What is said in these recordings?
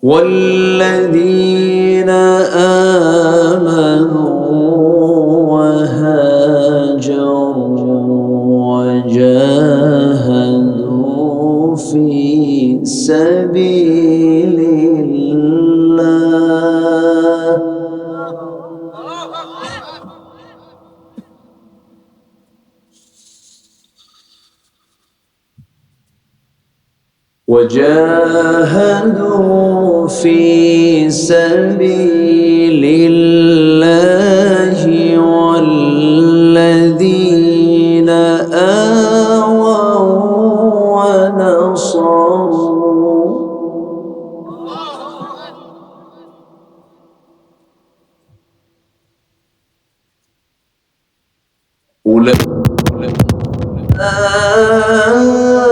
والذين آمنوا وهاجروا وجاهدوا في سبيل الله والذين آووا ونصروا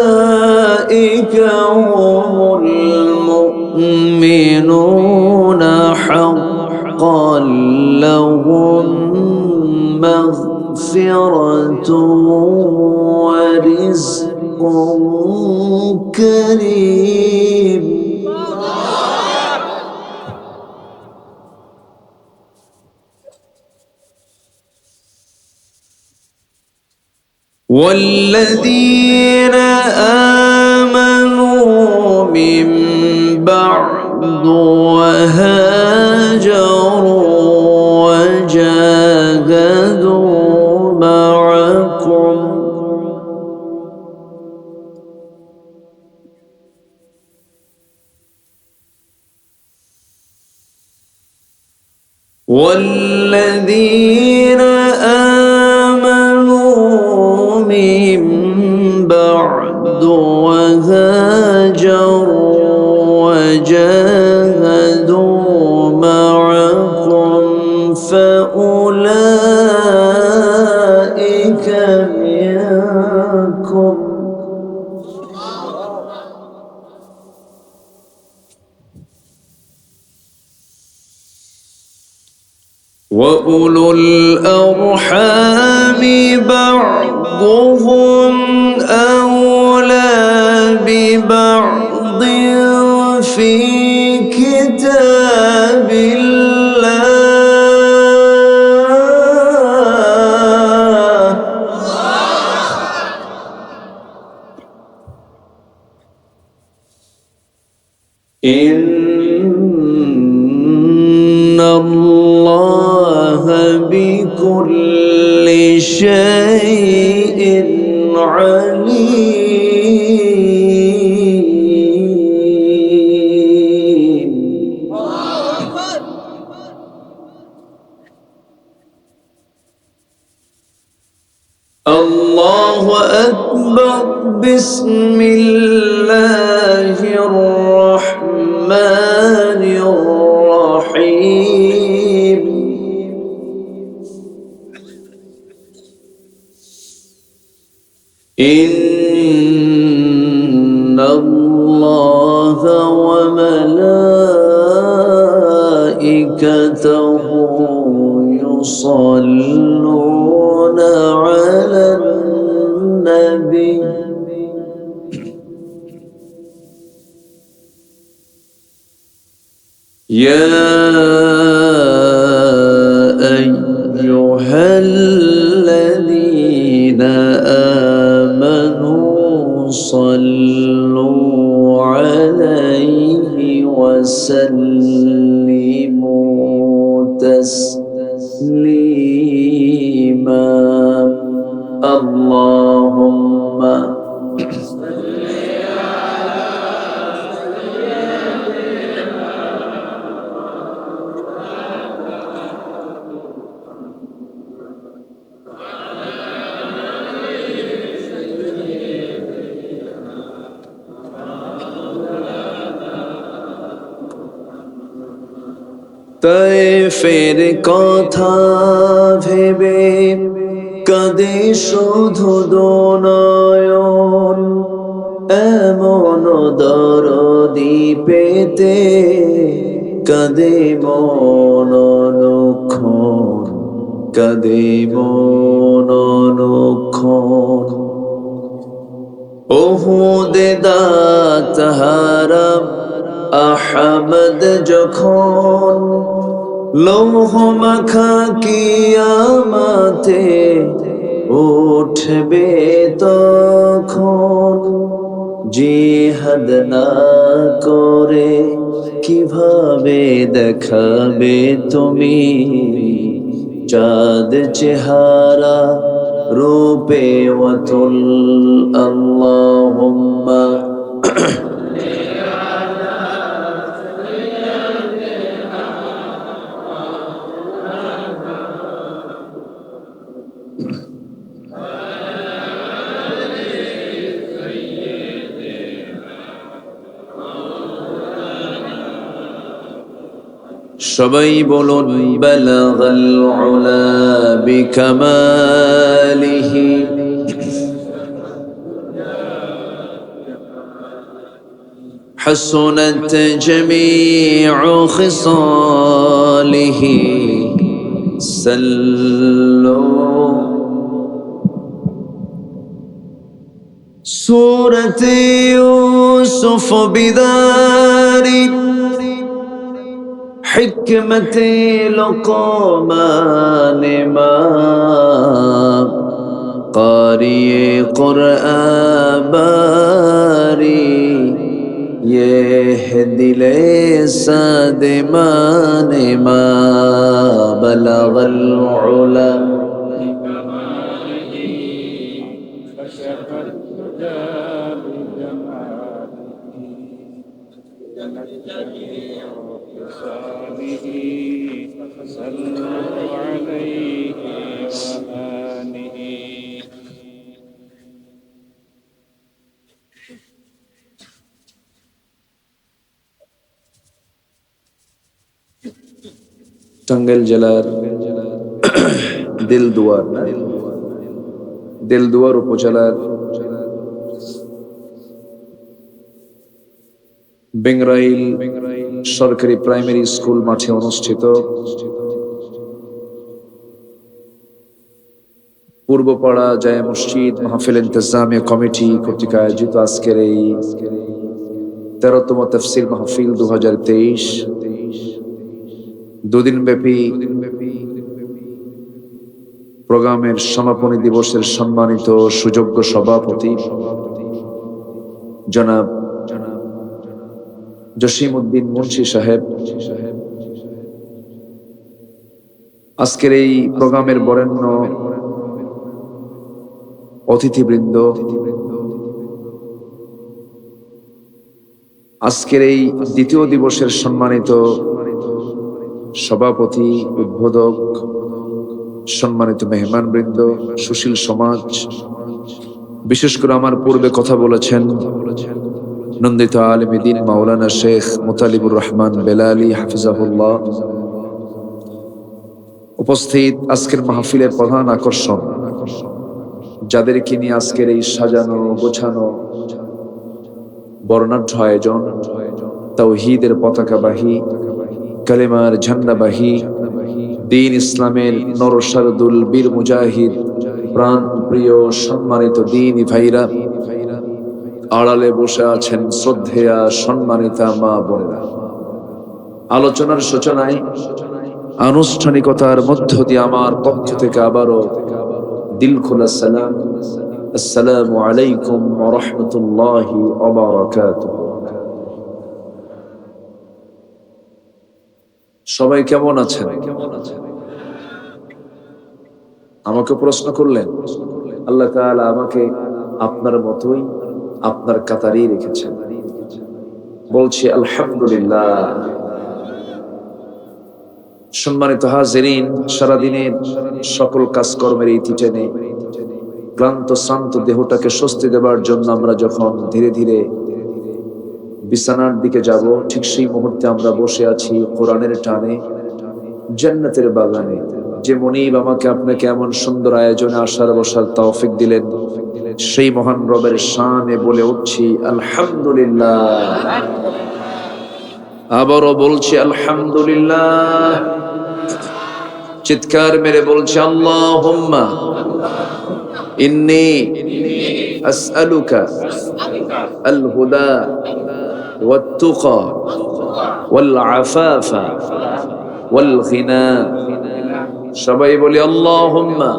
أولئك هم المؤمنون حقا لهم مغفرة ورزق كريم والذين آمنوا من بعد وهاجروا وجاهدوا معكم والذين آمنوا من بعد وهاجروا وجاهدوا معكم فأولئك منكم وأولو الأرحام بعضهم أولى ببعض في كتاب الله إن الله بكل شيء عليم الله أكبر بسم الله الرحمن الرحيم إن الله وملائكته يصلون على النبي يا أيها الذين آمنوا صلوا عليه وسلموا تسليما اللهم তায়েফের কথা ভেবে কাঁদে শুধু দোনয়ন এমন দরদি পেতে কাঁদে মন অনুক্ষণ কাঁদে মন অনুক্ষণ ওহুদে দাঁত হারাম আহমদ যখন লৌহ মাখা কিয়ামতে উঠবে তখন, জিহাদ না করে কিভাবে দেখাবে তুমি চাঁদ চেহারা রূপে ওয়াতুল। আল্লাহুম্মা সবাই বলুন বালাগাল উলা বিকামালিহি حسنت جميع خصاله صلوا سورة يوسف بداري حكمة لقمان ما قارئ قرآن باري يهدي لساد مان ما بلغ العلا টাঙ্গাইল জেলার দিলদুয়ার উপজেলার বেংরাইল সরকারি প্রাইমারি স্কুল মাঠে অনুষ্ঠিত পূর্বপাড়া জায়ে মসজিদ মাহফিল ইন্তেজামিয়া কমিটি কর্তৃক আয়োজিত আজকের এই 13তম তাফসীর মাহফিল 2023 দুদিন ব্যাপী প্রোগ্রামের সমাপনী দিবসের সম্মানিত সুযোগ্য সভাপতি জনাব জসিম উদ্দিন মুন্সি সাহেব, আজকের এই প্রোগ্রামের বরেণ্য অতিথিবৃন্দ, আজকের এই দ্বিতীয় দিবসের সম্মানিত সভাপতি, উদ্বোধক, সম্মানিত মেহমানবৃন্দ, সুশীল সমাজ, বিশেষ করে আমার পূর্বে কথা বলেছেন নন্দিত আলেমে দ্বীন মাওলানা শেখ মুতালিবুর রহমান বেলালী হাফিজাহুল্লাহ, উপস্থিত আজকের মাহফিলের প্রধান আকর্ষণ, যাদেরকে নিয়ে আজকের এই সাজানো গোছানো বর্ণাঢ্য আয়োজন, তাওহীদের পতাকাবাহী, কালেমার ঝান্ডাবাহী, দ্বীন ইসলামের নরসারদুল বীর মুজাহিদ, প্রাণ প্রিয় সম্মানিত দ্বীনি ভাইরা, আড়ালে বসে আছেন শ্রদ্ধেয়া সম্মানিতা মা বোনেরা। আলোচনার সূচনায় আনুষ্ঠানিকতার মধ্য দিয়ে আমার পক্ষ থেকে আবারও দিল খোলা সালাম, আসসালামু আলাইকুম ওয়া রাহমাতুল্লাহি ওয়া বারাকাতুহু। সবাই কেমন আছেন? আমাকে প্রশ্ন করলেন, আল্লাহ তাআলা আমাকে আপনার মতোই আপনার কাতারেই রেখেছেন। বলছি আলহামদুলিল্লাহ। সম্মানিত হাজিরিন, সারাদিনের সকল কাজকর্মের ইতি টেনে ক্লান্ত শ্রান্ত দেহটাকে স্বস্তি দেবার জন্য আমরা যখন ধীরে ধীরে বিছানার দিকে যাব, ঠিক সেই মুহূর্তে আমরা বসে আছি কোরআনের টানে, জান্নাতের বাগানে। যে মনিব আমাকে আপনাকে এমন সুন্দর আয়োজনে আসার বসার তৌফিক দিলেন, সেই মহান রবের শানে বলে উঠছি আলহামদুলিল্লাহ। আবারও বলছি আলহামদুলিল্লাহ। চিৎকার মেরে বলছি আল্লাহুম্মা ইন্নী আসআলুকা আল হুদা والتقى والعفاف والغنى সবাই বলি আল্লাহুম্মা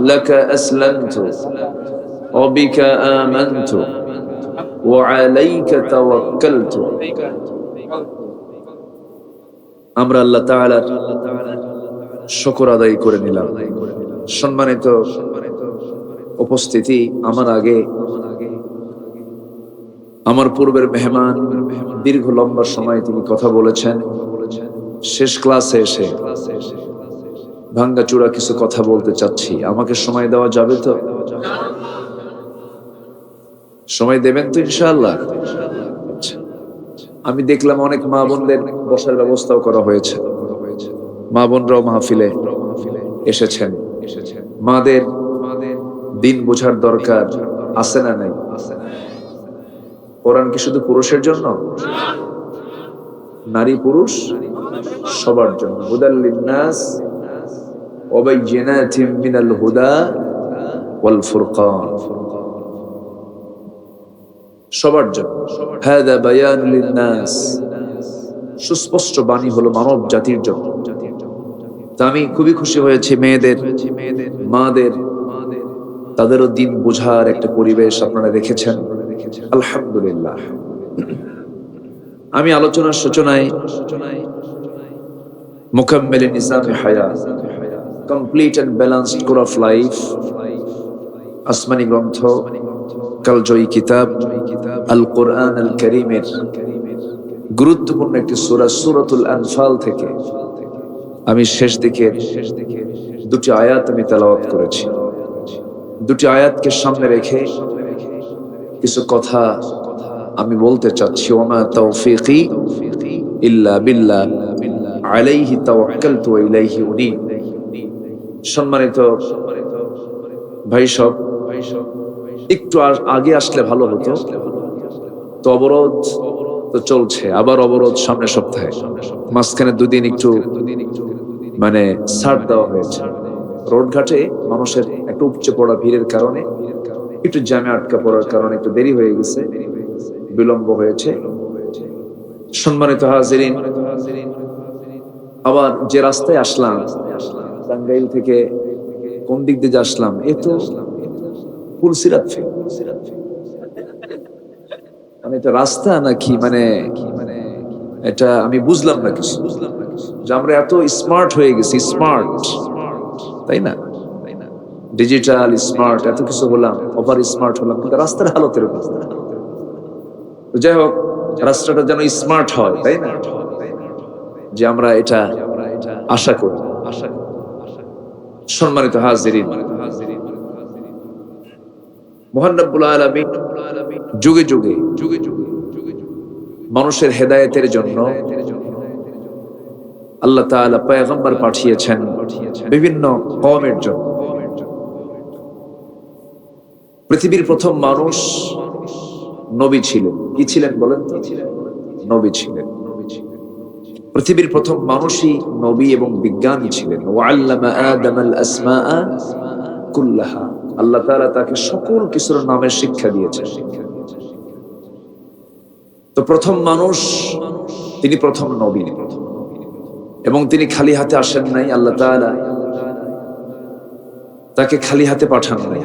লাকা আসলামতু ওয়া বিকা আমানতু ওয়া আলাইকা তাওয়াক্কালতু। আমরা আল্লাহ তাআলার শুকর আদায় করে নিলাম। সম্মানিত উপস্থিতি, আমার আগে আমার পূর্বের মেহমান দীর্ঘ লম্বা সময় তিনি কথা বলেছেন। শেষ ক্লাসে এসে ভাঙ্গাচূড়া কিছু কথা বলতে চাচ্ছি। আমাকে সময় দেওয়া যাবে তো? সময় দেবেন তো ইনশাআল্লাহ? আমি দেখলাম অনেক মা বোনদের বসার ব্যবস্থাও করা হয়েছে। মা বোনরাও মাহফিলে এসেছেন। মাদের দিন বোঝার দরকার আছে না নাই? কোরআন কি শুধু পুরুষের জন্য? নারী পুরুষ সবার জন্য। হুদাল লিন্নাস ওয়া বাইয়িনাতিন মিনাল হুদা ওয়াল ফুরকান, সবার জন্য। হাদা বায়ানুল লিন্নাস, সুস্পষ্ট বাণী হলো মানব জাতির জন্য। তা আমি খুবই খুশি হয়েছি মেয়েদের, মাদের, তাদেরও দিন বোঝার একটা পরিবেশ আপনারা রেখেছেন, আলহামদুলিল্লাহ। আমি আলোচনার সূচনায় মুকাম্মিল নিজামে হায়াত, complete and balanced core of life, আসমানি গ্রন্থ, কালজয়ী কিতাব আল কোরআন আল কারীমের গুরুত্বপূর্ণ একটি সূরা সূরাতুল আনফাল থেকে আমি শেষ দিকের দুটি আয়াত আমি তেলাওয়াত করেছি। দুটি আয়াতকে সামনে রেখে কিছু কথা আমি বলতে চাচ্ছি। ওমা তাওফীকি ইল্লা বিল্লাহ আলাইহি তাওয়াক্কালতু ওয়া ইলাইহি উনীব। সম্মানিত ভাই সব, একটু আগে আসলে ভালো হতো। তো অবরোধ তো চলছে, আবার অবরোধ সামনের সপ্তাহে। মাঝখানে দুদিন একটু মানে ছাড় দেওয়া হয়েছে। রোডঘাটে মানুষের একটা উপচে পড়া ভিড়ের কারণে, একটু জ্যামে আটকা পড়ার কারণে একটু দেরি হয়ে গেছে, বিলম্ব হয়েছে। সম্মানিত হাজিরিন, আবার যে রাস্তায় আসলাম টাঙ্গাইল থেকে, কোন দিক দিয়ে আসলাম, এ তো ফুলসিরাত ফিল, মানে এটা রাস্তা নাকি মানে এটা আমি বুঝলাম না কিছু। যে আমরা এত স্মার্ট হয়ে গেছি, স্মার্ট তাই না, ডিজিটাল স্মার্ট, এত কিছু হলাম, ওভার স্মার্ট হলাম, কিন্তু রাস্তার হালত এরকম। যাই হোক, রাস্তাটা যেন স্মার্ট হয়, তাই না, যে আমরা এটা আশা করি। সম্মানিত হাজিরিন, মহান রব্বুল আলামিন যুগে যুগে মানুষের হেদায়েতের জন্য আল্লাহ তাআলা পয়গম্বর পাঠিয়েছেন বিভিন্ন কওমের জন্য। পৃথিবীর প্রথম মানুষ নবী ছিলেন। কি ছিলেন বলেন তো? নবী ছিলেন। পৃথিবীর প্রথম মানুষই নবী এবং বিজ্ঞানী ছিলেন। ওয়াল্লামা আদামাল আসমাআ কুল্লাহা, আল্লাহ তাআলা তাকে সকল কিছুর নামের শিক্ষা দিয়েছেন। তো প্রথম মানুষ, তিনি প্রথম নবী, এবং তিনি খালি হাতে আসেন নাই। আল্লাহ তাআলা তাকে খালি হাতে পাঠান নাই।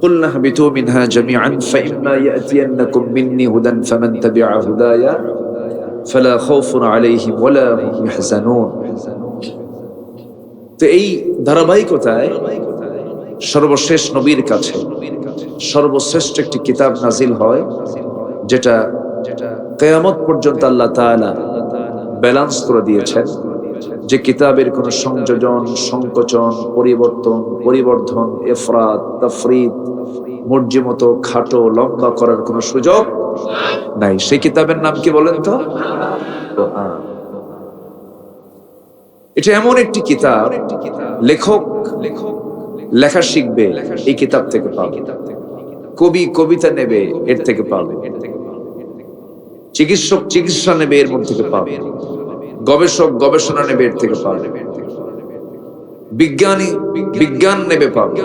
قلنا اهبطوا منها جميعا فإما يأتينكم مني هدى فمن تبع هدايا فلا خوف عليهم ولا هم يحزنون। তো এই ধারাবাহিকতায় সর্বশেষ নবীর কাছে সর্বশ্রেষ্ঠ একটি কিতাব নাজিল হয়, যেটা কিয়ামত পর্যন্ত আল্লাহ তাআলা ব্যালেন্স করে দিয়েছেন, যে কিতাবের কোনো সংযোজন, সংকোচন, পরিবর্ধন, ইফরাত, তাফরিদ, মর্জি মতো খাটো লম্বা করার কোনো সুযোগ নাই। সেই কিতাবের নাম কি বলেন তো? এটা এমন একটি কিতাব, লেখক লেখা শিখবে এই কিতাব থেকে পাবে, কবি কবিতা নেবে এর থেকে পাবে, চিকিৎসক চিকিৎসা নেবে এর মধ্যে থেকে পাবে, গবেষক গবেষণা নেবে এর থেকে পাবে, বিজ্ঞানী বিজ্ঞান নেবে পাবে,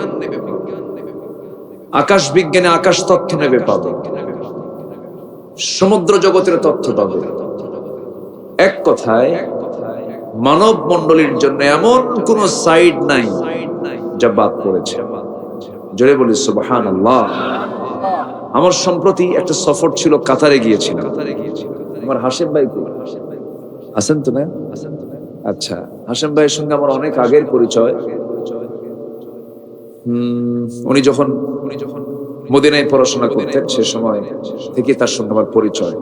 আকাশ বিজ্ঞানে আকাশ তত্ত্ব নেবে পাবে, সমুদ্র জগতের তথ্য পাবে। এক কথায় মানব মণ্ডলীর জন্য এমন কোন সাইড নাই যা বাদ পড়েছে। জোরে বলি সুবহানাল্লাহ। আমার সম্প্রতি একটা সফর ছিল, কাতারে গিয়েছিলাম। আমার হাশেম ভাই আছেন তো না? আচ্ছা, হাশেম ভাইয়ের সঙ্গে আমার অনেক আগের পরিচয়। উনি যখন মদিনায় পড়াশোনা করতেন সে সময় থেকে তার সঙ্গে আমার পরিচয়।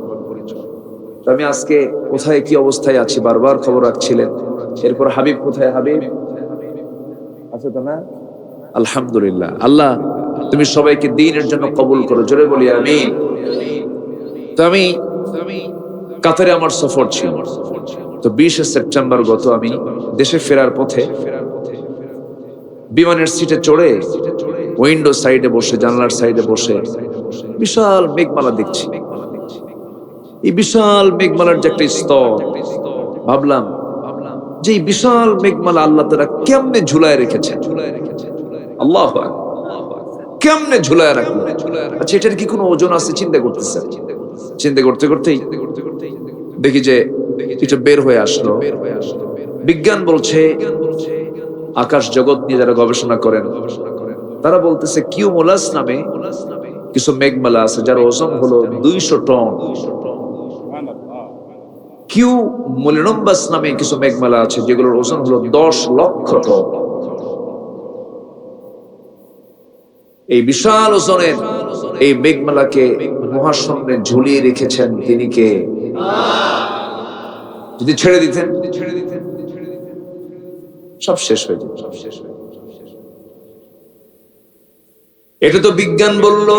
আমি আজকে কোথায় কি অবস্থায় আছি বারবার খবর রাখছিলেন। এরপর হাবিব কোথায়, হাবিব আছে তো না? আলহামদুলিল্লাহ। আল্লাহ তুমি সবাইকে দ্বীনের জন্য কবুল করো, জোরে বলি আমিন। তো আমি কাতারে আমার সফর ছিল। তো 20 সেপ্টেম্বর গত আমি দেশে ফেরার পথে বিমানের সিটে চড়ে উইন্ডো সাইডে বসে, জানলার সাইডে বসে বিশাল মেঘমালা দেখছি। এই বিশাল মেঘমালার যে একটা স্তর, ভাবলাম যে এই বিশাল মেঘমালা আল্লাহ তাআলা কেমনে ঝুলায় রেখেছে। আল্লাহু আকবার, কেমনে ঝুলায় রাখলো। আচ্ছা, এটার কি কোনো ওজন আছে? চিন্তা করতেছে। চিন্তা করতে করতেই দেখি যে এটা বের হয়ে আসলো। বিজ্ঞান বলছে, আকাশ জগৎ নিয়ে যারা গবেষণা করেন তারা বলতেছে কিউমুলাস নামে কিছু মেঘমালা আছে যার ওজন হলো 200 টন। কিউমুলিনাম্বাস নামে কিছু মেঘমালা আছে যেগুলোর ওজন হলো 10 লক্ষ টন। এই বিশাল ওজনের এই মেঘমালাকে মহাশূন্যে ঝুলিয়ে রেখেছেন তিনি কে? যদি ছেড়ে দিতেন সব শেষ হয়ে যেত। এটা তো বিজ্ঞান বলল।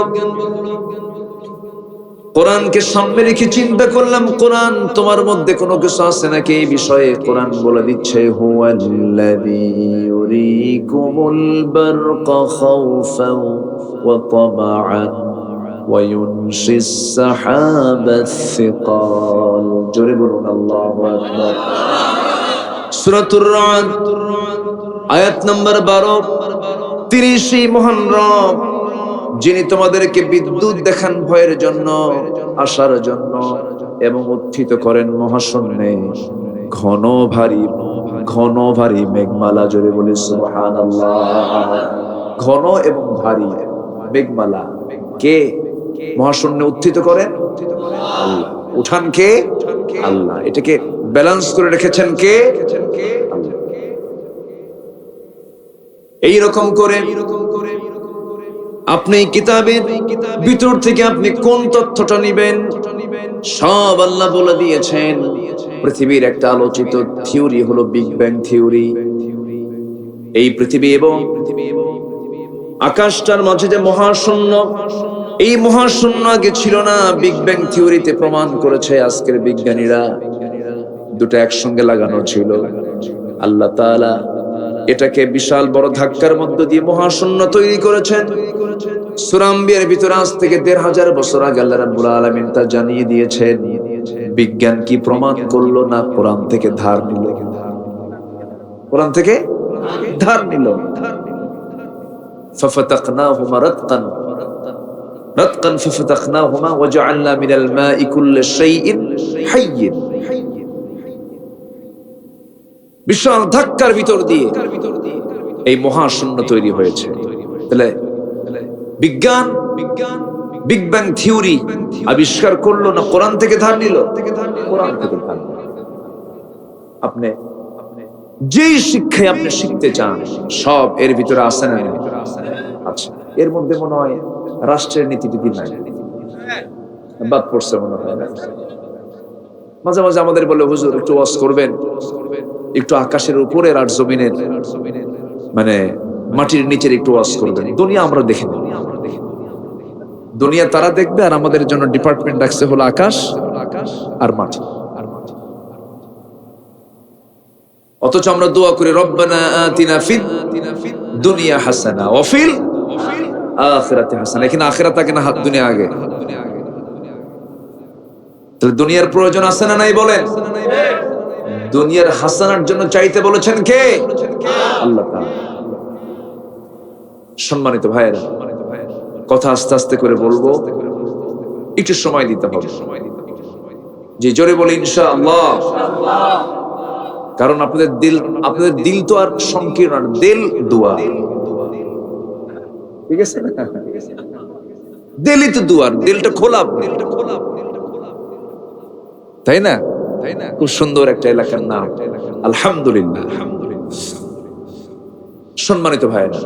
কোরআনকে সামনে রেখে চিন্তা করলাম, কোরআন তোমার মধ্যে কোনো কিছু আছে নাকি এই বিষয়ে? কোরআন বলে দিচ্ছে, হুয়াল্লাযী ইউরীকুমুল বারকা খাওফান ওয়া তামাআন ওয়া ইউনশিস সাহাবাস সিকাল। জোরে বলুন আল্লাহু আকবার। সূরাতুর রা'দ আয়াত নম্বর 12। 30 মহান রব যিনি তোমাদেরকে বিদ্যুৎ দেখান ভয়ের জন্য, আসার জন্য, এবং উত্থিত করেন মহাশূন্যে ঘন ভারী মেঘমালা। জোরে বলি সুবহানাল্লাহ। ঘন এবং ভারী মেঘমালা কে মহাশূন্যে উত্থিত করেন? আল্লাহ। উঠান কে? আল্লাহ। এটাকে ব্যালেন্স করে রেখেছেন কে? আল্লাহ। এইরকম করে আপনি কিতাবের ভিতর থেকে আপনি কোন তথ্যটা নিবেন সব আল্লাহ বলে দিয়েছেন। পৃথিবীর একটা আলোচিত থিওরি হলো বিগ ব্যাং থিওরি। এই পৃথিবী এবং আকাশটার মাঝে যে মহাশূন্য, এই মহাশূন্য আগে ছিল না। বিগ ব্যাং থিওরিতে প্রমাণ করেছে আজকের বিজ্ঞানীরা দুটো একসঙ্গে লাগানো ছিল। আল্লাহ তাআলা এটাকে বিশাল বড় ধাক্কার মধ্য দিয়ে মহাশূন্য তৈরি করেছেন। সূরা আম্বিয়ার ভিতরে আজ থেকে 1500 বছর আগে আল্লাহ রাব্বুল আলামিন তা জানিয়ে দিয়েছেন। বিজ্ঞান কি প্রমাণ করলো না? কোরআন থেকে ধার নিল। কোরআন থেকে ধার নিল। ফাফাতাকনাহুমা রাতকান ফাফাতাকনাহুমা ওয়া জাআলনা মিনাল মাই কুল্লি শাইইন হাইয়্যিন। বিশাল ধাক্কার ভিতর দিয়ে এই মহাশূন্য তৈরি হয়েছে। তাহলে বিজ্ঞান বিগ ব্যাং থিওরি আবিষ্কার করলো না কোরআন থেকে ধার নিল? কোরআন থেকে ধার নিল। আপনি যেই শিক্ষায় আপনি শিখতে চান সব এর ভিতরে আছে না? আচ্ছা, এর মধ্যে মনে হয় রাষ্ট্রের নীতি নাই, বাদ পড়ছে মনে হয় না। মাঝে মাঝে আমাদের বলে, হুজুর একটু ওয়াজ করবেন, একটু আকাশের উপরের আর জমিনের মানে মাটির নিচের একটু ওয়াজ করবেন। দুনিয়া আমরা দেখি না, দুনিয়া তারা দেখবে, আর আমাদের জন্য ডিপার্টমেন্ট রাখছে হলো আকাশ আর মাটি। অথচ আমরা দোয়া করি, রব্বানা আতিনা ফিদ দুনিয়া হাসানা ওয়া ফিল আখিরাতি হাসানা। এখানে আখিরাত আগে না দুনিয়া আগে? তাহলে দুনিয়ার প্রয়োজন আছে না নাই বলেন? দুনিয়ার হাসানার জন্য চাইতে বলেছেন কে? আল্লাহ তাআলা। সম্মানিত ভাইয়েরা, কথা আস্তে আস্তে করে বলবো, একটু সময় দিতে হবে। যে জোরে বলে ইনশাআল্লাহ। কারণ আপনাদের দিল তো আর সংকীর্ণ না, দিল দোয়া, ঠিক আছে না? দিলই তো দুয়ার, দিলটা খোলা, তাই না? খুব সুন্দর একটা এলাকার নাম আলহামদুলিল্লাহ। সম্মানিত ভাইরা,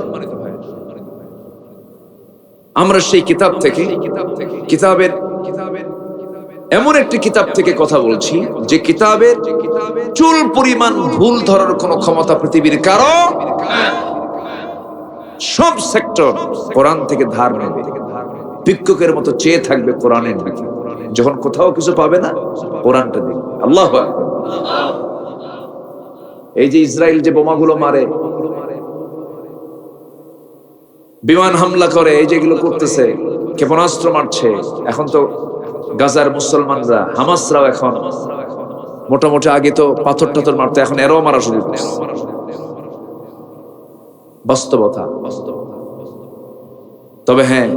আমরা সেই কিতাব থেকে, কিতাবের এমন একটি কিতাব থেকে কথা বলছি যে কিতাবের চুল পরিমাণ ভুল ধরার কোনো ক্ষমতা পৃথিবীর কারো, সব সেক্টর কোরআন থেকে ধার নেবে, ভিক্ষুকের মতো চেয়ে থাকবে কোরআনের দিকে। যখন কোথাও কিছু পাবে না, কোরআনটা দেখবে। আল্লাহু আকবার। এই যে ইসরায়েল যে বোমাগুলো মারে, বিমান হামলা করে, এই যেগুলো করতেছে, ক্ষেপণাস্ত্র মারছে, এখন তো গাজার মুসলমানরা, হামাসরাও এখন মোটামুটি, আগে তো পাথর টাথর মারতো, এখন এরাও মারা শুরু করছে। বাস্তবতা। তবে হ্যাঁ,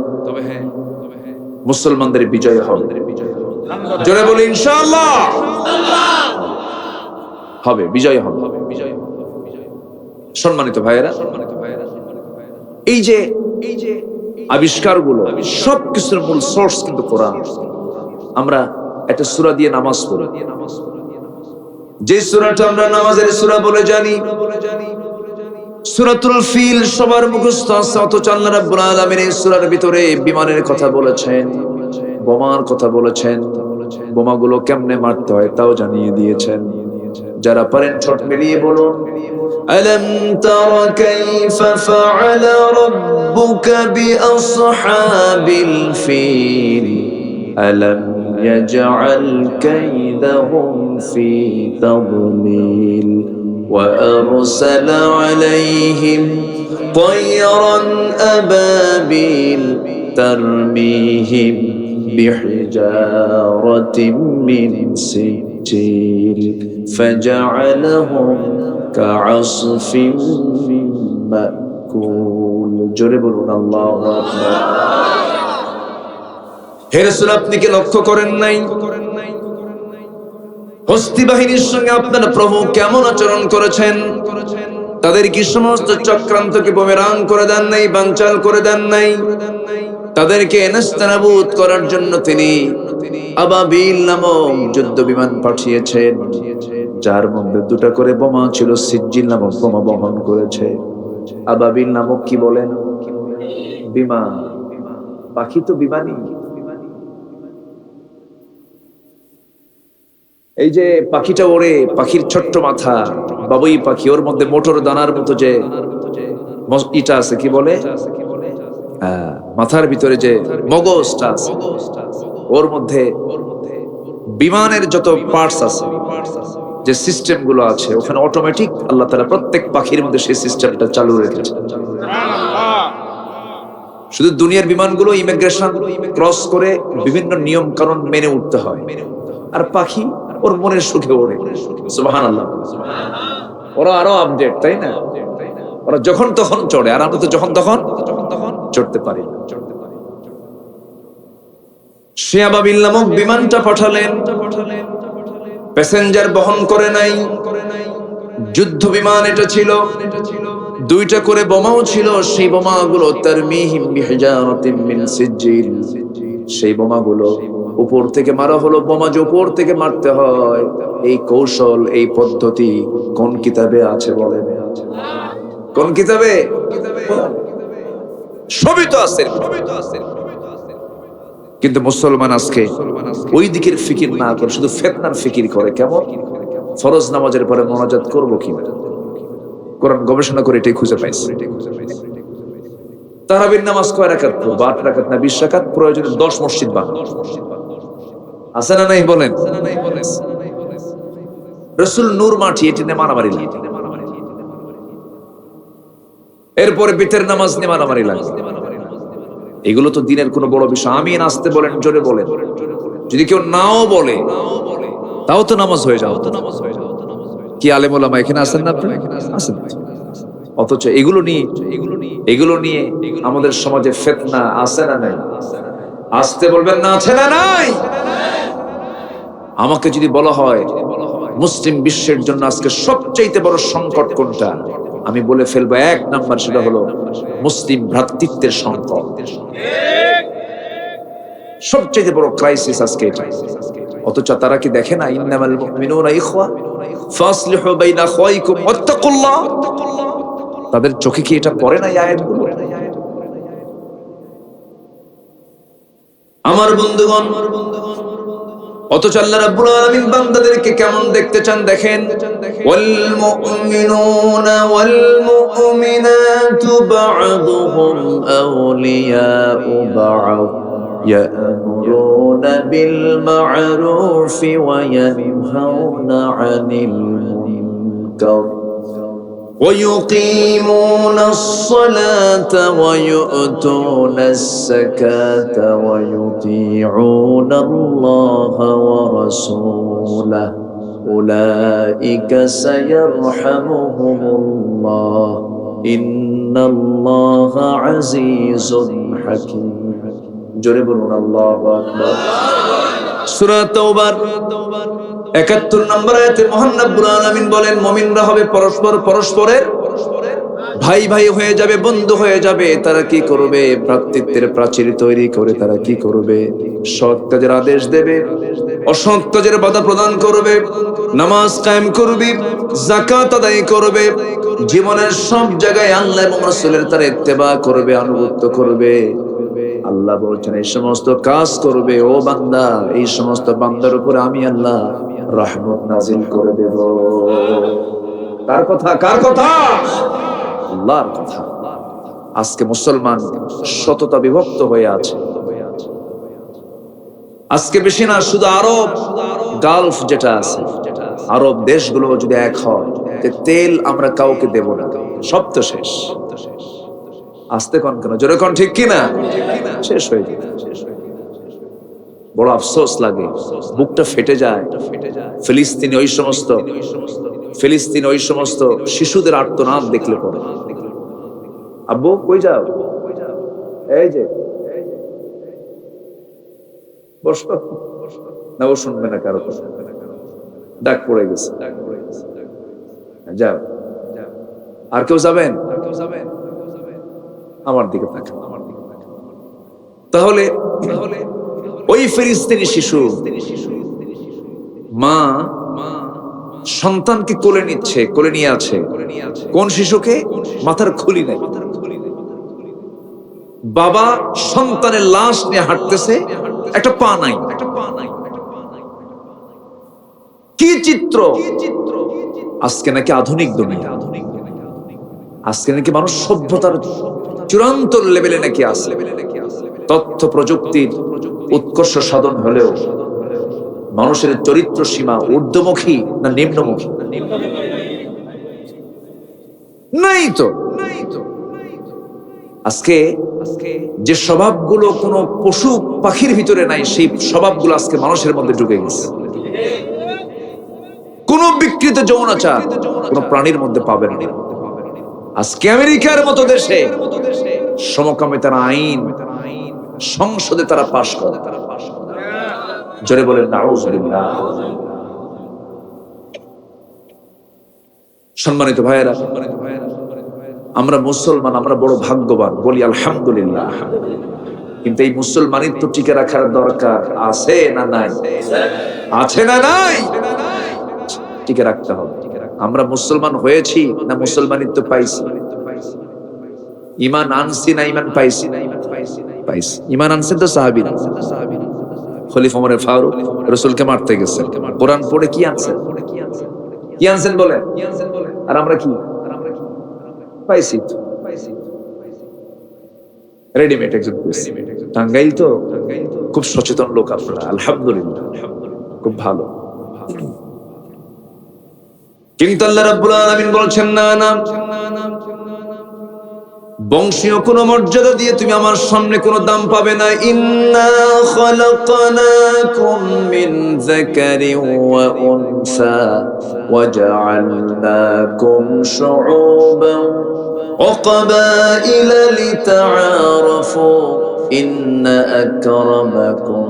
মুসলমানদের বিজয় হবে। জোরে বলি ইনশাআল্লাহ। হবে, বিজয় হবে। সম্মানিত ভাইয়েরা, এই যে আবিষ্কারগুলো, সবকিছুর মূল সোর্স কিন্তু কোরআন। আমরা একটা সূরা দিয়ে নামাজ পড়ি, যে সূরাটা আমরা নামাজের সূরা বলে জানি, সূরাতুল ফিল সবার মুখস্থ আছে, অথচ আল্লাহ রাব্বুল আলামিন এই সূরার ভিতরে বিমানের কথা বলেছেন, বোমার কথা বলেছেন, বোমাগুলো কেমনে মারতে হয় তাও জানিয়ে দিয়েছেন। যারা পারেন ঠোঁট মিলিয়ে বলুন, আলাম তারা কাইফা ফাআলা রাব্বুকা বিআসহাবিল ফিল আলাম ইয়াজআল কাইদাহুম ফি তাদলিল وأرسل عليهم طيرا أبابيل ترميهم بحجارة من سجيل فجعلهم كعصف مأكول جربون الله أكبر হে রাসূল, আপনি কি লক্ষ্য করেন নাই হস্তি বাহিনীর সঙ্গে আপনার প্রভু কেমন আচরণ করেছেন? তাদের কি সমস্ত চক্রান্তকে বুমেরাং করে দেন নাই, বানচাল করে দেন নাই? তাদেরকে নেস্তানাবুদ করার জন্য তিনি আবাবিল নামক যুদ্ধ বিমান পাঠিয়েছেন, যার মধ্যে দুটা করে বোমা ছিল, সিজ্জিল নামক বোমা বহন করেছে। আবাবিল নামক কি বলেন? বিমান। পাখি তো বিমানই। এই যে পাখিটা ওড়ে, পাখির ছোট্ট মাথা, বাবুই পাখি, ওর মধ্যে মোটর দানার মতো যে ইটা আছে, কি বলে, মাথার ভিতরে যে মগজটা আছে, ওর মধ্যে বিমানের যত পার্টস আছে, যে সিস্টেম গুলো আছে, ওখানে অটোমেটিক আল্লাহ তাআলা প্রত্যেক পাখির মধ্যে সেই সিস্টেমটা চালু রেখেছে। শুধু দুনিয়ার বিমানগুলো ইমিগ্রেশন ক্রস করে বিভিন্ন নিয়ম কানুন মেনে উঠতে হয়, আর পাখি ওর মনের সুখে ওড়ে। সুবহানাল্লাহ। ওরা আরো আপডেট, তাই না? ওরা যখন তখন চড়ে, আর আমরা তো যখন তখন চড়তে পারি না। সে আবাবিল নামক বিমানটা পাঠালেন, প্যাসেঞ্জার বহন করে নাই, যুদ্ধ বিমান এটা ছিল, দুইটা করে বোমাও ছিল। সেই বোমাগুলো তারমিহিম বিহিজারাতিন মিন সিজ্জিল, সেই বোমাগুলো উপর থেকে মারা হলো। বোমা যে উপর থেকে মারতে হয়, এই কৌশল, এই পদ্ধতি কোন কিতাবে আছে বলেন? কোন কিতাবে? সবই তো আছে। কিন্তু মুসলমান আজকে ওই দিকের ফিকির না করে শুধু ফিতনার ফিকির করে। কেমন? ফরজ নামাজের পরে মোনাজাত করব কিনা, কোরআন গবেষণা করে এটাই খুঁজে পাইছে। তারাবির নামাজ কয় রাকাত পড়ব? 8 রাকাত না 20 রাকাত? প্রয়োজনে 10 মসজিদ বানাও। আছে না নাই বলেন? রাসূল নূর মাটি, এটি নিয়ে মারামারি লাগে। এরপরে বিতের নামাজ নিয়ে মারামারি লাগে। এগুলো তো দিনের কোনো বড় বিষয়। আমিন আসতে বলেন, জোরে বলেন। যদি কেউ নাও বলে তাও তো নামাজ হয়ে যাও। কি আলেম ওলামা এখানে আছেন না? আপনি আছেন। অথচ এগুলো নিয়ে আমাদের সমাজে ফিতনা আছে না নাই? আসতে বলবেন না, আছে না নাই? আমাকে যদি বলা হয় মুসলিম বিশ্বের জন্য আজকে সবচাইতে বড় সংকট কোনটা, আমি বলে ফেলবো 1 নাম্বার, সেটা হলো মুসলিম ভ্রাতৃত্বের সংকট। সবচেয়ে বড় ক্রাইসিস আজকে এটা। অথচ তারা কি দেখে না, ইন্নামাল মুমিনুনা ইখওয়া ফাসলিহু বাইনা আখওয়াইকুম ওয়াত্তাকুল্লাহ? তাদের চোখে কি এটা পড়ে না এই আয়াতগুলো? আমার বন্ধুগণ, অথচ আল্লাহ রাব্বুল আলামিন বান্দাদেরকে কেমন দেখতে চান দেখেন, ওয়াল মুমিনুনা ওয়াল মুমিনাতু বা'দুহুম আউলিয়াউ বা'দ ইয়া'মুরুনা বিল মা'রুফি ওয়া ইয়ানহাউনা 'আনিল মুনকার ويقيمون الصلاة ويؤتون الزكاة ويطيعون الله ورسوله أولئك سيرحمهم الله إن الله عزيز حكيم جربنا الله أكبر সূরা তাওবার ৭১ নম্বর আয়াতে মহান রব্বুল আলামিন বলেন, মুমিনরা হবে পরস্পরের ভাই ভাই হয়ে যাবে, বন্ধু হয়ে যাবে। তারা কি করবে? ভ্রাতৃত্বের প্রাচীর তৈরি করে তারা কি করবে? সৎ কাজের আদেশ দেবে, অসৎ কাজের বাধা প্রদান করবে, নামাজ কায়েম করবে, যাকাত আদায় করবে, জীবনের সব জায়গায় আল্লাহ এবং রাসূলের তার ইত্তেবা করবে, আনুগত্য করবে। আল্লাহ বলছেন এই সমস্ত কাজ করবে ও বান্দা, এই সমস্ত বান্দার উপরে আমি আল্লাহ রহমত নাজিল করে দেব। কার কথা? কার কথা? আল্লাহর কথা। আজকে মুসলমান শততা বিভক্ত হয়ে আছে। আজকে বেশি না, শুধু আরব গালফ যেটা আছে, আরব দেশগুলো যদি এক হয়, তেল আমরা কাউকে দেব না, সব তো শেষ। আসতে কোন কেন, জোরে কোন, ঠিক কিনা? শেষ হয়ে যায়। বড় আফসোস লাগে, বুকটা ফেটে যায়। ফিলিস্তিনে ওই সমস্ত শিশুদের আর্তনাদ দেখলে পরে, আব্বু কই যাও, এই যে বসো না, ও শুনবে না কারো কথা, ডাক পড়ে গেছে, যাও। আর কেউ যাবেন? আমার দিকে তাকান। তাহলে ওই ফিলিস্তিনি শিশু মা সন্তানকে কোলে নিচ্ছে, কোলে নিয়ে আছে। কোন শিশুকে? মাথার খুলি নেই। বাবা সন্তানের লাশ নিয়ে হাঁটতেছে, একটা পা নাই। কি চিত্র! আজকে নাকি আধুনিক দুনিয়া, আজকে নাকি মানুষ সভ্যতার চূড়ান্ত লেভেলে নাকি আছে। তথ্য প্রযুক্তির উৎকর্ষ সাধন হলেও মানুষের চরিত্র সীমা ঊর্ধ্বমুখী না নিম্নমুখী? নাই তো। আজকে যে স্বভাবগুলো কোনো পশু পাখির ভিতরে নাই, সেই স্বভাবগুলো আজকে মানুষের মধ্যে ঢুকে গেছে। কোন বিকৃত যৌনাচার কোন প্রাণীর মধ্যে পাবেন না। আজকে আমেরিকার মতো দেশে সমকামিতার আইন সংসদে তারা পাশ করে। জোরে বলেন নাউযুবিল্লাহ। সম্মানিত ভাইয়েরা, আমরা মুসলমান, আমরা বড় ভাগ্যবান, বলি আলহামদুলিল্লাহ। কিন্তু এই মুসলমানিত্ব টিকে রাখার দরকার আছে না নাই? আছে না নাই? টিকে রাখতে হবে। আমরা মুসলমান হয়েছি না মুসলমানিত্ব পাইছি? ঈমান আনছি না ঈমান পাইছি? পাইছি। ঈমান আনছেন তো সাহাবীরা। খলিফা ওমর ফারুক রাসূলকে মারতে গেছেন, কোরআন পড়ে কি আনছেন? কি আনছেন বলেন? আর আমরা কি পাইছি? রেডিমেড একজন টাঙ্গাইল তো, খুব সচেতন লোক আপনারা, আলহামদুলিল্লাহ, খুব ভালো। কিন্তু আল্লাহ রাব্বুল আলামিন বলছেন না, না, বংশীয় কোন মর্যাদা দিয়ে তুমি আমার সামনে কোনো দাম পাবে না। ইন্না খালাকনাকুম মিন যাকারিন ওয়া উনসা ওয়া জাআলনাকুম শুউবান ওয়া ক্বাবাইলা লিতাআরাফু ইন্না আকরামাকুম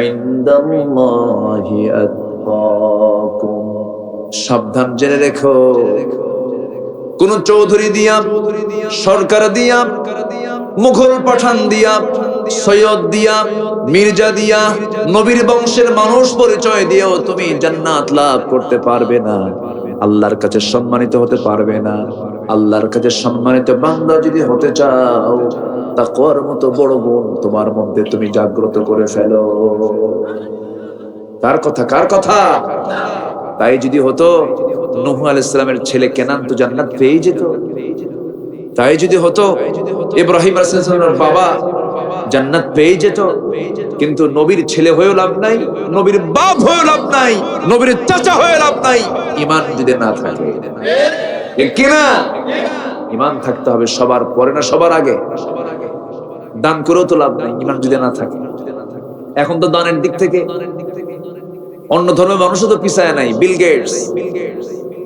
ইনদাল্লাহি আতকাকুম। সাবধান, জেনে রেখো, কোন চৌধুরী দিয়া, সরকার দিয়া, মুঘল পাঠান দিয়া, সৈয়দ দিয়া, মির্জা দিয়া, নবীর বংশের মানুষ পরিচয় দিয়েও তুমি জান্নাত লাভ করতে পারবে না, আল্লাহর কাছে সম্মানিত হতে পারবে না। আল্লাহর কাছে সম্মানিত বান্দা যদি হতে চাও, তাকওয়ার মতো বড় গুণ তোমার মধ্যে তুমি জাগ্রত করে ফেলো। কার কথা, কার কথা? তাই যদি হতো, নূহ আলাইহিস সালামের ছেলে কেনান তো জান্নাত পেয়ে যেত। তাই যদি হতো, ইব্রাহিম আলাইহিস সালামের বাবা জান্নাত পেয়ে যেত। কিন্তু নবীর ছেলে হয়েও লাভ নাই, নবীর বাপ হয়েও লাভ নাই, নবীর চাচা হয়ে লাভ নাই, ঈমান যদি না থাকে। ঠিক কি না? ঈমান থাকতে হবে সবার পরে না সবার আগে। দান করেও তো লাভ নাই ঈমান যদি না থাকে। এখন তো দানের দিক থেকে অন্য ধর্মের মানুষও তো পিছায় নাই। বিল গেটস,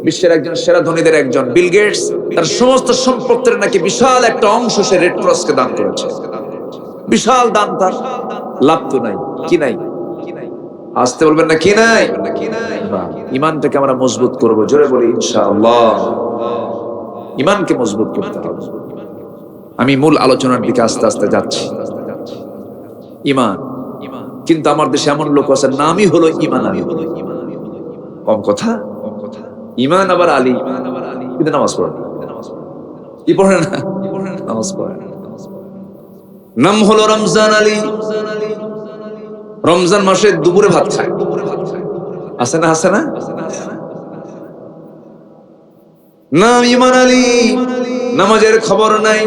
বিশ্বের একজন সেরা ধনীদের একজন, বিল গেটস, তার সমস্ত সম্পত্তির নাকি বিশাল একটা অংশ সে রেড ক্রসকে দান করেছে। বিশাল দান, তার লাভ তো নাই। কি নাই? আসতে বলবেন না, কি নাই? ঈমানটাকে আমরা মজবুত করব, জোরে বলি ইনশাআল্লাহ। ঈমানকে মজবুত করতে হবে। আমি মূল আলোচনার দিকে আস্তে আস্তে যাচ্ছি। ঈমান, কিন্তু আমার দেশে এমন লোক আছে নামই হলো ঈমান আলী। কম কথা, ঈমান আবার আলী, কিন্তু নামাজ পড়ে না। কি পড়ে না? নামাজ পড়ে না। নাম হলো রমজান আলী, রমজান মাসে দুপুরে ভাত খায়। আছে না? আছে না? নাম ঈমান আলী, নামাজের খবর নাই।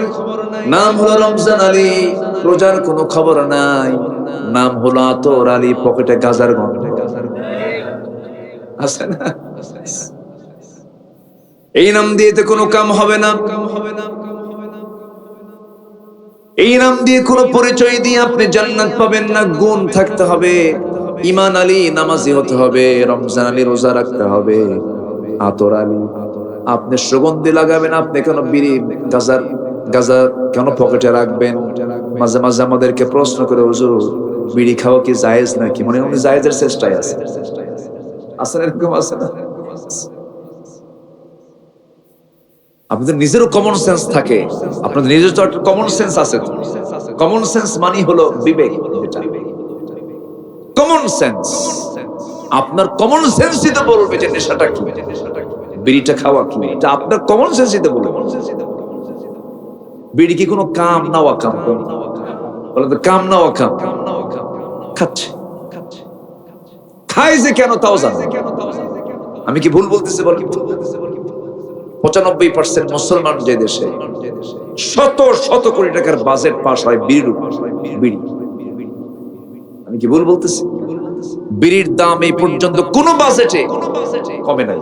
নাম হলো রমজান আলী, রোজার কোনো খবর নাই। নাম হলো আতর আলী, পকেটে গাজার গন্ধ। আছে না? এই নাম দিয়ে তো কোনো কাম হবে না। এই নাম দিয়ে কোনো পরিচয় দিয়ে আপনি জান্নাত পাবেন না। গুণ থাকতে হবে। ঈমান আলী নামাজি হতে হবে, রমজান আলী রোজা রাখতে হবে, আতর আলী আপনি সুগন্ধি লাগাবেন। আপনি কেন বিড়ি গাজা কেন পকেটে রাখবেন? মাঝে মাঝে আমাদেরকে প্রশ্ন করে, হুজুর বিড়ি খাওয়া কি জায়েজ নাকি? মনে হয় জায়েজের চেষ্টায় আছে। আছে এরকম? আছে না? আপনাদের নিজেরও কমন সেন্স থাকে, আপনাদের নিজের তো একটা কমন সেন্স আছে। কমন সেন্স মানে হলো বিবেক। কমন সেন্স, আপনার কমন সেন্সই তো বলবে যে নেশাটা কি, বিড়িটা খাওয়া কি। এটা আপনার কমন সেন্সই তো বলবে। বিড়ি কি কোনো কাম না ওয়াকাম? বলে তো কাম না ওয়াকাম। খাচ্ছে, খায় যে কেন তাও জানে। আমি কি ভুল বলতেছি? বল, 95% মুসলমান যে দেশে শত শত কোটি টাকার বাজেট পাস হয় বিড়ির উপর। বিড়ি, আমি কি ভুল বলতেছি? বিড়ির দাম এই পর্যন্ত কোন বাজেটে কমে নাই।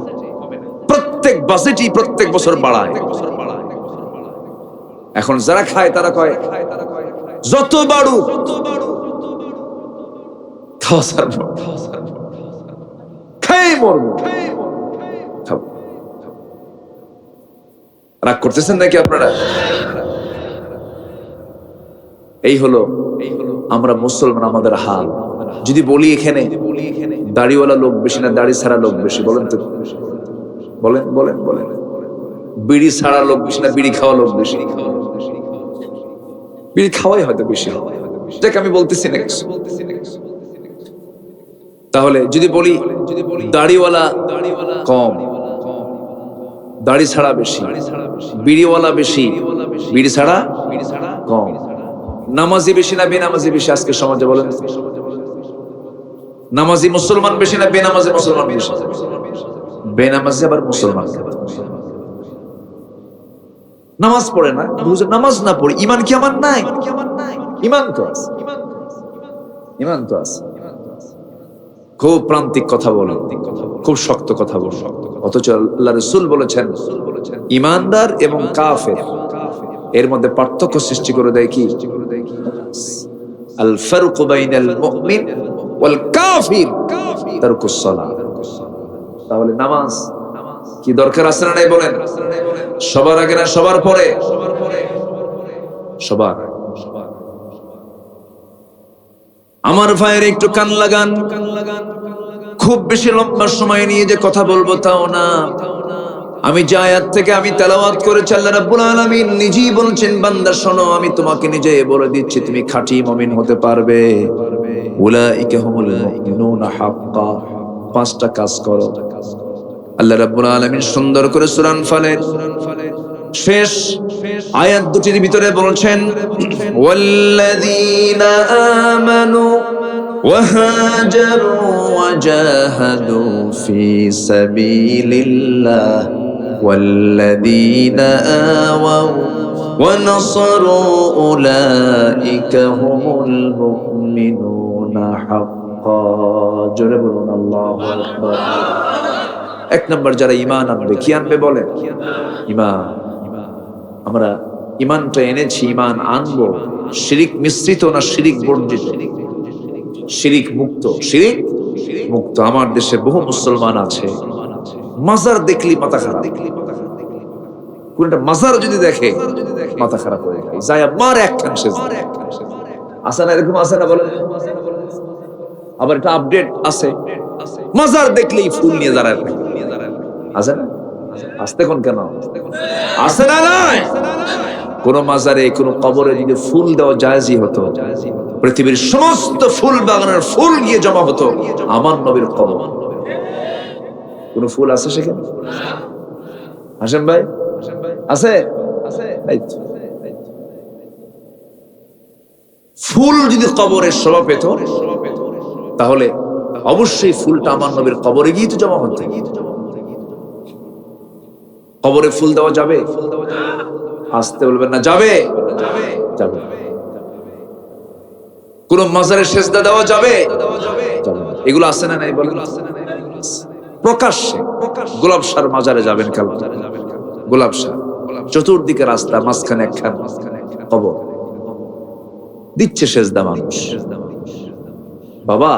প্রত্যেক বাজেটই প্রত্যেক বছর বাড়ায়। এখন যারা খায় তারা কয় যত বাড়ুক খাই মরবো। রাগ করতেছেন নাকি আপনারা? এই হলো আমরা মুসলমান, আমাদের হাল। যদি বলি এখানে দাড়িওয়ালা লোক বেশি না দাড়ি ছাড়া লোক বেশি? বলেন তো, বলেন বলেন বলেন। বিড়ি ছাড়া লোক বেশি না বিড়ি খাওয়া লোক বেশি? বিড়ি খাওয়াই হয়তো বেশি। যাকে আমি বলতেছি না। তাহলে যদি বলি দাড়িওয়ালা কম, দাড়ি ছাড়া বেশি, বিড়িওয়ালা বেশি, বিড়ি ছাড়া কম, নামাজি বেশি না বেনামাজি বেশি আজকে সমাজে? বলেন, নামাজি মুসলমান বেশি না বেনামাজি মুসলমান বেশি? বেনামাজি আবার মুসলমান। নামাজ পড়ে না, নামাজ না পড়ে ঈমান কি আমার নাই? ঈমান তো আছে, ঈমান তো আছে। খুব প্রান্তিক কথা বলেন, খুব শক্ত কথা বলেন, অথচ আল্লাহ রাসূল বলেছেন ঈমানদার এবং কাফের এর মধ্যে পার্থক্য সৃষ্টি করে দেয় কি? আল ফারকু বাইনাল মুমিন ওয়াল কাফির তারকুস সালাহ। তাহলে নামাজ কি দরকার আছে না নাই? বলেন, সবার আগে না সবার পরে? সবার। আমার ভাইয়ের একটু কান লাগান। খুব বেশি লম্বা সময় নিয়ে যে কথা বলবো তাও না। আমি যে আয়াত থেকে আমি তেলাওয়াত করেছি, আল্লাহ রাব্বুল আলামিন নিজেই বলছেন, বান্দা শোনো, আমি তোমাকে নিজে বলে দিচ্ছি, তুমি খাঁটি মুমিন হতে পারবে। উলাইকা হুমুল মুমিনুনা হাক্কা। পাঁচটা কাজ করো। আল্লাহ রাব্বুল আলামিন সুন্দর করে সূরা আনফালের শেষ আয়াত দুটির ভিতরে বলছেন, ওয়াল্লাযীনা আমানু ওয়াহাজারু ওয়াজাহাদু ফি সাবিলিল্লাহ ওয়াল্লাযীনা আওয়াউ ওয়া নাসারু উলাইকা হুমুল মুমিনুনা হাক্কা। জোরে বলুন আল্লাহু আকবার। এক নম্বর, যারা ঈমান আনবে। কি আনবে বলেন? ঈমান। আমরা ঈমানটা এনেছি, ঈমান আনবো। শিরিক মিশ্রিত না শিরিক বর্জিত? শিরিক মুক্ত। শিরিক মুক্ত। আমার দেশে বহু মুসলমান আছে, মাজার দেখলি মাথা খারাপ। কোন একটা মাজার যদি দেখে মাথা খারাপ হয়ে যায়, যায় মার একখান শেষ। আছে না এরকম? আছে না বলেন? আবার একটা আপডেট আছে, মাজার দেখলেই ফুল নিয়ে দাঁড়ায় থাকে। আছে না? আসতে কোন কেন? আছে না? নাই। কোন মাজারে, কোন কবরে যদি ফুল দেওয়া জায়েজই হতো, পৃথিবীর সমস্ত ফুল বাগানের ফুল গিয়ে জমা হতো আমার নবীর কবর। কোন ফুল আছে সেখানে? হাসেম ভাই আছে? ফুল যদি কবরের শোভা পেত, তাহলে অবশ্যই ফুলটা আমার নবীর কবরে গিয়ে তো জমা হতো। কবরে ফুল দেওয়া যাবে? আসতে বলবেন না। যাবে? যাবে। কোন মাজারে সেজদা দেওয়া যাবে? এগুলো আছে না নাই বলেন? প্রকাশ্যে গোলাপশার মাজারে যাবেন কাল, গোলাপশার চতুর্দিকে রাস্তা, মাঝখানে একখান কবর, দিচ্ছে সেজদা মানুষ। বাবা,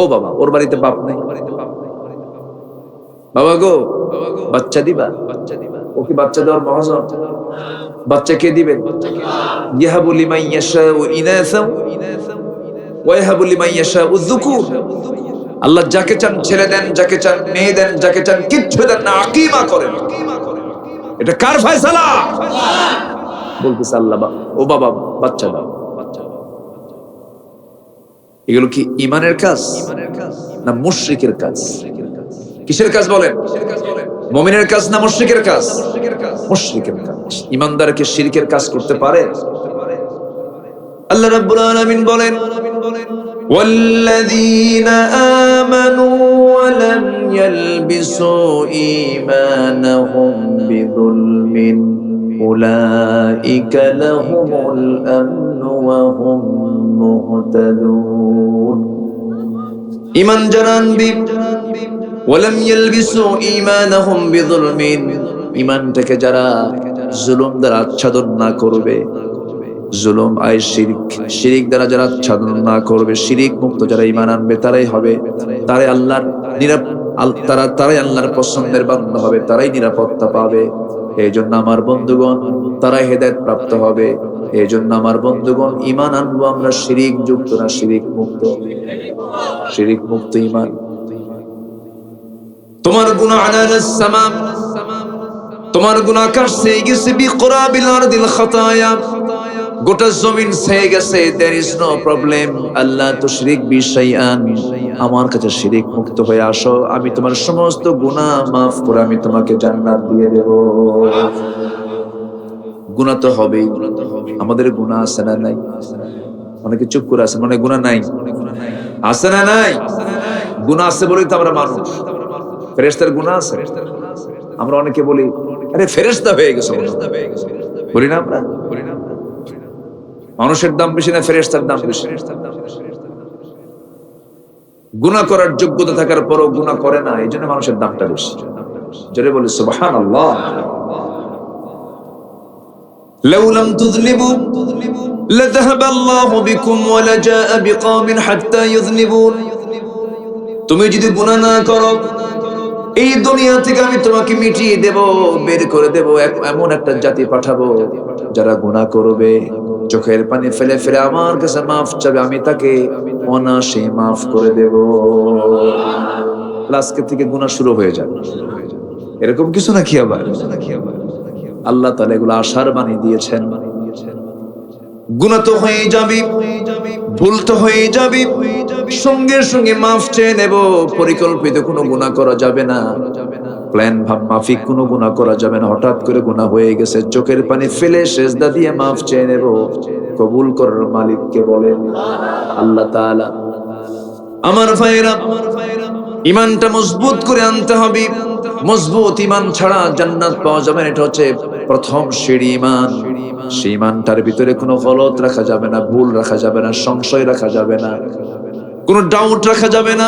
ও বাবা, ওর বাড়িতে বাপ নেই, বাবা গো বাচ্চা দিবা? ও কি বাচ্চা দেওয়ার মহাজন? বাচ্চা কে দিবেন? ইয়াহাবু লিমান ইয়াশাউ ইনাসা ওয়া ইয়াহাবু লিমান ইয়াশাউ যুকুর। আল্লাহ যাকে চান ছেলে দেন, যাকে চান মেয়ে দেন, যাকে চান কিচ্ছু দেন না, আকীমা করেন। এটা কার ফয়সালা? বলতেছে আল্লাহ। ও বাবা বাচ্চা দাও। এগুলো কি ঈমানের কাজ না মুশরিকের কাজ? কিসের কাজ বলেন? মুমিনের কাজ না মুশরিকের কাজ? মুশরিকের কাজ। ঈমানদার কি শিরকের কাজ করতে পারে? আল্লাহ রাব্বুল আলামিন বলেন, ওয়াল্লাযীনা আমানু ওয়া লাম ইয়ালবিসু ঈমানাহুম বিযুলমিন উলাইকা লাহুমুল আমনু ওয়া হুম মুহতাদুন। ঈমান যারা আনবে, ওয়ালাম ইয়ালবিসু ঈমানাহুম বিযুলমিন, ঈমানটাকে যারা জুলুম দ্বারা আচ্ছাদন না করবে, জুলুম আয় শিরক, শিরক দ্বারা যারা আচ্ছাদন না করবে, শিরক মুক্ত যারা ঈমান আনবে তারাই হবে, তারাই আল্লাহর তারাই আল্লাহর পছন্দের বান্দা হবে, তারাই নিরাপত্তা পাবে। এই জন্য আমার বন্ধুগণ, তারাই হেদায়েত প্রাপ্ত হবে। এই জন্য আমার বন্ধুগণ, ঈমান আনবো আমরা শিরক যুক্ত না শিরক মুক্ত? শিরক মুক্ত ঈমান। তোমার গুনাহ আলানাস সামা, তোমার গুনাহ আকাশ ছেয়ে গেছে, বিকরাবিল আরদিল খাতায়া, গোটা জমিন ছেয়ে গেছে। There is no problem. আল্লাহ তুশরিক বি শাইআন, আমার কাছে শিরক মুক্ত হয়ে আসো, আমি তোমার সমস্ত গুনাহ মাফ করে আমি তোমাকে জান্নাত দিয়ে দেব। গুনাহ তো হবেই। আমাদের গুনাহ আছে না নাই? অনেকে চুপ করে আছে, মনে গুনাহ নাই। আছে না নাই? গুনাহ আছে বলেই তো আমরা মানুষ। ফেরেশতার গুনাহ আছে? আমরা অনেকে বলি, আরে ফেরেশতা হয়ে গেছে, বলি না আমরা? মানুষের দাম বেশি না ফেরেশতার দাম বেশি? গুনাহ করার যোগ্যতা থাকার পরও গুনাহ করে না, এই জন্য মানুষের দামটা বেশি। জোরে বলি সুবহানাল্লাহ। লাউ লাম তুযনিবু লাযাহাবা আল্লাহু বিকুম ওয়া লাজাআ বিকওমিন হাত্তা ইউযনিবুন। তুমি যদি গুনাহ না করো, এই দুনিয়া থেকে আমি তোমাকে মিটিয়ে দেব, বের করে দেব। এমন একটা জাতি পাঠাবো যারা গুনাহ করবে, চোখের পানি ফেলে ফেলে আমার কাছে মাফ চাবে, আমি তাকে অনায়াসে মাফ করে দেব। আজকে থেকে গুনাহ শুরু হয়ে যাবে, এরকম কিছু নাকি? আবার আল্লাহ তাআলা এগুলো আশার বাণী দিয়েছেন। গুনাহ তো হয়ে যাবে, ভুল তো হয়ে যাবে, সঙ্গে সঙ্গে মাফ চেয়ে নেব। পরিকল্পিত কোনো গুনাহ করা যাবে না, প্ল্যান ভাব মাফিক কোনো গুনাহ করা যাবে না। হঠাৎ করে গুনাহ হয়ে গেছে, চোখের পানি ফেলে সেজদা দিয়ে মাফ চেয়ে নেব। কবুল করার মালিককে বলেন আল্লাহ তাআলা। আমার ভাইরা, ঈমানটা মজবুত করে আনতে হবে। মজবুত ঈমান ছাড়া জান্নাত পাওয়া যাবে না, এটা হচ্ছে প্রথম সিঁড়ি ঈমান। সেই ঈমানটার ভিতরে কোনো গলত রাখা যাবে না, ভুল রাখা যাবে না, সংশয় রাখা যাবে না, কোনো ডাউট রাখা যাবে না।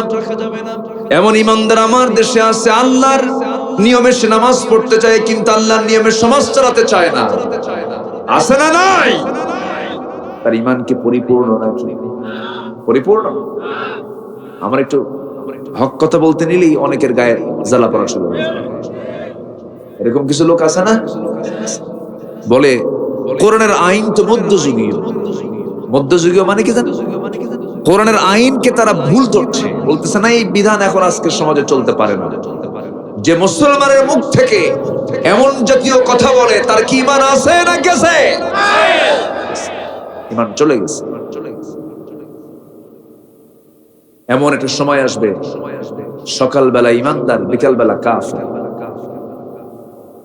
এমন ঈমানদার আমার দেশে আছে, আল্লাহর নিয়মে সে নামাজ পড়তে চায় কিন্তু আল্লাহর নিয়মে সমাজ চালাতে চায় না। আছে না নাই? তার ঈমান কি পরিপূর্ণ নাকি? পরিপূর্ণ? আমার একটু হক কথা বলতে নিলেই অনেকের গায়ে জ্বালা পড়া শুরু হয়। এরকম কিছু লোক আছে না, বলে কোরআনের আইন তো মধ্যযুগীয়। মধ্যযুগীয় মানে কি জানো? কোরআনের আইনকে তারা ভুল ধরছে, বলতেছে না এই বিধান এখন আজকের সমাজে চলতে পারে না। যে মুসলমানের মুখ থেকে এমন জাতীয় কথা বলে তার কি ঈমান আছে না গেছে? ঈমান চলে গেছে। এমন একটা সময় আসবে, সকালবেলা ঈমানদার, বিকালবেলা কাফের।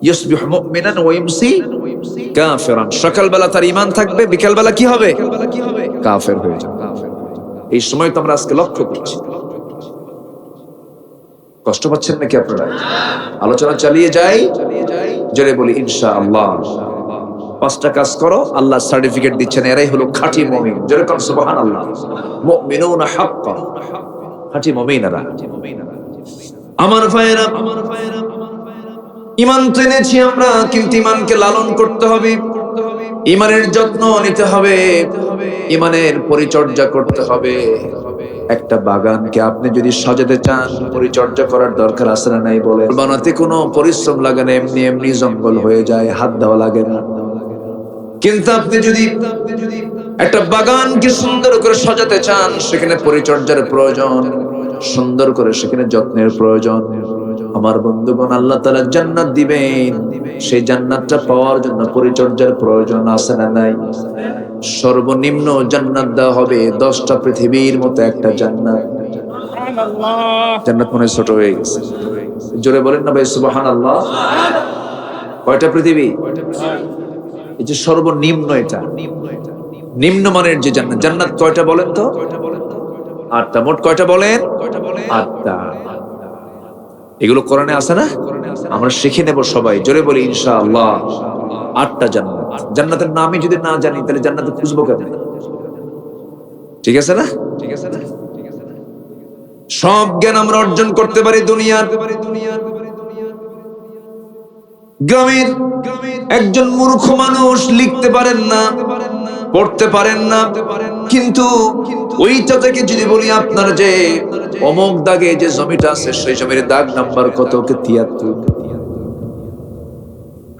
ইউসবিহু মুমিনান ওয়া ইউমসি কাফিরান। সকালবেলা তার ঈমান থাকবে, বিকালবেলা কি হবে? কাফের হয়ে যাবে। এই সময় তো আমরা আজকে লক্ষ্য করছি। কষ্ট পাচ্ছেন নাকি আপনারা? আলোচনা চালিয়ে যাই, জোরে বলি ইনশাআল্লাহ। 5টা কাজ করো, আল্লাহ সার্টিফিকেট দিচ্ছেন, এরাই হলো খাঁটি মুমিন। জোরে কোন সুবহানাল্লাহ। মুমিনুনা হাক্কান, খাঁটি মুমিনরা। আমার ভাইরা, ঈমান তো এনেছি আমরা, কিন্তু ঈমানকে লালন করতে হবে, ঈমানের যত্ন নিতে হবে, ঈমানের পরিচর্যা করতে হবে। একটা বাগানকে আপনি যদি সাজাতে চান, পরিচর্যা করার দরকার আছে না নাই? বলে বানাতে কোনো পরিশ্রম লাগে না, এমনি এমনি জঙ্গল হয়ে যায়, হাত দেওয়া লাগে না। কিন্তু আপনি যদি একটা বাগানকে সুন্দর করে সাজাতে চান, সেখানে পরিচর্যার প্রয়োজন, সুন্দর করে সেখানে যত্নের প্রয়োজন। আমার বন্ধুগণ, আল্লাহ তাআলা জান্নাত দিবেন, সেই জান্নাতটা পাওয়ার জন্য পরিচর্যার প্রয়োজন আছে না নাই? সর্বনিম্ন জান্নাত দেওয়া হবে 10টা পৃথিবীর মতো একটা জান্নাত। জান্নাত মনে ছোট হয়ে গেছে, জোরে বলেন না ভাই সুবহানাল্লাহ। কয়টা পৃথিবী? এই যে সর্বনিম্ন, এটা নিম্নমানের যে জান্নাত। জান্নাত কয়টা বলেন তো? 8টা। মোট কয়টা বলেন? 8টা। এগুলো কোরআনে আছে না? আমরা শিখে নেব সবাই, জোরে বলি ইনশাআল্লাহ। 8টা জান্নাত। জান্নাতের নামই যদি না জানি তাহলে জান্নাতে খুঁজবো কেমনে? ঠিক আছে না? সব জ্ঞান আমরা অর্জন করতে পারি দুনিয়ার। গ্রামের একজন মূর্খ মানুষ লিখতে পারেন না, পড়তে পারেন না, কিন্তু ওইটা থেকে যদি বলি আপনার যে অমুক দাগে যে জমিটা আছে, সেই জমির দাগ নাম্বার কত? 73।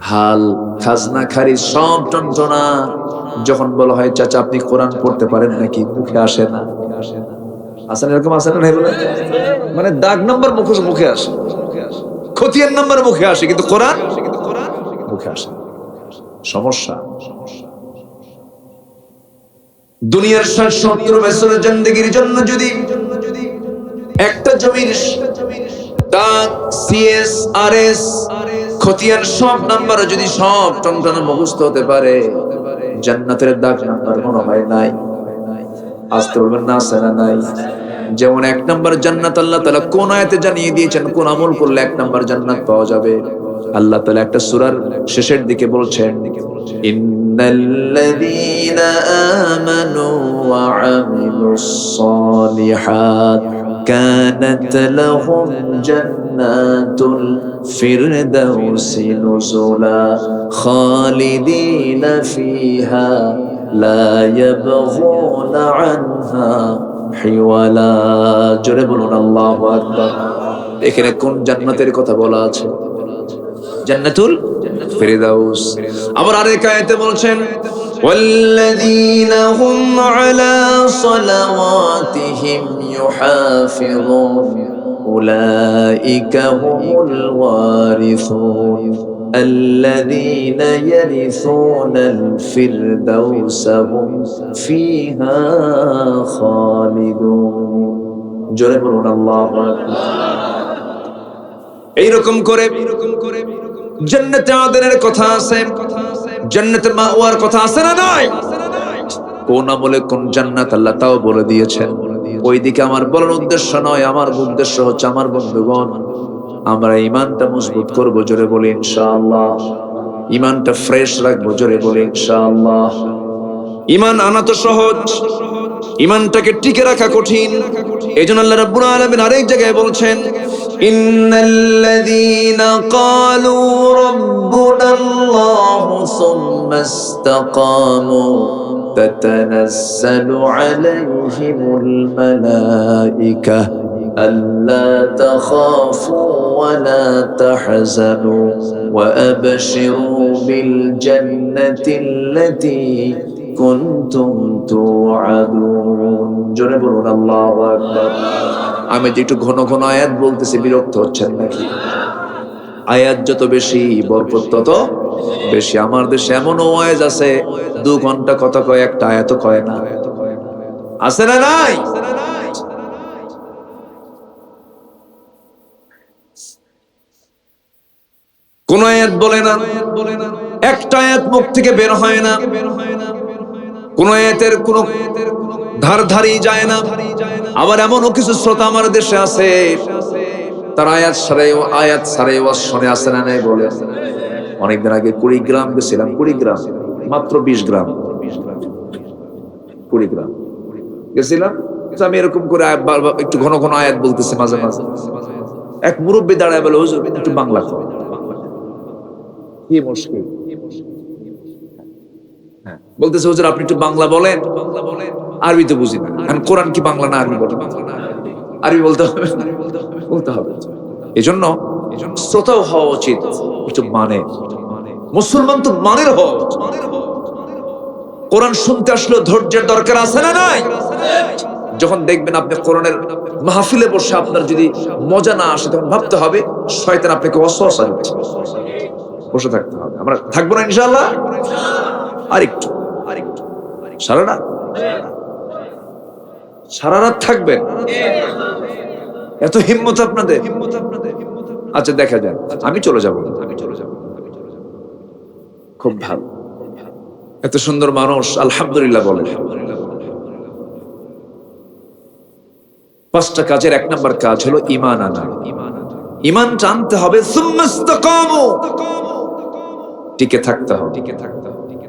হাল খাজনা খারি সব যন্ত্রণা। যখন বলা হয় চাচা আপনি কোরআন পড়তে পারেন নাকি, মুখে আসে না। আসেন এরকম আসে না? মানে দাগ নাম্বার মুখে আসে, খতিয়ান নাম্বার মুখে আসে, কিন্তু কোরআন মুখে আসে। সমস্যা। দুনিয়ার 60-70 বছরের জিন্দেগির জন্য যদি একটা জমির দাগ, সিএস, আরএস, খতিয়ান সব নাম্বার যদি সব টনটনে মুখস্থ হতে পারে, জান্নাতের দাগ নাম্বার মনে হয় নাই। আসতে বলবেন না, আছে না নাই? যেমন 1 নাম্বার জান্নাত আল্লাহ তাআলা কোন আয়াতে জানিয়ে দিয়েছেন, কোন আমল করলে 1 নাম্বার জান্নাত পাওয়া যাবে। আল্লাহ তাআলা একটা সূরার শেষের দিকে বলছেন, ইন্নাল্লাযীনা আমানু ওয়া আমিলুস সালিহাত কানাত লাহুম জান্নাতুল ফিরদাউসি নুজুলা খালিদিনা ফিহা লা ইয়াবগুনা আনহা হিওয়ালা। জোরে বলুন আল্লাহু আকবার। এখানে কোন জান্নাতের কথা বলা আছে? জান্নাতুল ফিরদাউস। আবার আরেক আয়াতে বলছেন, والذين هم على صلواتهم يحافظون أولئك هم الوارثون الذين يرثون الفردوس هم فيها خالدون জোরে বলুন আল্লাহু আকবার। এইরকম করে জান্নাতে আদনের কথা আছে, জান্নাতে মাওয়ার কথা আছে না নাই? কোন আমলে কোন জান্নাত আল্লাহ তাও বলে দিয়েছেন। ওইদিকে আমার বলার উদ্দেশ্য নয়, আমার উদ্দেশ্য হচ্ছে আমার বন্ধুগণ আমরা ঈমানটা মজবুত করব, জোরে বলি ইনশাআল্লাহ। ঈমানটা ফ্রেশ রাখবো, জোরে বলি ইনশাআল্লাহ। ঈমান আনা তো সহজ, ঈমানটাকে টিকে রাখা কঠিন। এইজন্য আল্লাহ রাব্বুল আলামিন আরেক জায়গায় বলছেন, ইন্নাল্লাযীনা ক্বালু রাব্বুনাল্লাহু সুম্মা ইসতাকামু তাতানাজ্জালু আলাইহিমুল মালায়েকা আল্লা তাখাফু ওয়া লা তাহজানু ওয়া আবশিরু বিল জান্নাতিল্লাতী কুনতুম তুআদুন। জোরে বলুন আল্লাহু আকবার। আমি যে একটু ঘন ঘন আয়াত বলতেছি, বিরক্ত হচ্ছেন নাকি? আয়াত যত বেশি বরকত তত বেশি। আমার দেশে এমন ওয়াজ আছে 2 ঘন্টা কথা কয়, একটা আয়াত কয় না, আছে না নাই? কোন আয়াত বলে না, একটা আয়াত মুখ থেকে বের হয় না, কোন আয়াতের কোন ধারধারি যায় না। আবার এমনও কিছু শ্রোতা আমার দেশে আছে, তার আয়াত সারে ওয়াজ শুনে, আসে না নাই বলে। অনেকদিন আগে কুড়িগ্রাম গেছিলাম, কুড়িগ্রাম মাত্র 20 গ্রাম, কুড়িগ্রাম গেছিলাম। আমি এরকম করে একটু ঘন ঘন আয়াত বলতেছি, মাঝে মাঝে এক মুরব্বী দাঁড়ায় বলে, হুজুর একটু বাংলা কর। কি মুশকিল, বলতেছে হুজুর আপনি একটু বাংলা বলেন। আরবি তো বুঝি না, এখন কোরআন কি বাংলা না আরবি বলে? আরবি বলতে হবে, বলতে হবে। এজন্য শ্রোতাও হওয়া উচিত একটু মানে, মুসলমান তো মানের হওয়া উচিত। কোরআন শুনতে আসলে ধৈর্যের দরকার আছে না নাই? যখন দেখবেন আপনি কোরআনের মাহফিলে বসে আপনার যদি মজা না আসে, তখন ভাবতে হবে শয়তান আপনাকে ওয়াসওয়াসা দিচ্ছে। বসে থাকতে হবে। আমরা থাকবো না ইনশাআল্লাহ? আরেকটু সারা রাত থাকবেন? এত হিম্মত আপনাদের? আচ্ছা দেখা যাক, আমি চলে যাব। খুব ভালো, এত সুন্দর মানুষ, আলহামদুলিল্লাহ বলে। 5টা কাজের 1 নম্বর কাজ হলো ঈমান আনা। ঈমান জানতে হবে, সুম্মা ইসতাকামু, টিকে থাকতে হবে।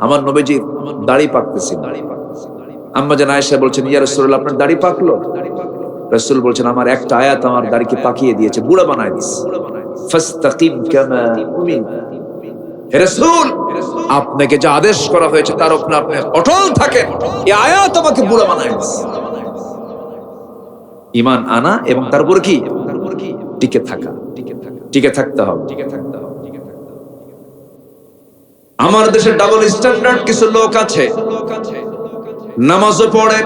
আমার নবীজির দাড়ি পাকতেছিল, আম্মা জান আয়েশা বলছেন, ইয়া রাসূলুল্লাহ আপনার দাড়ি পাকলো? রাসূল বলছেন, আমার একটা আয়াত আমার দাড়িকে পাকিয়ে দিয়েছে, বুড়া বানায় দিয়েছে। ফাস্তাকিম কামা উমিরতা। হে রাসূল, আপনাকে যে আদেশ করা হয়েছে তার উপর আপনি অটল থাকেন, এই আয়াত আমাকে বুড়া বানায় দিয়েছে। ঈমান আনা এবং তারপর কি? টিকে থাকা, টিকে থাকতে হবে। আমার দেশে ডাবল স্ট্যান্ডার্ড কিছু লোক আছে, নামাজও পড়ে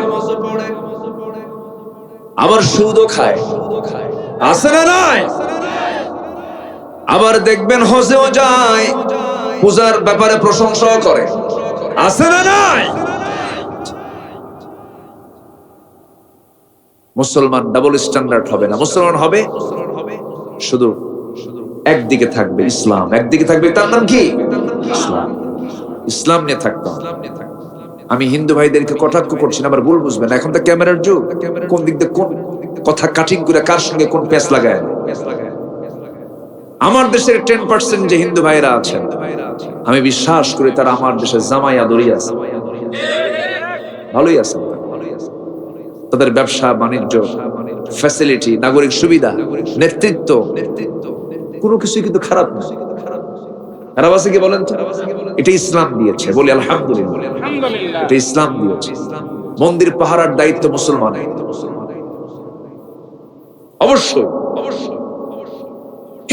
আবার সুদও খায়, আছে না নাই? আবার দেখবেন হজেও যায়, পূজার ব্যাপারে প্রশংসাও করে, আছে না নাই? মুসলমান ডাবল স্ট্যান্ডার্ড হবে না। মুসলমান হবে শুধু একদিকে থাকবে, ইসলাম একদিকে থাকবে, তার নাম কি? ইসলাম। ইসলাম নিয়ে থাকতে হবে। আমি হিন্দু ভাইদেরকে কটাক্ষ করছি না, আবার ভুল বুঝবেন। এখন তো ক্যামেরার যুগ, কোন দিক দিয়ে কোন কথা কাটিং করে কার সঙ্গে কোন পেঁচ লাগায়। আমার দেশের 10% যে হিন্দু ভাইরা আছেন, আমি বিশ্বাস করি তারা আমার দেশের জামাই আদরি আছে, ভালোই আছে। তাদের ব্যবসা বাণিজ্য, ফ্যাসিলিটি, নাগরিক সুবিধা, নেতৃত্ব, কোনো কিছুই কিন্তু খারাপ না। খারাপ আছে কি বলেন তো? এটা ইসলাম দিয়েছে, বলি আলহামদুলিল্লাহ। এটা ইসলাম দিয়েছে। মন্দির পাহারার দায়িত্ব মুসলমানের। অবশ্যই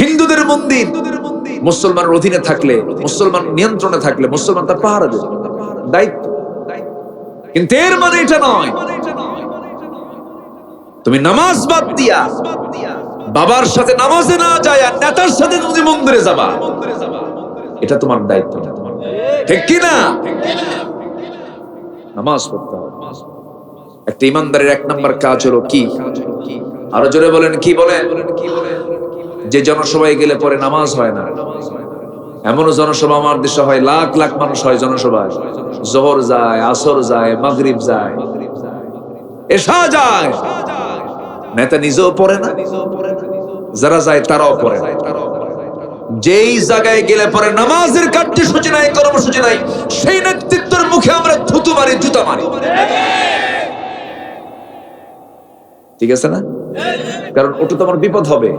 হিন্দু হিন্দুদের মন্দির মুসলমানের অধীনে থাকলে, মুসলমান নিয়ন্ত্রণে থাকলে মুসলমান তার পাহারা দেবে, দায়িত্ব। কিন্তু এর মানে এটা নয় তুমি নামাজ বাদ দিয়া বাবার সাথে নামাজে না যায় আর নেতার সাথে তুমি মন্দিরে যাবা, এটা তোমার দায়িত্ব, ঠিক কি না? নামাজ পড়তে হবে। একটা ইমানদারের এক নাম্বার কাজ হলো কি? আরো জোরে বলেন, কি বলেন? যে জনসভায় গেলে পরে নামাজ হয় না, এমনও জনসভা আমার দেশে হয়, লাখ লাখ মানুষ হয় জনসভায়, জোহর যায়, আসর যায়, মাগরিব যায়, এশা যায়, নেতা নিজেও পড়ে না, যারা যায় তারাও পড়ে না। যেই জায়গায় গেলে পরে নামাজের কার্যসূচি নাই, কর্মসূচি নাই, সেই নেতৃত্বের মুখে আমরা থুতু মারি, জুতা মারি, ঠিক আছে না? কারণ ওটা তো আমার বিপদ হবে,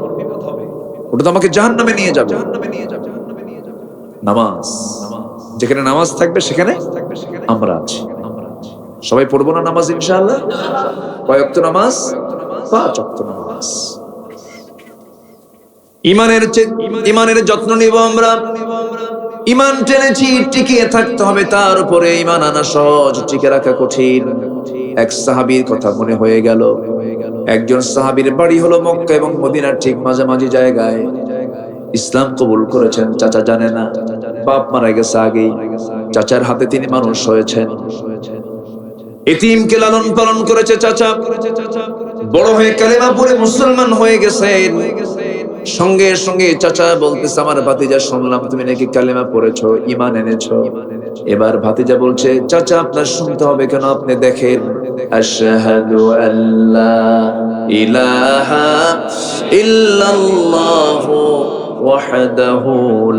ওটা তো আমাকে জাহান্নামে নিয়ে যাবে। নামাজ, যেখানে নামাজ থাকবে সেখানে আমরা আছি। সবাই পড়বো না নামাজ ইনশাআল্লাহ? কয় ওয়াক্ত নামাজ? 5 ওয়াক্ত নামাজ। ইমানের যত্ন নিব আমরা। ইমান টেনেছি, টিকিয়ে থাকতে হবে তার উপরে। ইমান আনা সহজ, টিকে রাখা কঠিন। এক সাহাবীর কথা মনে হয়ে গেল। একজন সাহাবীর বাড়ি হলো মক্কা এবং মদিনার ঠিক মাঝামাঝি জায়গায়। ইসলাম কবুল করেছেন, চাচা জানে না, বাপ মারা গেছে আগেই, চাচার হাতে তিনি মানুষ হয়েছেন। এতিমকে লালন পালন করেছে চাচা, বড় হয়ে কালেমা পড়ে মুসলমান হয়ে গেছেন। সঙ্গে সঙ্গে চাচা বলতেছে, আমার ভাতিজা শুনলাম তুমি নাকি কালেমা পড়েছো, ঈমান এনেছো। এবার ভাতিজা বলছে, চাচা আপনার শুনতে হবে কেন? আপনি দেখেন, আশহাদু আল্লা ইলাহা ইল্লাল্লাহু ওয়াহদাহু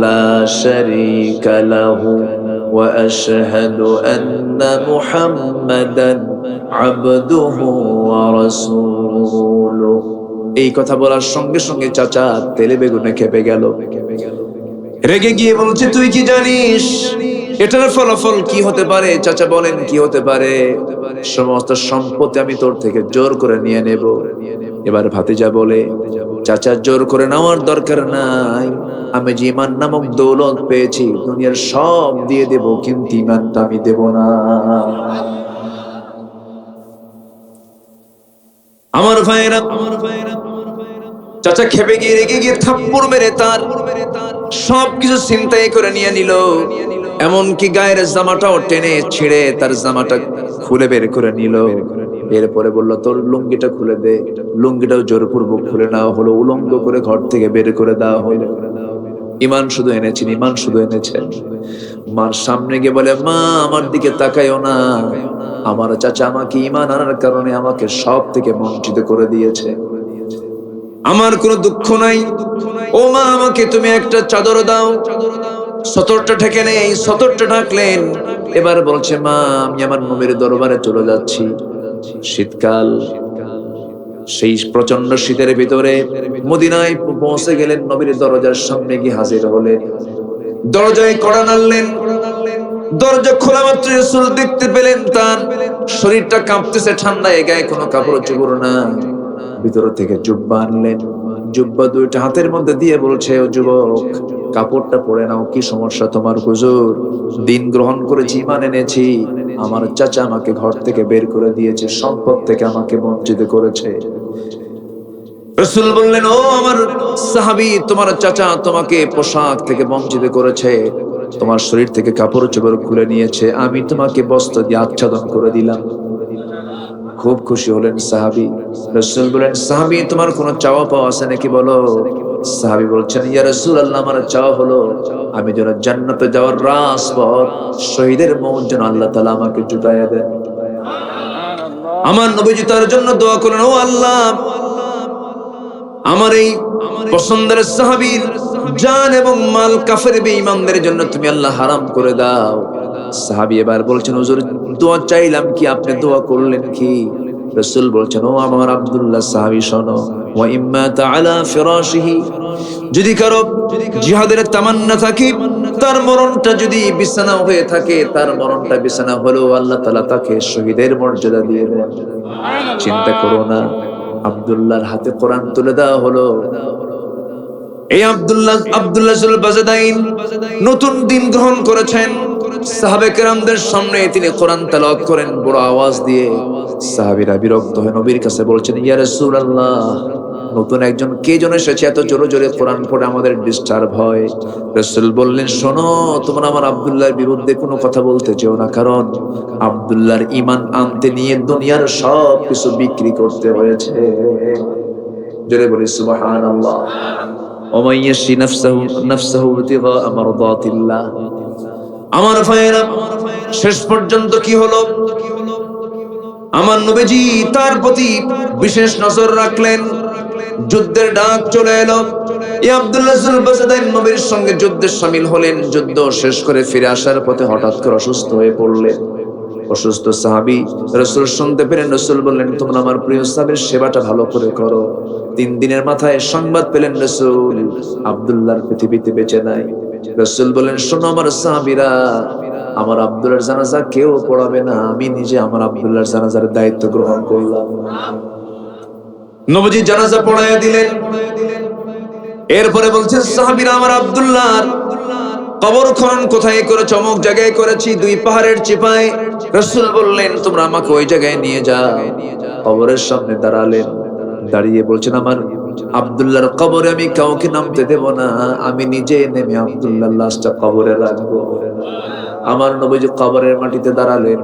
লা শারীকা লাহু ওয়া আশহাদু আন্না মুহাম্মাদান আবদুহু ওয়া রাসূলুহু। এই কথা বলার সঙ্গে সঙ্গে চাচা তেলে বেগুনে খেপে গেল, রেগে গিয়ে বলছে, তুই কি জানিস এটার ফলাফল কি হতে পারে? চাচা বলেন, কি হতে পারে? সমস্ত সম্পত্তি আমি তোর থেকে জোর করে নিয়ে নেব। এবার ভাতিজা বলে, চাচা জোর করে নেওয়ার দরকার নাই, আমি যে ঈমান নামক দৌলত পেয়েছি দুনিয়ার সব দিয়ে দেব, কিন্তু ঈমানটা আমি দেব না। আমার ভাইরা, চাচা খেপে গিয়ে রেগে গিয়ে থাপ্পড় মেরে তার সবকিছু ছিনতাই করে নিয়ে নিল। এমনকি গায়ের জামাটাও টেনে ছিঁড়ে তার জামাটা খুলে বের করে নিল। এরপরে বলল, তোর লুঙ্গিটা খুলে দে। লুঙ্গিটাও জোরপূর্বক খুলে নেওয়া হলো, উলঙ্গ করে ঘর থেকে বের করে দেওয়া হলো। ঈমান শুধু এনেছেন, ঈমান শুধু এনেছেন। মার সামনে গিয়ে বলে, মা আমার দিকে তাকায়ও না, আমার চাচা আমাকে ঈমান আনার কারণে আমাকে সব থেকে বঞ্চিত করে দিয়েছে, আমার কোনো দুঃখ নাই। ও মা, আমাকে তুমি একটা চাদর দাও, সতরটা ঢেকে নেই। সতরটা ঢাকলেন। এবার বলছে, মা আমি আমার নবীর দরবারে চলে যাচ্ছি। শীতকাল, সেই প্রচন্ড শীতের ভিতরে মদিনায় পৌঁছে গেলেন। নবীর দরজার সামনে গিয়ে হাজির হলেন। দরজায় কড়া নাড়লেন। দরজা খোলা মাত্র রাসূল দেখতে পেলেন তার শরীরটা কাঁপতেছে, ঠান্ডায়, গায়ে কোনো কাপড় চোপড় না। ভিতর থেকে জুব্বা আনলেন। জুব্বা দুইটা হাতের মধ্যে দিয়ে বলছে, ও যুবক, কাপড়টা পরে নাও, কি সমস্যা তোমার? হুজুর, দিন গ্রহণ করেছি, ঈমান এনেছি, আমার চাচা আমাকে ঘর থেকে বের করে দিয়েছে, সম্পদ থেকে আমাকে বঞ্চিত করেছে। রাসূল বললেন, ও আমার সাহাবী, তোমার চাচা তোমাকে পোশাক থেকে বঞ্চিত করেছে, তোমার শরীর থেকে কাপড় চোপড় খুলে নিয়েছে, আমি তোমাকে বস্ত্র দিয়ে আচ্ছাদন করে দিলাম। খুব খুশি হলেন সাহাবী। রাসূল বলেন, সাহাবী তোমার কোনো চাওয়া পাওয়া আছে নাকি বলো? সাহাবী বলছেন, ইয়া রাসূলুল্লাহ, আমার চাওয়া হলো আমি যেন জান্নাতে যাওয়ার রাসপথ, শহীদের মওত যেন আল্লাহ তাআলা আমাকে জুটাইয়া দেন। আমার নবীজি তার জন্য দোয়া করলেন, ও আল্লাহ, আমার এই পছন্দের সাহাবীর জান এবং মাল কাফের বেঈমানদের জন্য তুমি আল্লাহ হারাম করে দাও। সাহাবী এবার বলছেন, হুজুর দোয়া চাইলাম কি, আপনি দোয়া করলেন কি? রাসূল বলছেন, ও আমার আব্দুল্লাহ সাহাবী, শোনো, ওয়া ইম্মা তাআলা ফিরাশিহি, যদি কারো জিহাদের তামান্না থাকে, তার মরণটা যদি বিছানা হয়ে থাকে, তার মরণটা বিছানা হলেও আল্লাহ তাআলা তাকে শহীদের মর্যাদা দিয়ে দেন। চিন্তা করো না। আব্দুল্লাহর হাতে কোরআন তুলে দেওয়া হলো। এই আব্দুল্লাহ জুল বাজদাইন নতুন দিন গ্রহণ করেছেন। সাহাবে কেরামদের সামনে তিনি কোরআন তেলাওয়াত করেন বড় আওয়াজ দিয়ে। সাহাবীরা বিরক্ত হয়ে নবীর কাছে বলছেন, ইয়া রাসূলুল্লাহ, নতুন একজন কে যেন এসেছে, এত জোরে জোরে কোরআন পড়ে আমাদের ডিস্টার্ব হয়। রাসূল বললেন, শোনো, তোমরা আমার আব্দুল্লাহর বিরুদ্ধে কোনো কথা বলতে চেও না, কারণ আব্দুল্লাহর ঈমান আনতে নিয়ে দুনিয়ার সব কিছু বিক্রি করতে হয়েছে। জোরে বলি সুবহানাল্লাহ। ওমান ইয়াশরি নাফসাহু ইবতিগা মারদাতিল্লাহ। আমার ভাইয়েরা, শেষ পর্যন্ত কি হলো? আমার নবীজি তার প্রতি বিশেষ নজর রাখলেন। যুদ্ধের ডাক চলে এলো। এই আব্দুল্লাহ জুল বাজদাইন নবীর সঙ্গে যুদ্ধে শামিল হলেন। যুদ্ধ শেষ করে ফিরে আসার পথে হঠাৎ করে অসুস্থ হয়ে পড়লেন। অসুস্থ সাহাবী রাসূল শুনতে পেলেন। রাসূল বললেন, তোমরা আমার প্রিয় সাহাবীর সেবাটা ভালো করে করো। 3 দিনের মাথায় সংবাদ পেলেন রাসূল আব্দুল্লাহর পৃথিবীতে বেঁচে নাই। রাসূল বলেন, শোনো আমার সাহাবীরা, আমার আব্দুল্লাহর জানাজা কেউ পড়াবে না, আমি নিজে আমার আব্দুল্লাহর জানাজার দায়িত্ব গ্রহণ করলাম। নবীজি জানাজা পড়ায়া দিলেন। এরপরে বলছেন সাহাবীরা, আমার আব্দুল্লাহর কবর খনন কোথায় করেছে? অমুক জায়গায় করেছি, 2 পাহাড়ের চিপায়। রাসূল বললেন, তোমরা আমাকে ওই জায়গায় নিয়ে যাও। কবরের সামনে দাঁড়ালেন, দাঁড়িয়ে বলছেন, আমার আব্দুল্লাহর কবরে আমি কাউকে নামতে দেব না, আমি নিজে নেমে আব্দুল্লাহর লাশটা কবরে রাখবো। আমার নবীজি কবরের মাটিতে দাঁড়ালেন।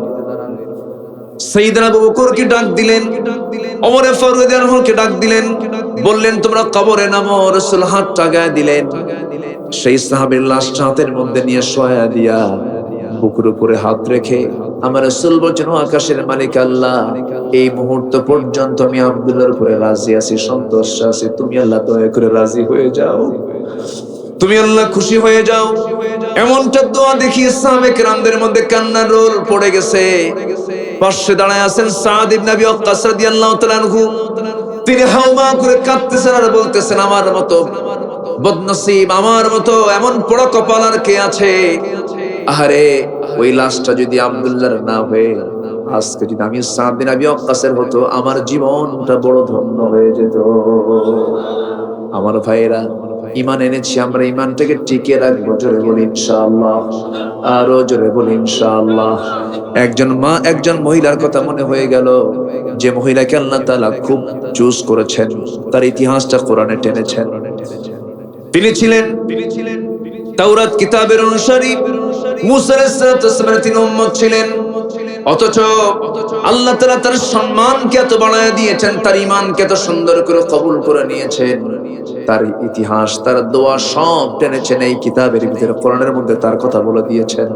সাইয়েদনা আবু বকরকে ডাক দিলেন, ওমর ফারুক রাদিয়াল্লাহু আনহুকে ডাক দিলেন, বললেন তোমরা কবরে নামো। রাসূল হাতটা গায়ে দিলেন। সেই সাহাবীর লাশটা হাতের মধ্যে নিয়ে শোয়া দিয়া বুকের উপরে হাত রেখে আমার রাসূল বলছেন, ও আকাশের মালিক আল্লাহ, এই মুহূর্ত পর্যন্ত আমি আব্দুল্লাহর উপরে রাজি আছি, সন্তুষ্ট আছি। তুমি আল্লাহ দয়া করে রাজি হয়ে যাও, তুমি আল্লাহ খুশি হয়ে যাও। এমনটা দোয়া দেখি সাহাবে কেরামদের মধ্যে কান্নার রোল পড়ে গেছে। পাশে দাঁড়ায় আছেন সাদ ইবনে আবি ওয়াক্কাস রাদিয়াল্লাহু তাআলা আনহু। তিনি হাওমা করে কাঁদতেছেন আর বলতেছেন, আমার মতো বদনসিব, আমার মতো এমন পোড়া কপাল আর কে আছে? আহারে, ওই লাশটা যদি আব্দুল্লাহর না হয়ে আজকে যদি আমি সাদ বিন আবি ওয়াক্কাসের হতো, আমার জীবনটা বড় ধন্য হয়ে যেত। আমার ভাইয়েরা, ঈমান এনেছি, আমরা ঈমানটাকে টিকিয়ে রাখবো। জোরে বলি ইনশাআল্লাহ, আরো জোরে বলি ইনশাআল্লাহ। একজন মা, একজন মহিলার কথা মনে হয়ে গেল, যে মহিলাকে আল্লাহ তাআলা খুব চুজ করেছেন, তার ইতিহাসটা কোরআনে টেনেছেন। তিনি ছিলেন তাওরাত কিতাবের অনুসারী, মুসা আলাইহিস সালামের তিনি উম্মত ছিলেন। অথচ আল্লাহ তাআলা তার সম্মানকে এত বাড়ায় দিয়েছেন, তার ঈমানকে এত সুন্দর করে কবুল করে নিয়েছেন। তার ইতিহাস, তার দোয়া সব টেনেছেন এই কিতাবের ভিতরে, কোরআনের মধ্যে তার কথা বলে দিয়েছেন।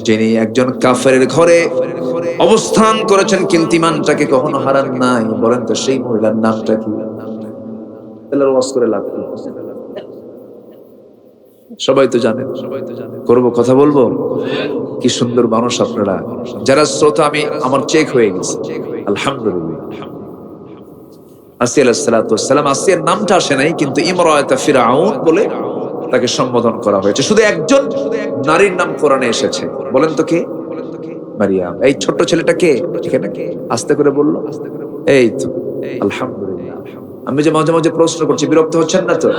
যিনি একজন কাফেরের ঘরে অবস্থান করেছেন কিন্তু ঈমানটাকে কখনো হারান নাই। বলেন তো সেই মহিলার নামটা কি? আল্লাহর ওয়াজ করে লাভ কি? সবাই তো জানেন। করব কথা বলবো? কি সুন্দর মানুষ আপনারা, যারা শ্রোতা। আমি আমার চেক হয়ে গেছে, আলহামদুলিল্লাহ। আসিয়া আলাইহিস সালাতু ওয়াস সালাম, আসিয়ার নামটা আসে নাই, কিন্তু ইমরাআত ফিরআউন বলে তাকে সম্বোধন করা হয়েছে। শুধু একজন নারীর নাম কোরআনে এসেছে। বলেন তো কে? মারিয়াম। এই ছোট্ট ছেলেটা কে? এখানে কে? আস্তে করে বললো, এই তো। আলহামদুলিল্লাহ। আমি যে মাঝে মাঝে প্রশ্ন করছি, বিরক্ত হচ্ছেন না তো?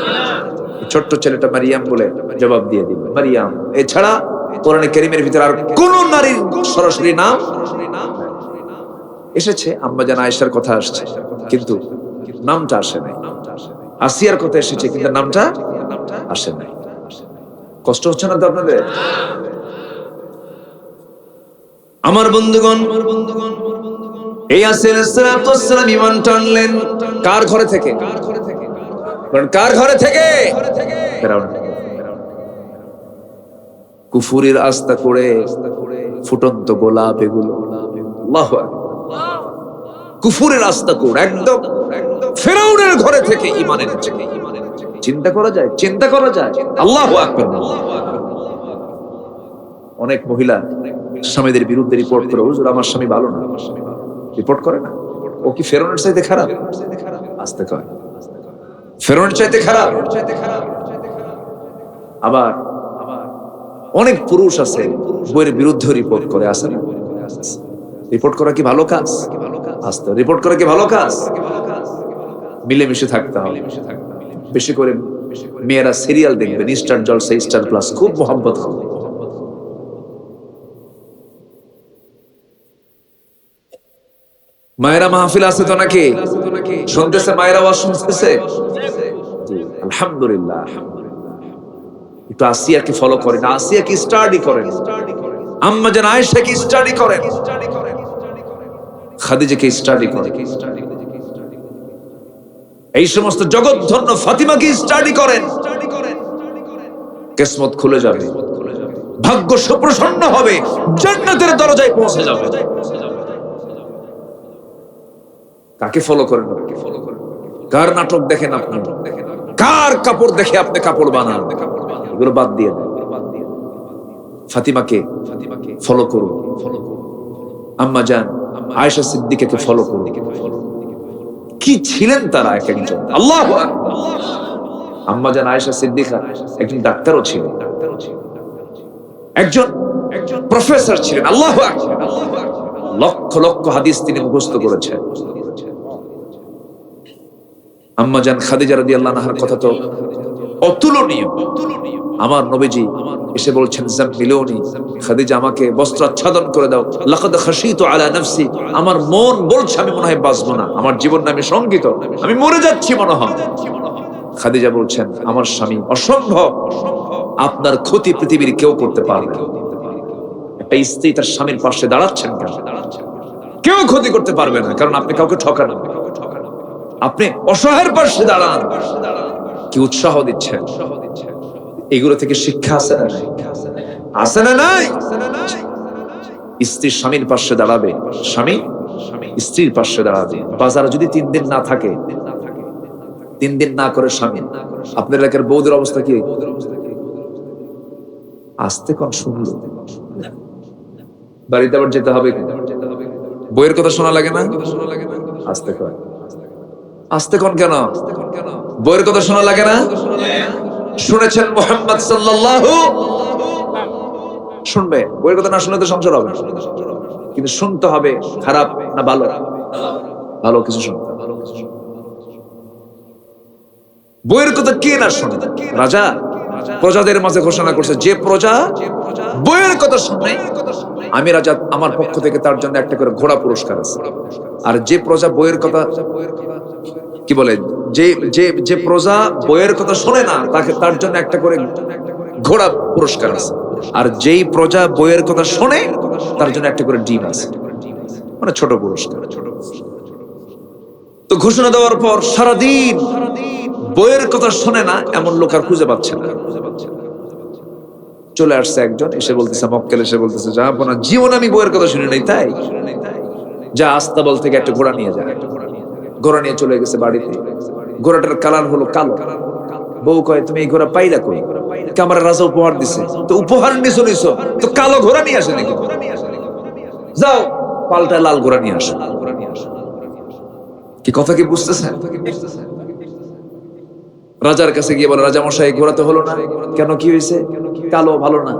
ছোট্ট ছেলেটা মারিয়াম বলে জবাব দিয়ে দিল, মারিয়াম। এছাড়া কোরআনে কারীমের ভিতরে আর কোন নারীর সরাসরি নাম এসেছে? আম্মা জান আয়েশার কথা আসছে, কিন্তু নামটা আসে নাই। আসিয়ার কথা এসেছে, কিন্তু নামটা আসে নাই। কষ্ট হচ্ছে না তো আপনাদের? আমার বন্ধুগণ, এই আসিয়া আলাইহিস সালাম ঈমান টানলেন কার ঘরে থেকে? কার ঘরে থেকে? ফেরাউন। কুফুরির আস্থা করে ফুটন্ত গোলাপ এগুলো। আল্লাহু আকবার। কুফুরের আস্থা করে একদম ফেরাউনের ঘরে থেকে ঈমান এনেছে। চিন্তা করা যায়? চিন্তা করা যায়? আল্লাহু আকবার। অনেক মহিলা স্বামীদের বিরুদ্ধে রিপোর্ট করে, হুজুর আমার স্বামী ভালো না। রিপোর্ট করে না? ও কি ফেরাউনের চাইতে খারাপ? আস্তে কয়, ফেরাউনের চাইতে খারাপ? আবার অনেক পুরুষ আছে বইয়ের বিরুদ্ধে রিপোর্ট করে, আসে না? রিপোর্ট করা কি ভালো কাজ? আস্তে, রিপোর্ট করা কি ভালো কাজ? মিলেমিশে থাকতে হবে, বেশি করে মেয়েরা সিরিয়াল দেখবেন, স্টার জলসা, স্টার প্লাস, খুব মোহাম্মত হবে। মায়েরা মাহফিল আছে তো নাকি? শুনতেছে? মায়েরা ওয়াজ শুনতেছে? আলহামদুলিল্লাহ। একটু আসিয়াকে ফলো করেন, আসিয়াকে স্টাডি করেন, আম্মা জান আয়েশাকে স্টাডি করেন, খাদিজাকে স্টাডি করেন, এই সমস্ত জগৎধন্য ফাতিমাকে স্টাডি করেন। কিসমত খুলে যাবে, ভাগ্য সুপ্রসন্ন হবে, জান্নাতের দরজায় পৌঁছে যাবে। কাকে ফলো করেন? কার নাটক দেখেন আপনি? কার কাপড় দেখে আপনি কাপড় বানান? এগুলো বাদ দিয়ে দেন। ফাতিমাকে ফলো করুন, আম্মা জান আয়েশা সিদ্দিকাকে ফলো করুন। কি ছিলেন তারা এক একজন! আল্লাহু আকবার। আম্মা জান আয়েশা সিদ্দিকা একজন ডাক্তারও ছিলেন, একজন প্রফেসর ছিলেন। আল্লাহু আকবার। লক্ষ লক্ষ হাদিস তিনি মুখস্থ করেছেন। আম্মা জান খাদিজা রাদিয়াল্লাহু আনহার কথা তো অতুলনীয়। আমার নবীজি এসে বলছেন, জাম্মিলুনি, খাদিজা আমাকে বস্ত্র আচ্ছাদন করে দাও। লাকাদ খাশিতু আলা নাফসি, আমার মন বলছে আমি মনে হয় বাঁচবো না, আমার জীবন নামে শঙ্কিত, আমি মরে যাচ্ছি মনে হয়। খাদিজা বলছেন, আমার স্বামী, অসম্ভব, আপনার ক্ষতি পৃথিবীর কেউ করতে পারবে না। একটা স্ত্রী তার স্বামীর পাশে দাঁড়াচ্ছেন কেন? কেউ ক্ষতি করতে পারবে না, কারণ আপনি কাউকে ঠকান না, আপনি অসহায়ের পাশে দাঁড়ান। কি উৎসাহ দিচ্ছেন! এগুলো থেকে শিক্ষা আছে না? আছে না? নাই? স্ত্রী স্বামীর পাশে দাঁড়াবে, স্বামী স্ত্রীর পাশে দাঁড়াবে। বাজারে যদি 3 দিন না থাকে, 3 দিন না করে স্বামী, আপনার এলাকার বউদের অবস্থা কি? আস্তে কন শুনলো, বাড়িতে আবার যেতে হবে। বইয়ের কথা শোনা লাগে না? আস্তে কন, আস্তে কন কেন? বইয়ের কথা শোনা লাগে না? শুনেছেন মুহাম্মদ সাল্লাল্লাহু, শুনবে। বইয়ের কথা না শুনলে তো সংসার হবে, কিন্তু শুনতে হবে। খারাপ না ভালো? ভালো কিছু শুনতে হবে। বইয়ের কথা কে না শোনে? রাজা প্রজাদের মাঝে ঘোষণা করছে, যে প্রজা বইয়ের কথা শুনে, আমি রাজা, আমার পক্ষ থেকে তার জন্য একটা করে ঘোড়া পুরস্কার আছে। আর যে প্রজা বইয়ের কথা, কি বলে, যে প্রজা বইয়ের কথা শোনে না, তাকে তার জন্য একটা করে ঘোড়া পুরস্কার আছে। আর যেই প্রজা বইয়ের কথা শোনে, তার জন্য একটা করে ডিম আছে, মানে ছোট পুরস্কার। তো ঘোষণা দেওয়ার পর সারাদিন বইয়ের কথা শোনে না এমন লোক আর খুঁজে পাচ্ছে না। চলে আসছে একজন, এসে বলতেছে, মক্কেল এসে বলতেছে, যা আপনার জীবন আমি বইয়ের কথা শুনে নাই, তাই যা আস্তাবল থেকে একটা ঘোড়া নিয়ে যায়। ঘোড়া নিয়ে চলে গেছে বাড়িতে। ঘোড়াটার কালার হলো কালো। বউ কয়, তুমি এই ঘোড়া পাইলা কই? আমার রাজা উপহার দিছে। তো উপহার নিছো তো কালো ঘোড়া নিয়ে আসে নাকি? যাও পাল্টা লাল ঘোড়া নিয়ে আসো। কি কথা কি বুঝতেছেন? রাজার কাছে গিয়ে বলে, রাজা মশাই, ঘোড়া তো হলো না কেন? কি হয়েছে? কালো ভালো না,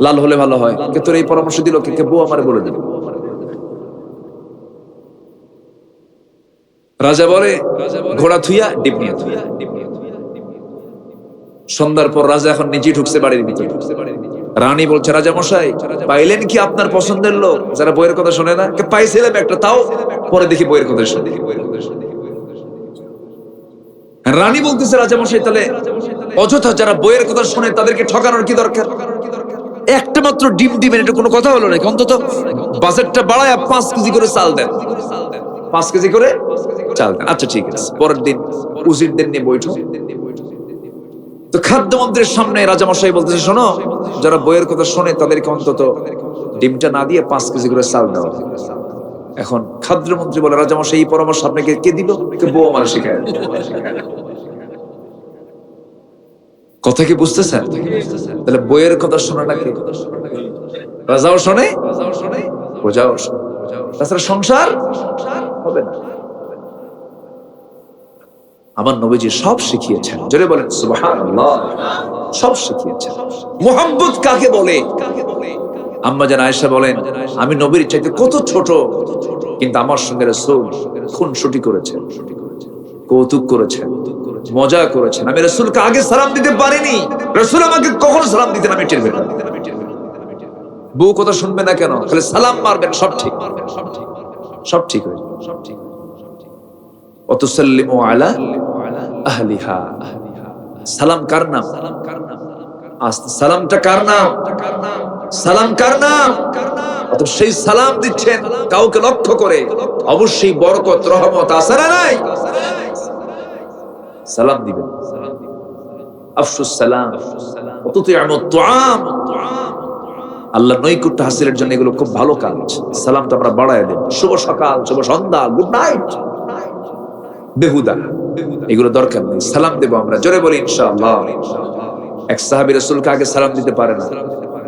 লাল হলে ভালো হয়। কে তোর এই পরামর্শ দিল? কে? বউ আমারে বলে দিল। রাজা বলে, ঘোড়া থুইয়া ডিপ নিয়ে থুইয়া। সন্ধ্যার পর রাজা এখন নিজেই ঢুকছে বাড়ির ভিতরে। রানী বলছে, রাজা মশাই, পাইলেন কি আপনার পছন্দের লোক যারা বইয়ের কথা শোনে না? পাইছিলাম একটা, তাও পরে দেখি বইয়ের কথা শোনে। রানী বলতেছে, রাজা মশাই, তাহলে অযথা যারা বইয়ের কথা শোনে তাদেরকে ঠকানোর কি দরকার? একটা মাত্র ডিম দিবেন, এটা কোনো কথা হলো নাকি? অন্তত বাজেটটা বাড়ায় 5 কেজি করে চাল দেন, 5 কেজি করে চাল দেন। আচ্ছা ঠিক আছে। পরের দিন উজিরদের নিয়ে বৈঠক। তো খাদ্যমন্ত্রীর সামনে রাজা মশাই বলতেছে, শোনো, যারা বইয়ের কথা শোনে তাদেরকে অন্তত ডিমটা না দিয়ে 5 কেজি করে চাল দেওয়া। এখন খাদ্যমন্ত্রী বলে, রাজা মশাই, এই পরামর্শ আপনাকে কে দিল? বউ আমার শিখায়। কথা কি বুঝতেছেন? তাহলে বইয়ের কথা শোনা নাকি? রাজাও শোনে, প্রজাও শোনে, তাছাড়া সংসার হবে না। আমার নবীজি সব শিখিয়েছেন। জোরে বলেন সুবহানাল্লাহ। সব শিখিয়েছেন। মুহাব্বত কাকে বলে? আম্মা জান আয়েশা বলেন, আমি নবীর চাইতে কত ছোট, কিন্তু আমার সঙ্গে রাসূল খুনসুটি করেছেন, কৌতুক করেছেন, মজা করেছেন। আমি রাসূলকে আগে সালাম দিতে পারিনি, রাসূল আমাকে কখন সালাম দিতেন আমি টের পেতাম। বউ কথা শুনবে না কেন, খালি সালাম মারবেন, সব ঠিক, সব ঠিক হয়ে যাবে। ওয়াতুসাল্লিমু আলা আহলিহা। সালাম কার নাম? সালামটা কার নাম? সালাম কার নাম? অতএব সেই সালাম দিচ্ছেন কাউকে লক্ষ্য করে, অবশ্যই বরকত রহমত আছে না নাই? সালাম দিবেন। আফশুস সালাম ওয়া তুতি'মুত তুআম। আল্লাহর নৈকট্য হাসিলের জন্য এগুলো খুব ভালো কাজ। সালামটা আমরা বাড়ায় দেব। শুভ সকাল, শুভ সন্ধ্যা, গুড নাইট, বেহুদা এগুলো দরকার নেই। সালাম দেব আমরা, জোরে বলি ইনশাআল্লাহ। এক সাহাবী রাসূলকে আগে সালাম দিতে পারে না।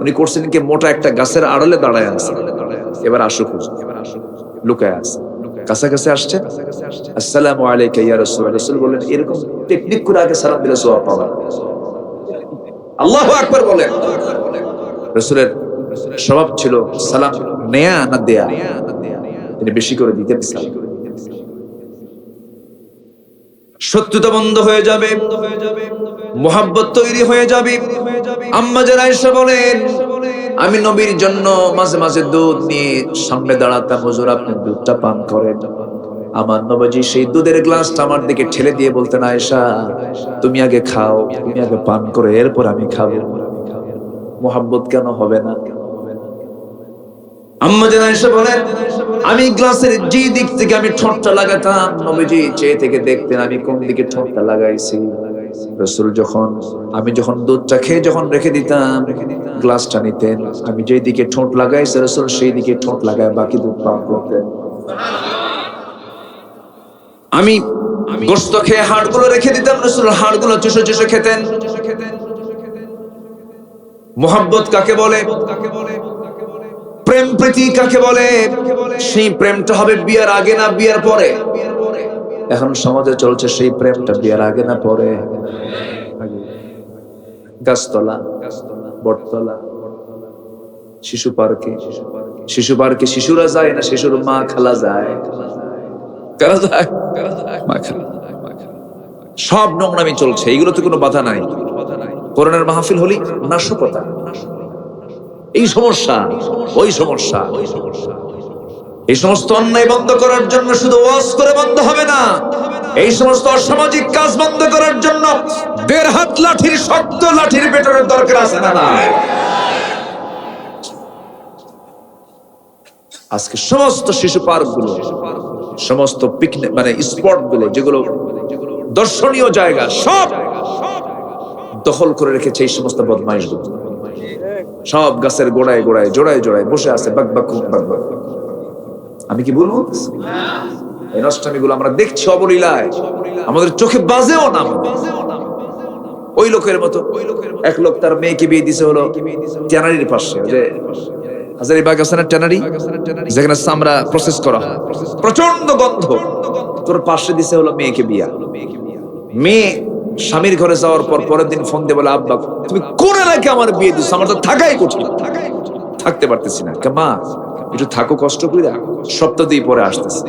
উনি করছেন কি, মোটা একটা গাছের আড়ালে দাঁড়ায় আছে। এবার আসুক, লুকায় আছে, কাছাকাছি আসছে, আসসালামু আলাইকা ইয়া রাসূলুল্লাহ। রাসূল বলেন, এরকম টেকনিক করে আগে সালাম দিলে সওয়াব পাবেন। আল্লাহু আকবার বলেন। রাসূলের স্বভাব ছিল সালাম নেয়া না দেয়া, তিনি বেশি করে দিতেন সালাম। শত্রুতা বন্ধ হয়ে যাবে, মুহাব্বত তৈরি হয়ে যাবে। আম্মা জান আয়েশা বলেন, আমি নবীর জন্য মাঝে মাঝে দুধ নিয়ে সামনে দাঁড়াতাম, হুজুর আপনি দুধটা পান করেন। আমার নবীজি সেই দুধের গ্লাসটা আমার দিকে ঠেলে দিয়ে বলতেন, আয়েশা তুমি আগে খাও, তুমি আগে পান করো, এরপর আমি খাবো। মুহাব্বত কেন হবে না? আম্মা জান আয়েশা বলেন, আমি গ্লাসের যে দিক থেকে আমি ঠোঁটটা লাগাতাম, নবীজি চেয়ে থেকে দেখতেন আমি কোন দিকে ঠোঁটটা লাগাইছি। রাসূল আমি যখন দুধটা খেয়ে যখন রেখে দিতাম, গ্লাসটা নিতেন, আমি যেই দিকে ঠোঁট লাগাইছি রাসূল সেই দিকে ঠোঁট লাগায় বাকি দুধ পান করতেন। আমি গোশত খেয়ে হাড়গুলো রেখে দিতাম, রাসূল হাড়গুলো চুষে চুষে খেতেন। মুহাব্বত কাকে বলে? প্রেম প্রীতি কাকে বলে? সেই প্রেমটা হবে বিয়ের আগে না বিয়ের পরে? এখন সমাজে চলছে সেই প্রেমটা বিয়ের আগে না পরে? গাছতলা, বটতলা, শিশু পার্কে, শিশু পার্কে শিশুরা যায় না শিশুর মা খালা যায়? কারা যায়? মা খালা। সব নোংরামি চলছে, এগুলোতে কোনো বাধা নাই। কোরআনের মাহফিল হলি নাশকতা, এই সমস্যা, ওই সমস্যা। এই সমস্ত অন্যায় বন্ধ করার জন্য শুধু ওয়াজ করে বন্ধ হবে না, এই সমস্ত অসামাজিক কাজ বন্ধ করার জন্য ১.৫ হাত লাঠির, শক্ত লাঠির পেটনের দরকার আছে না? না। আজকে সমস্ত শিশু পার্কগুলো, সমস্ত পিকনিক মানে স্পট গুলো, যেগুলো দর্শনীয় জায়গা, সব দখল করে রেখেছে এই সমস্ত বদমাইশগুলো। সব গাছের গোড়ায় গোড়ায়, জোড়ায় জোড়ায় বসে আছে, বাক বাক বাক বাক। আমি কি বলবো, এই নষ্টামিগুলো আমরা দেখছি অবলীলায়, আমাদের চোখে বাজেও না। ওই লোকের মতো এক লোক তার মেয়েকে বিয়ে দিছে হলো ট্যানারির পাশে, যে হাজারীবাগ আছে না ট্যানারি, যেখানে চামড়া প্রসেস করা হয়, প্রচন্ড গন্ধ। তোর পাশে দিছে হলো মেয়েকে বিয়া। মেয়ে স্বামীর ঘরে যাওয়ার পর পরের দিন ফোন দিয়ে বলে, আব্বা তুমি কোন এলাকায় আমার বিয়ে দিচ্ছ, আমার তো থাকাই কঠিন, থাকতে পারতেছি না। মা একটু থাকো কষ্ট করে, সপ্তাহ দিয়ে পরে আসতেছি।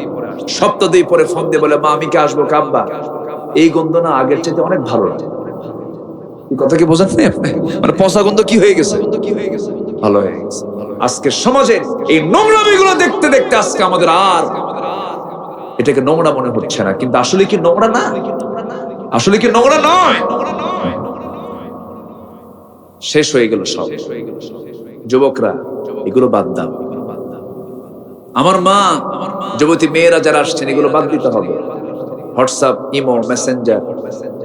সপ্তাহ দিয়ে পরে ফোন দিয়ে বলে, মা আমি কি আসবো? আব্বা এই গন্ধ না আগের চাইতে অনেক ভালো লাগে। এই কথা কি বোঝেন? মানে পচা গন্ধ কি হয়ে গেছে, ভালো হয়ে গেছে। আজকে সমাজে এই নোংরামি গুলো দেখতে দেখতে আজকে আমাদের আর এটাকে নোংরা মনে হচ্ছে না, কিন্তু আসলে কি নোংরা না? আসলে কি নোংরা নয়? শেষ হয়ে গেল সব। যুবকরা এগুলো বাদ দাও। আমার মা, যুবতী মেয়েরা যারা আসছেন, এগুলো বাদ দিতে হবে। হোয়াটসঅ্যাপ, ইমো, মেসেঞ্জার,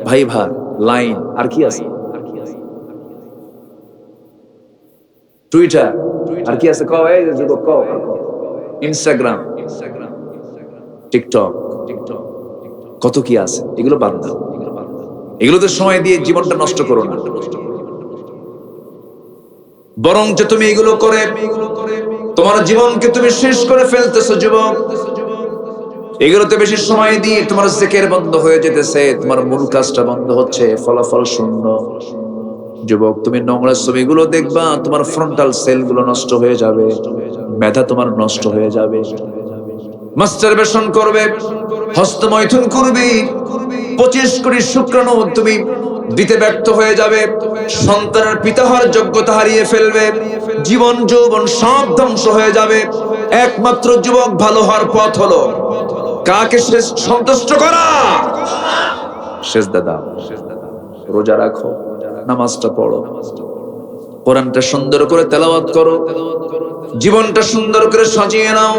ভাইবার, লাইন, আর কি আছে, টুইটার, আর কি আছে, ইনস্টাগ্রাম, টিকটক, কত কি আছে, এগুলো বাদ দাও। এগুলোতে সময় দিয়ে জীবনটা নষ্ট করো না, বরং যে তুমি এগুলো করে তোমার জীবনকে তুমি শেষ করে ফেলতেছো। যুবক, এগুলোতে বেশি সময় দিয়ে তোমার জিকির বন্ধ হয়ে যেতেছে, তোমার মূল কাজটা বন্ধ হচ্ছে, ফলাফল শূন্য। যুবক, তুমি নোংরা ছবিগুলো দেখবা, তোমার ফ্রন্টাল সেল গুলো নষ্ট হয়ে যাবে, মেধা তোমার নষ্ট হয়ে যাবে। মাস্টারবেশন করবে, হস্তমৈথুন করবে, 25 কোটি শুক্রাণু তুমি দিতে ব্যর্থ হয়ে যাবে, সন্তানের পিতা হওয়ার যোগ্যতা হারিয়ে ফেলবে, জীবন যৌবন সব ধ্বংস হয়ে যাবে। একমাত্র যুবক ভালো হওয়ার পথ হলো কাকে সন্তুষ্ট করা? সেজদা দাও, রোজা রাখো, নামাজটা পড়ো, কোরআনটা সুন্দর করে তেলাওয়াত করো, জীবনটা সুন্দর করে সাজিয়ে নাও,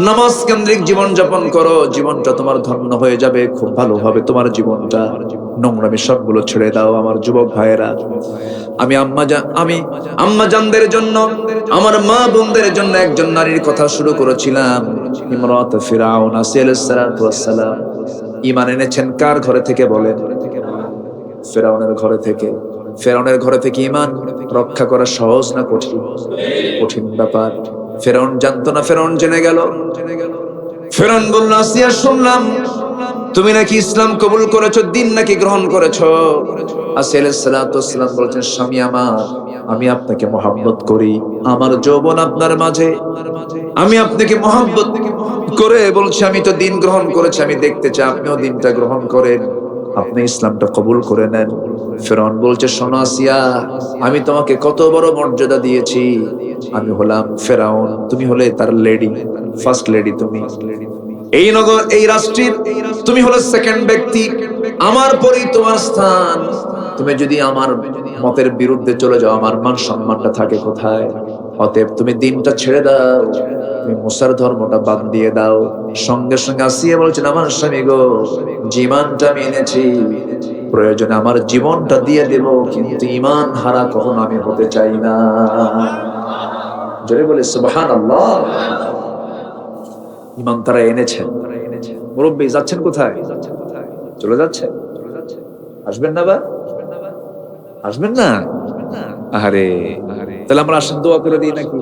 নামাজ কেন্দ্রিক জীবন যাপন করো, জীবনটা তোমার ধন্য হয়ে যাবে, খুব ভালো হবে তোমার জীবনটা। নোংরামি সবগুলো ছেড়ে দাও আমার যুবক ভাইয়েরা। আমি আম্মা জানদের জন্য, আমার মা বোনদের জন্য একজন নারীর কথা শুরু করেছিলাম, ইমরাত ফিরাউন আলাইহিস সালাতু ওয়াস সালাম। ঈমান এনেছেন কার ঘরে থেকে বলেন? ফিরাউনের ঘরে থেকে। ফেরাউনের ঘরে থেকে ঈমান রক্ষা করা সহজ না কঠিন? কঠিন ব্যাপার। ফেরাউন জানতো না, ফেরাউন জেনে গেল। ফেরাউন বলল, আসিয়া শুনলাম তুমি নাকি ইসলাম কবুল করেছো, দিন নাকি গ্রহণ করেছো। আসিয়া আলাইহিস সালাতু ওয়াস সালাম বলেছেন, স্বামী আমার, আমি আপনাকে মহব্বত করি, আমার যৌবন আপনার মাঝে, আমি আপনাকে মহব্বত করে বলছি আমি তো দিন গ্রহণ করেছি, আমি দেখতে চাই আপনিও দিনটা গ্রহণ করেন, আপনি ইসলামটা কবুল করে নেন। ফেরাউন বলছে, শোনো আসিয়া, আমি তোমাকে কত বড় মর্যাদা দিয়েছি, আমি হলাম ফেরাউন, তুমি হলে তার লেডি, ফার্স্ট লেডি তুমি। এই নগর, এই রাষ্ট্রের তুমি হলো সেকেন্ড ব্যক্তি, আমার পরেই তোমার স্থান। তুমি যদি আমার মতের বিরুদ্ধে চলে যাও, আমার মান সম্মানটা থাকে কোথায়? অতএব তুমি দিনটা ছেড়ে দাও, তুমি মুসার ধর্মটা বাদ দিয়ে দাও। সঙ্গে সঙ্গে আসিয়া বলছেন, আমার স্বামী গো, জীবনটা আমি এনেছি, প্রয়োজনে আমার জীবনটা দিয়ে দেব, কিন্তু ঈমান হারা কখনো আমি হতে চাই না। জোরে বলে সুবহানাল্লাহ। ঈমান তারা এনেছেন। মুরব্বি যাচ্ছেন কোথায়? চলে যাচ্ছে? আসবেন না? বা আসবেন না? আরে তাহলে আমরা আসেন, দোয়া করে দিই নাকি?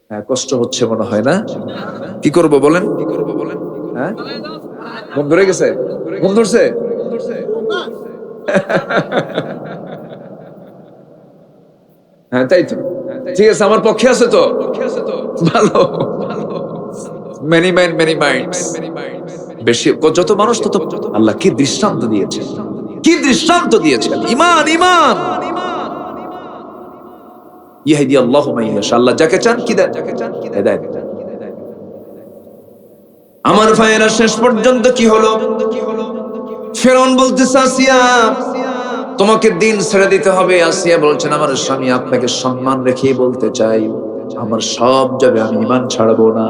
হ্যাঁ, কষ্ট হচ্ছে মনে হয় না? কি করব বলেন? হ্যাঁ, ঘুম ধরে গেছে? ঘুম ধরছে? হ্যাঁ তাই তো, ঠিক আছে, আমার পক্ষে আছে তো ভালো। মেনি মাইন্ড মেনি মাইন্ডস, বেশি যত মানুষ তত। আল্লাহ কি দৃষ্টান্ত দিয়েছে, কি দৃষ্টান্ত দিয়েছেন! ঈমান, ঈমান। ইয়াহদি আল্লাহু মান ইয়াশা, আল্লাহ যাকে চান কি দেন? হেদায়েত দেন। আমার ভাইয়েরা, শেষ পর্যন্ত কি হলো? ফেরাউন বলতেছে, আসিয়া তোমাকে দিন ছেড়ে দিতে হবে। আসিয়া বলছেন, আমার স্বামী, আপনাকে সম্মান রেখেই বলতে চাই, আমার সব যাবে, আমি ঈমান ছাড়বো না।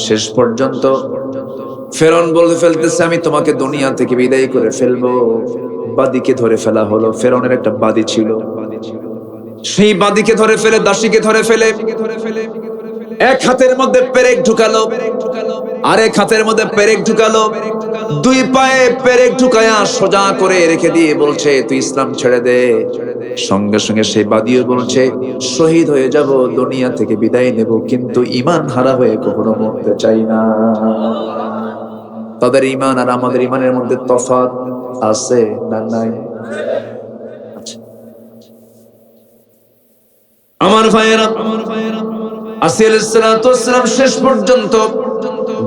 শেষ পর্যন্ত ফেরাউন বলে ফেলতেছে, আমি তোমাকে দুনিয়া থেকে বিদায় করে ফেলবো। বাদীকে ধরে ফেলা হলো। ফেরাউনের একটা বাদী ছিল, সেই বাদীকে ধরে ফেলে, দাসীকে ধরে ফেলে, এক হাতের মধ্যে পেরেক ঢুকালো, আরেক হাতের মধ্যে পেরেক ঢুকালো, দুই পায়ে পেরেক ঢুকায়া সোজা করে রেখে দিয়ে বলছে, তুই ইসলাম ছেড়ে দে। সঙ্গে সঙ্গে সেই বাদীও বলছে, শহীদ হয়ে যাব, দুনিয়া থেকে বিদায় নেব, কিন্তু ঈমান হারা হয়ে কখনো মরতে চাই না। তাদের ঈমান আর আমাদের ঈমানের মধ্যে তফাৎ আছে না নাই? আমার ভাইয়েরা, আসিয়া আলাইহিস সালাতু ওয়াস সালাম শেষ পর্যন্ত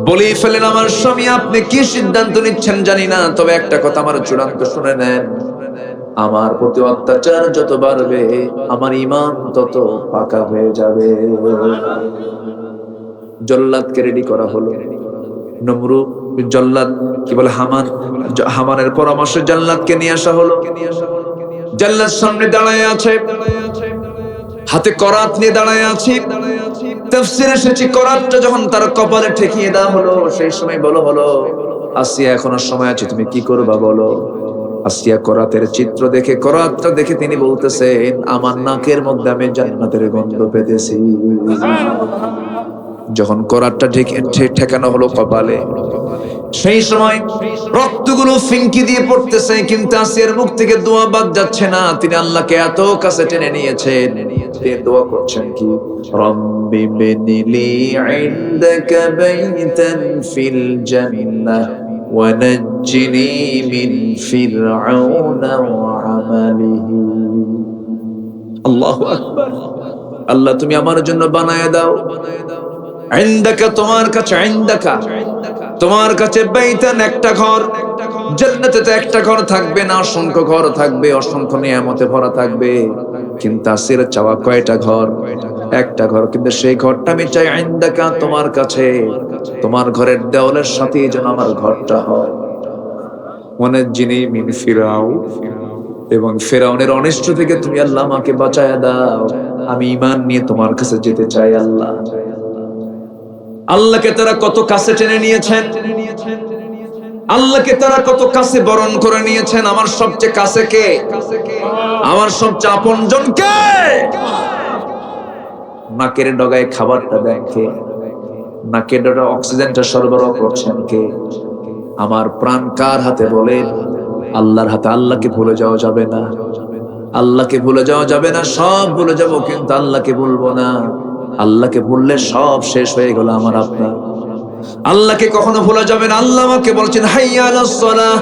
বলেই ফেলেন, আমার স্বামী, আপনি কি সিদ্ধান্ত নিচ্ছেন জানি না, তবে একটা কথা আমার চূড়ান্ত শুনে নেন, আমার প্রতি অত্যাচার যত বাড়বে, আমার ঈমান তত পাকা হয়ে যাবে। জল্লাদকে রেডি করা হলো। নমরুদ, জল্লাদ কি বলে, হামানের পরামর্শে জল্লাদকে নিয়ে আসা হলো। জল্লাদ সামনে দাঁড়ায় আছে, হাতে করাত নিয়ে দাঁড়ায় আছে। তাফসীরে এসেছে, করাতটা যখন তার কপালে ঠেকিয়ে দেওয়া হলো, সেই সময় হলো, আসিয়া, এখনো সময় আছে, তুমি কি করবা বলো। আসিয়া করাতের চিত্র দেখে, করাতটা দেখে তিনি বলতেছেন, আমার নাকের মধ্যে আমি জান্নাতের গন্ধ পেতেছি। যখন করাতটা ঠেকানো হলো কপালে, সেই সময় রক্তগুলো ফিঙ্কি দিয়ে পড়তেছে, কিন্তু আসিয়ার মুখ থেকে দোয়া বাদ যাচ্ছে না। তিনি আল্লাহকে এত কাছে টেনে নিয়েছেন, তিনি দোয়া করছেন কি, রব্বি বিনিলি ইনদাকা বাইতান ফিল জান্নাহ ওয়া নাজ্জিনি মিন ফিরআউনা ওয়া আমালিহি। আল্লাহু আকবার। আল্লাহ, তুমি আমার জন্য বানায় দাও ইনদাকা তোমার কাছে, ইনদাকা তোমার কাছে বাইতান একটা ঘর, জান্নাতে তো একটা ঘর থাকবে না, অসংখ্য ঘর থাকবে, অসংখ্য নিয়ামতে ভরা থাকবে, কিন্তু আসির চাওয়া কয়টা ঘর? একটা ঘর, কিন্তু সেই ঘরটা আমি চাই ইনদাকা তোমার কাছে, তোমার ঘরের দেওয়ালের সাথে যেন আমার ঘরটা হয়। ওয়ানাজ্জিনি মিন ফিরাউন, এবং ফেরাউনের অনিষ্ট থেকে তুমি আল্লাহ আমাকে বাঁচায়া দাও, আমি ঈমান নিয়ে তোমার কাছে যেতে চাই। আল্লাহ, আল্লাহকে তারা কত কাছে টেনে নিয়েছেন, আল্লাহকে তারা কত কাছে বরণ করে নিয়েছেন। আমার সবচেয়ে কাছে কে? আমার সবচেয়ে আপনজন কে? নাকের ডগায় খাবারটা দেন কে? নাকের ডগায় অক্সিজেনটা সরবরাহ করছেন কে? আমার প্রাণ কার হাতে? বলেন আল্লাহর হাতে। আল্লাহকে ভুলে যাওয়া যাবে না, আল্লাহকে ভুলে যাওয়া যাবে না। সব ভুলে যাব কিন্তু আল্লাহকে ভুলবো না। আল্লাহকে ভুললে সব শেষ হয়ে গেল আমার আপনার। আল্লাহকে কখনো ভুলা যাবে না। আল্লাহ আমাকে বলছেন হাইয়া আলাস সালাহ,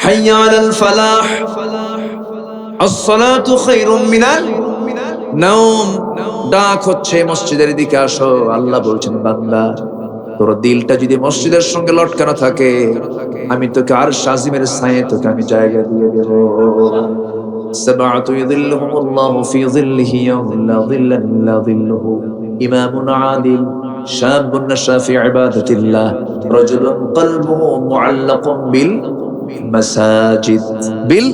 হাইয়া আলাল ফালাহ, আস-সালাতু খায়রুম মিনান নাওম। ডাক হচ্ছে মসজিদের দিকে আসো। আল্লাহ বলছেন বান্দা, তোর দিলটা যদি মসজিদের সঙ্গে লটকানো থাকে, আমি তোকে আরশ আজিমের ছায়ায় তোকে আমি জায়গা দিয়ে দেব। সাবআতু ইযিল্লুহুমুল্লাহু ফি যিল্লিহি ইয়াওমা লা যিল্লা ইল্লা যিল্লুহু, ইমামুন আদিল, শাবুন নাশা ফি ইবাদাতিল্লাহ, রাজুলুন কলবুহু মুআল্লাকুন বিল মাসাজিদ। বিল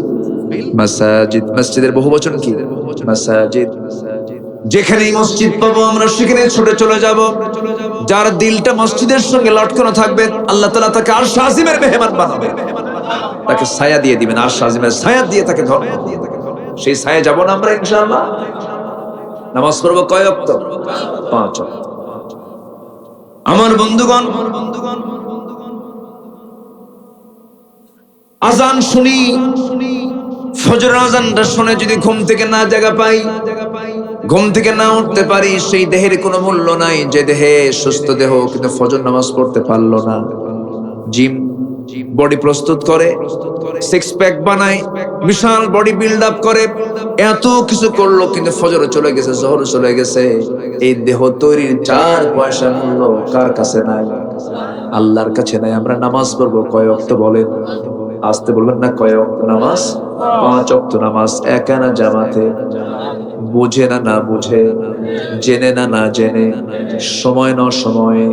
মাসাজিদ, মসজিদের বহুবচন কি? মাসাজিদ। যেখানেই মসজিদ পাবো আমরা সেখানে ছুটে চলে যাব। যার দিলটা মসজিদের সঙ্গে লটকানো থাকবে, আল্লাহ তাআলা তাকে আরশ আজিমের মেহমান বানাবে, তাকে ছায়া দিয়ে দিবেন। আরশ আজিমের ছায়া দিয়ে তাকে ধরবে, সেই ছায়া যাব না আমরা ইনশাআল্লাহ। নামাজ পড়ব কয় ওয়াক্ত? 5 ওয়াক্ত। আমার বন্ধুগণ, আজান শুনি, ফজরের আজানটা শুনে যদি ঘুম থেকে না জাগা পাই, ঘুম থেকে না উঠতে পারি, সেই দেহের কোনো মূল্য নাই। যে দেহে সুস্থ দেহ কিন্তু ফজর নামাজ পড়তে পারলো না, জিম বডি প্রস্তুত করে, সিক্স প্যাক বানায়, বিশাল বডি বিল্ড আপ করে, এত কিছু করলো কিন্তু ফজরে চলে গেছে, জোহরে চলে গেছে। এই দেহ তৈরির 4 পয়সা মূল্য কার কাছে নাই? আল্লাহর কাছে নাই। আমরা নামাজ পড়বো কয় ওয়াক্ত বলেন? আসতে বলবেন না, কয় ওয়াক্ত নামাজ? 5 ওয়াক্ত নামাজ, একানা জামাতে, বুঝে না না বুঝে, জেনে না না জেনে, সময় না সময়ে,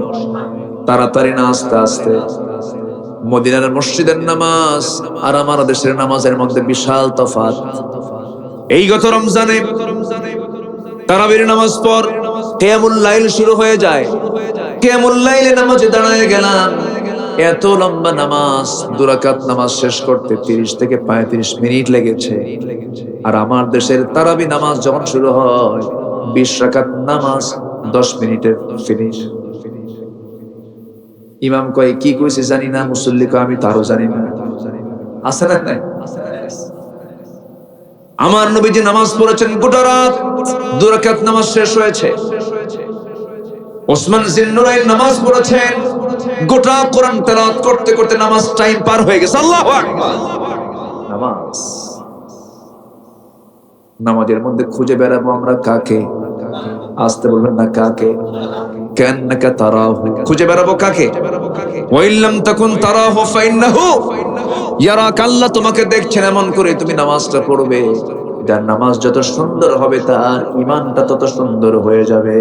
তাড়াতাড়ি না আস্তে আস্তে। মদিনার মসজিদের নামাজ আর আমার দেশের নামাজের মধ্যে বিশাল তফাৎ। এই গত রমজানে তারাবির নামাজ পর কিয়ামুল লাইল শুরু হয়ে যায়। কিয়ামুল লাইলে নামাজে দাঁড়ায় গেলাম, এত লম্বা নামাজ, 2 রাকাত নামাজ শেষ করতে 30 থেকে 35 মিনিট লেগেছে। আর আমার দেশের তারাবি নামাজ যখন শুরু হয়, 20 রাকাত নামাজ 10 মিনিটে ফিনিশ। ইমাম কয় কি কইছে জানি না, মুসল্লি কয় আমি তারও জানি না। আছে না নাই? আমার নবীজি নামাজ পড়েছেন গোটা রাত, 2 রাকাত নামাজ শেষ হয়েছে। ওসমান জিন্নুরাইন নামাজ পড়েছেন, গোটা কোরআন তেলাওয়াত করতে করতে নামাজ টাইম পার হয়ে গেছে। আল্লাহু আকবার। নামাজ, নামাজের মধ্যে খুঁজে বেড়াবো আমরা কাকে? আসতে বলবেন না, কাকে? কান্নাকা তারাহু, খুঁজে বেড়াবো কাকে? ওয়াইল্লাম তাকুন তারাহু ফাইন্নাহু ইয়ারাক, আল্লাহ তোমাকে দেখছেন, এমন করে তুমি নামাজটা পড়বে। যার নামাজ যত সুন্দর হবে তার ঈমানটা তত সুন্দর হয়ে যাবে।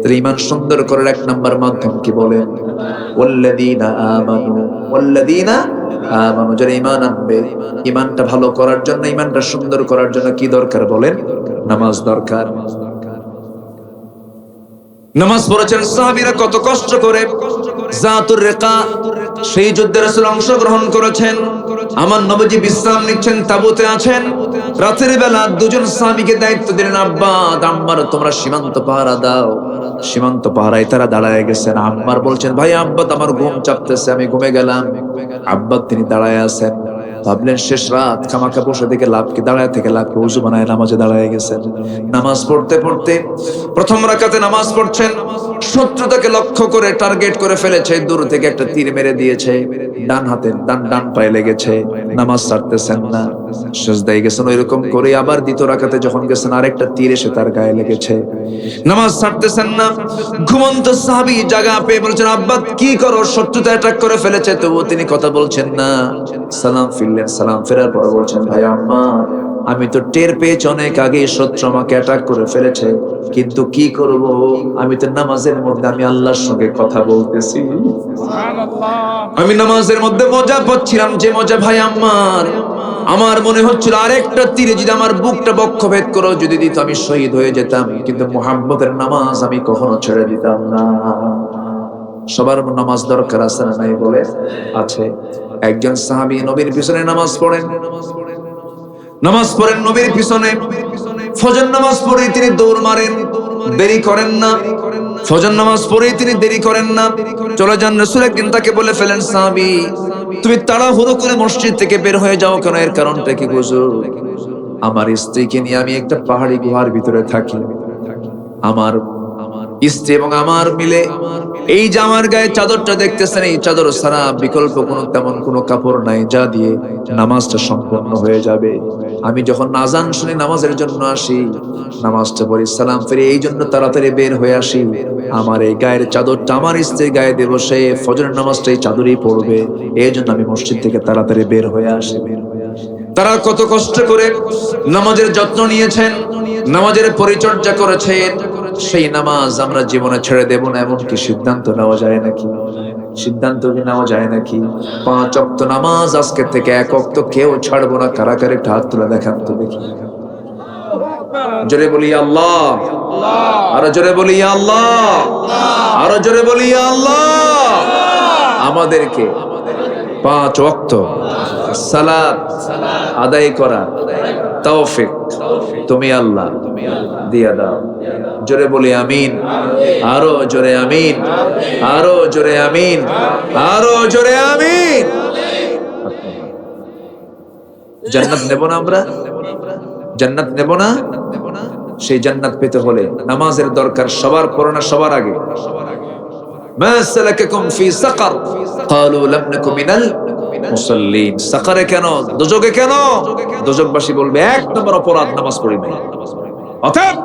তার ঈমান সুন্দর করার 1 নাম্বার মাধ্যম কি বলেন? ওয়াল্লাযীনা আমানু, ওয়াল্লাযীনা আমানু, যারা ঈমান আনবে, ঈমানটা ভালো করার জন্য, ঈমানটা সুন্দর করার জন্য কি দরকার বলেন? নামাজ দরকার। নামাজ পড়েছেন সাহাবীরা কত কষ্ট করে, জাতুর রিকা, সেই যুদ্ধে রাসূল অংশগ্রহণ করেছেন। আমার নবীজি বিশ্রাম নিচ্ছেন, তাবুতে আছেন। রাতের বেলা 2 জন সাহাবীকে দায়িত্ব দিলেন, আব্বা আম্মার তোমরা সীমান্ত পাহারা দাও। সীমান্ত পাহারায় তারা দাঁড়ায় গেছেন। আম্মার বলছেন, ভাই আব্বা আমার ঘুম চাপতেছে, আমি ঘুমে গেলাম। আব্বা তিনি দাঁড়ায় আছেন, ভাবলেন শেষ রাত, খামাখা বসে থেকে লাভ কি, দাঁড়ায় থেকে লাভ কি, ওযু বানায় নামাজে দাঁড়ায় গেছেন। নামাজ পড়তে পড়তে প্রথম রাকাতে নামাজ পড়ছেন, শত্রু তাকে লক্ষ্য করে টার্গেট করে ফেলেছে, দূর থেকে একটা তীর মেরে দিয়েছে। ডান হাতের ডান পায়ে লেগেছে, নামাজ ছাড়তেছেন না, সিজদায় গেছেন। ওইরকম করে আবার দ্বিতীয় রাকাতে যখন গেছেন আরেকটা তীর এসে তার গায়ে লেগেছে, নামাজ ছাড়তেছেন না। ঘুমন্ত সাহাবী জাগা পেয়ে বলছেন, আব্বা কি করো? শত্রুতা অ্যাটাক করে ফেলেছে, তবুও তিনি কথা বলছেন না। সালাম ফিরলেন, সালাম ফেরার পর বলছেন, ভাই আম্মার, আমি তো টের পেয়েছি অনেক আগে শত্রু আমাকে অ্যাটাক করে ফেলেছে, কিন্তু কি করব, আমি তো নামাজের মধ্যে আমি আল্লাহর সঙ্গে কথা বলতেছি। আমি নামাজের মধ্যে মজা পাচ্ছিলাম, যে মজা ভাই আমার মনে হচ্ছিল আরেকটা তীরে যদি আমার বুকটা বক্ষভেদ করে যদি দিত আমি শহীদ হয়ে যেতাম, কিন্তু মুহাব্বতের নামাজ আমি কখনো ছেড়ে দিতাম না। সবার নামাজ দরকার আছে না নাই? বলে আছে। একজন সাহাবী নবীর পিছনে নামাজ পড়েন নবীর পিছনে, ফজর নামাজ পড়ে তিনি দৌড় মারেন, দেরি করেন না। ফজর নামাজ পড়ে তিনি দেরি করেন না, চলে যান। রাসূল একদিন তাকে বলে ফেলেন, সাহাবী তুমি তাড়াহুড়ো করে মসজিদ থেকে বের হয়ে যাও কেন? এর কারণটা কি? হুজুর, আমার স্ত্রীকে নিয়ে আমি একটা পাহাড়ি গুহার ভিতরে থাকি। আমার স্ত্রী এবং আমার মিলে এই যে আমার গায়ে চাদরটা দেখতেছেন, এই চাদর ছাড়া বিকল্প তেমন কোনো কাপড় নাই যা দিয়ে নামাজটা সম্পন্ন হয়ে যাবে। আমি যখন আযান শুনি নামাজের জন্য আসি, নামাজটা পড়ি, সালাম ফিরে এই জন্য তাড়াতাড়ি বের হয়ে আসি। আমার এই গায়ের চাদরটা আমার স্ত্রীর গায়ে দেব, সে ফজরের নামাজটা এই চাদরই পড়বে, এই জন্য আমি মসজিদ থেকে তাড়াতাড়ি বের হয়ে আসি। তারা কত কষ্ট করে নামাজের যত্ন নিয়েছেন, নামাজের পরিচর্যা করেছেন, সেই নামাজ আমরা জীবনে ছেড়ে দেব না, এমন কি সিদ্ধান্ত নেওয়া যায় নাকি? সিদ্ধান্ত কি নেওয়া যায় নাকি? 5 ওয়াক্ত নামাজ আজকে থেকে 1 ওয়াক্ত কেউ ছাড়বো না। কারাকারি হাত তুলে দেখান তো দেখি। জোরে বলি আল্লাহ, আরো জোরে বলি আল্লাহ, আরো জোরে বলি আল্লাহ। আমাদেরকে 5 ওয়াক্ত সালাত আদায় করা তৌফিক তুমি আল্লাহ দিয়া দাও। জোরে বলি আমিন, আরো জোরে আমিন, আরো জোরে আমিন, আরো জোরে আমিন। জান্নাত নেব না আমরা? জান্নাত নেব না? সেই জান্নাত পেতে হলে নামাজের দরকার সবার, পড়না সবার আগে। মা সালাকাকুম ফি সাকার ক্বালু লাম নাকু মিনাল মুসাল্লিন। সাকারে কেন? দোজকে কেন? দোজকবাসী বলবে 1 নম্বর অপরাধ নামাজ পড়ি নাই। অতএব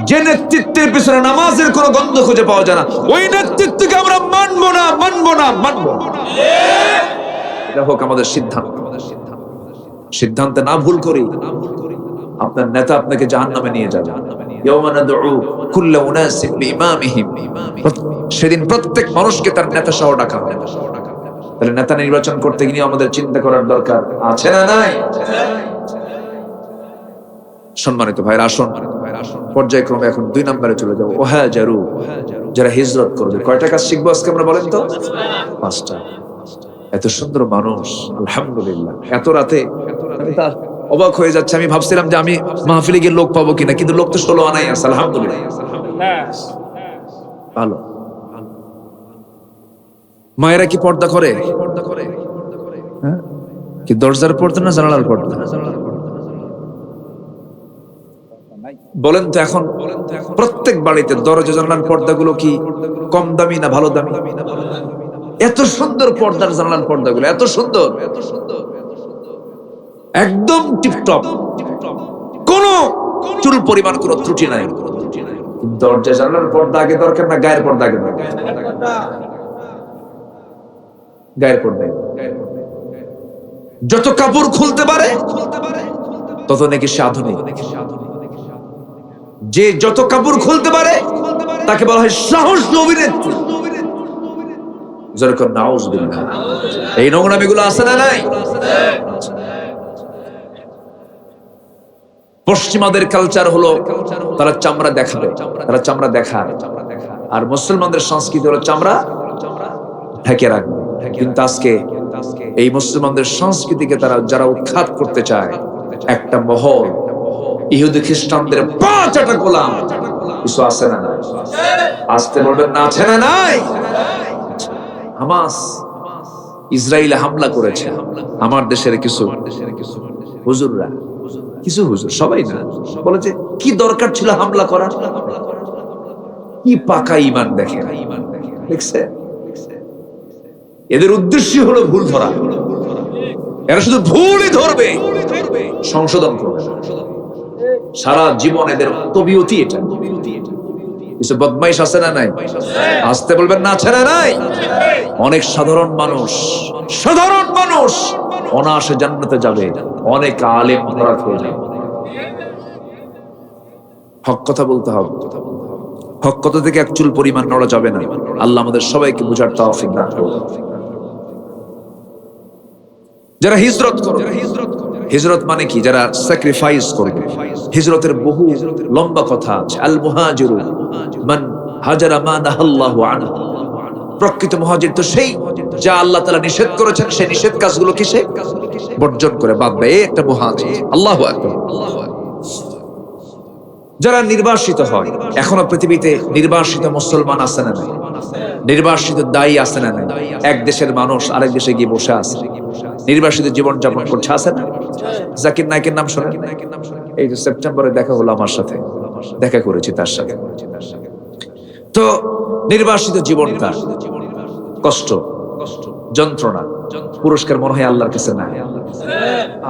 যে নেতৃত্বের পিছনে নামাজের কোনো গন্ধ খুঁজে পাওয়া যায় না, ওই নেতৃত্বকে আমরা মানবো না, মানবো না, মানবো না। এটা হোক আমাদের সিদ্ধান্ত। সিদ্ধান্তে না ভুল করি, আপনার নেতা আপনাকে জাহান্নামে নিয়ে যাবে। ইয়াওমা নাদউ কুল্লা উনাসিন বিইমামিহিম। সেদিন প্রত্যেক মানুষকে তার নেতা সহ ডাকা হবে। তাহলে নেতা নির্বাচন করতে গিয়ে আমাদের চিন্তা করার দরকার আছে না নাই? সম্মানিত ভাইরা, আসুন পর্যায়ক্রমে এখন 2 নম্বরে চলে যাবো। ওয়াহাজারু, যারা হিজরত করবে। কয়টা কাজ শিখবো আজকে আমরা বলেন তো? 5টা। এত সুন্দর মানুষ, আলহামদুলিল্লাহ। এত রাতে আমি তো অবাক হয়ে যাচ্ছে। আমি ভাবছিলাম যে আমি মাহফিলে গিয়ে লোক পাবো কিনা, কিন্তু লোক তো 16 আনাই আছে, আলহামদুলিল্লাহ। ভালো। মায়েরা কি পর্দা করে? কি দরজার পর্দা না জানালার পর্দা? বলেন তো এখন প্রত্যেক বাড়িতে দরজা জানালার পর্দাগুলো কি কম দামি না ভালো দামি? এত সুন্দর পর্দার জানালার পর্দাগুলো, এত সুন্দর, একদম টিপটপ, কোন চুল পরিমাণ কোন ত্রুটি নাই। দরজা জানালার পর্দা আগে দরকার না গায়ের পর্দা আগে দরকার? গায়ের পর্দা। যত কাপড় খুলতে পারে তত নাকি সে আধুনিক। যে যত কাপড় খুলতে পারে তাকে বলা হয় সাহসী অভিনেত্রী। যেরকম নাউজুবিল্লাহ, এই নোংরামিগুলো আছে না নাই? পশ্চিমাদের কালচার হলো তারা চামড়া দেখাবে, তারা চামড়া দেখায়। আর মুসলমানদের সংস্কৃতি হলো চামড়া ঢেকে রাখবে। কিন্তু আজকে এই মুসলমানদের সংস্কৃতিকে তারা যারা উৎখাত করতে চায়, একটা মহল ইহুদি খ্রিস্টানদের 5টা গোলাম কিছু আছে না নাই? আসতে বলবেন না আছে না নাই? হামাস ইসরায়েলে হামলা করেছে। আমার দেশের কিছু হুজুররা, কিছু হুজুর, সবাই না, বলেছে কি দরকার ছিল হামলা করার? কি পাকা ঈমান দেখেন, দেখছে? এদের উদ্দেশ্য হলো ভুল ধরা। এরা শুধু ভুলই ধরবে, সংশোধন করবে। সারা জীবন এদের তবিয়তই এটা। কিছু বদমাইশ আছে না নাই? আসতে বলবেন না, আছে না নাই? অনেক সাধারণ মানুষ অনায়াসে জান্নাতে যাবে, অনেক আলেম ধরা খেয়ে যাবে। হক কথা বলতে হবে। হক কথা থেকে এক চুল পরিমাণ নড়া যাবে না। আল্লাহ আমাদের সবাইকে বুঝার তৌফিক দান করুন। যারা হিজরত করে, হিজরত মানে কি? যারা স্যাক্রিফাইস করবে। হিজরতের বহু লম্বা কথা আছে। আল মুহাজিরু মান হাজারা মা নাহাল্লাহু আনহু। প্রকৃত মুহাজির তো সেই যা আল্লাহ তাআলা নিষেধ করেছেন সেই নিষেধ কাজগুলো কি সে বর্জন করে বাদ দেয়। এই একটা মুহাজির। আল্লাহু আকবার। যারা নির্বাসিত হয়, এখনো পৃথিবীতে নির্বাসিত মুসলমান আছে না নাই? নির্বাসিত দায়ী আছে না নাই? এক দেশের মানুষ আরেক দেশে গিয়ে বসে আছে, নির্বাসিত জীবন যাপন করছে, আছে না? জাকির নায়েকের নাম শোনেন? এই যে সেপ্টেম্বরে দেখা হলো আমার সাথে, দেখা করেছি তার সাথে। তো নির্বাসিত জীবনটা কষ্ট, যন্ত্রণা, পুরস্কার মনে হয় আল্লাহর কাছে নাই।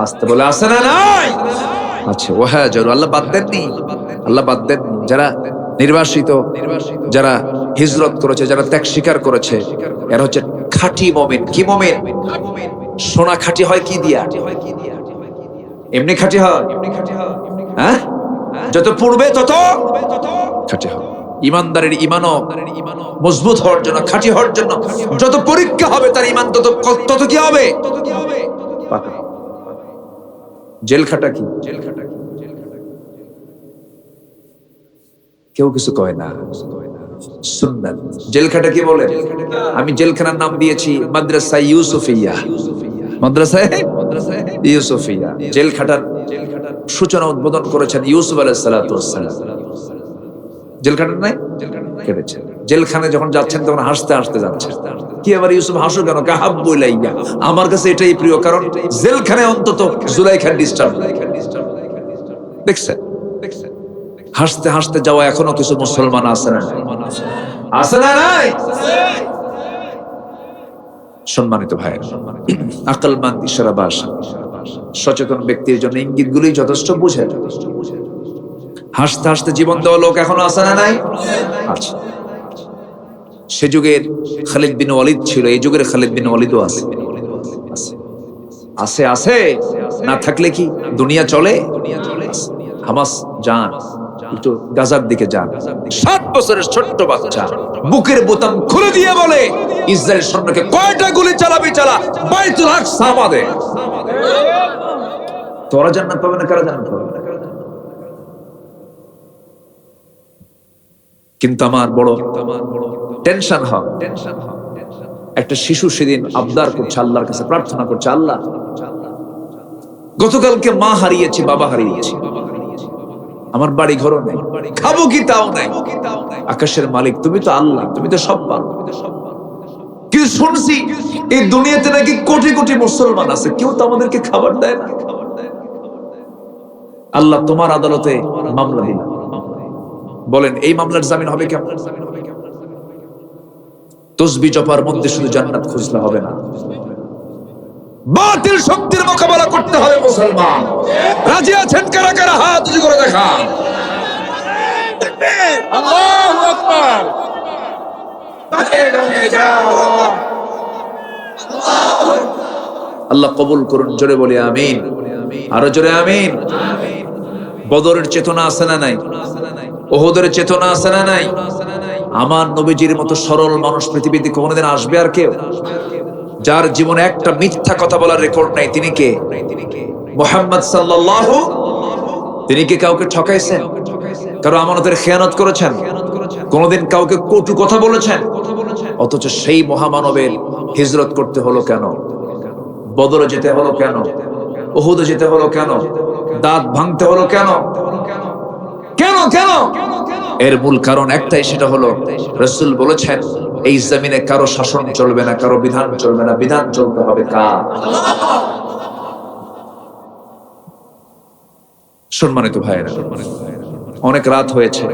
আসতে বলে আছে না নাই? আচ্ছা, ও হ্যাঁ জরুর। আল্লাহ বাদ দেননি, আল্লাহ বাদ দেননি। যারা নির্বাসিত, যারা হিজরত করেছে, যারা ত্যাগ স্বীকার করেছে, এরা হচ্ছে খাঁটি মুমিন। কি মুমিন? সোনা খাঁটি হয় কি দিয়া? এমনি খাঁটি হয়? হ্যাঁ, যত পূর্বে তত খাঁটি হয়। ইমানদারের ইমানও মজবুত হওয়ার জন্য, খাঁটি হওয়ার জন্য যত পরীক্ষা হবে তার ইমান তত কি হবে? পাকা। জেল খাটা কি? কেউ কিছু কয় না। সুন্নাত। জেলখাটা কি বলে? আমি জেলখানার নাম দিয়েছি মাদ্রাসা ইউসুফিয়া। মাদ্রাসা ইউসুফিয়া। জেলখাটার সূচনা উদ্বোধন করেছেন ইউসুফ আলাইহিস সালাতু ওয়াস সালাম। জেলখাটা নাই? কেটেছেন। জেলখানায় যখন যাচ্ছেন তখন হাসতে হাসতে যাচ্ছেন। কি আবার ইউসুফ হাসো কেন? কাহাব্বু ইলাইয়া। আমার কাছে এটাই প্রিয়, কারণ জেলখানায় অন্তত জুলাইখার ডিস্টার্ব। দেখছেন? হাসতে হাসতে যাওয়া এখনো কিছু মুসলমান আছে না? আছে না নাই? সম্মানিত ভাই, আকলমান ইশারাবাস, সচেতন ব্যক্তির জন্য ইঙ্গিতগুলোই যথেষ্ট বুঝে। হাসতে হাসতে জীবন দেওয়া লোক এখনো আছে না নাই? আছে। সে যুগের খালিদ বিন ওয়ালিদ ছিল, এই যুগের খালিদ বিন ওয়ালিদও আছে। আছে আছে না থাকলে কি দুনিয়া চলে? হামাস যান, একটু গাজার দিকে যান। 7 বছরের ছোট্ট বাচ্চা বুকের বোতাম খুলে দিয়ে বলে, ইসরায়েল সৈন্যকে কয়টা গুলি চালাবি চালা, বাইতুল আকসা আমাদের। তোরা জান্নাত পাবে না, কারা জান্নাত পাবে? কিন্তু আমার বড় টেনশন হয়, একটা শিশু সেদিন আবদার করছে আল্লাহর কাছে, প্রার্থনা করছে, আল্লাহ গতকালকে মা হারিয়েছি, বাবা হারিয়েছি, আমার বাড়ি ঘর নেই, খাবো কি তাও নাই। আকাশের মালিক তুমি তো আল্লাহ, তুমি তো সব পারো। কিন্তু শুনছি এই দুনিয়াতে নাকি কোটি কোটি মুসলমান আছে, কেউ তো আমাদেরকে খাবার দেয় না। আল্লাহ তোমার আদালতে মামলা দিন, বলেন এই মামলার জামিন হবে কেমন? তসবিহ জপার মধ্যে শুধু জান্নাত খুঁজলে হবে না, বাতিল শক্তির মোকাবেলা করতে হবে। মুসলমান রাজি আছেন? কারা কারা হাত উঁচু করে দেখান। আল্লাহু আকবার। আল্লাহ কবুল করুন, জোরে বলি আমিন, আরো জোরে আমিন। বদরের চেতনা আছে না নাই? ওহদের চেতনা আছে না নাই? আমার নবীজির মতো সরল মানুষ পৃথিবীতে কোনদিন আসবে আর কেউ? যার জীবনে একটা মিথ্যা কথা বলার রেকর্ড নাই, তিনি কে? মুহাম্মদ সাল্লাল্লাহু। তিনি কি কাউকে ঠকাইছেন? কারো আমানতের খেয়ানত করেছেন? কোনদিন কাউকে কটু কথা বলেছেন? অথচ সেই মহামানবের হিজরত করতে হলো কেন? বদরে যেতে হলো কেন? উহুদে যেতে হলো কেন? দাঁত ভাঙতে হলো কেন? কেন কেন? এর মূল কারণ একটাই, সেটা হলো রাসূল বলেছেন এই জমিনে কারো শাসন চলবে না, কারো বিধান চলবে না, বিধান চলতে হবে কার? সম্মানিত ভাইয়েরা, অনেক রাত হয়েছে,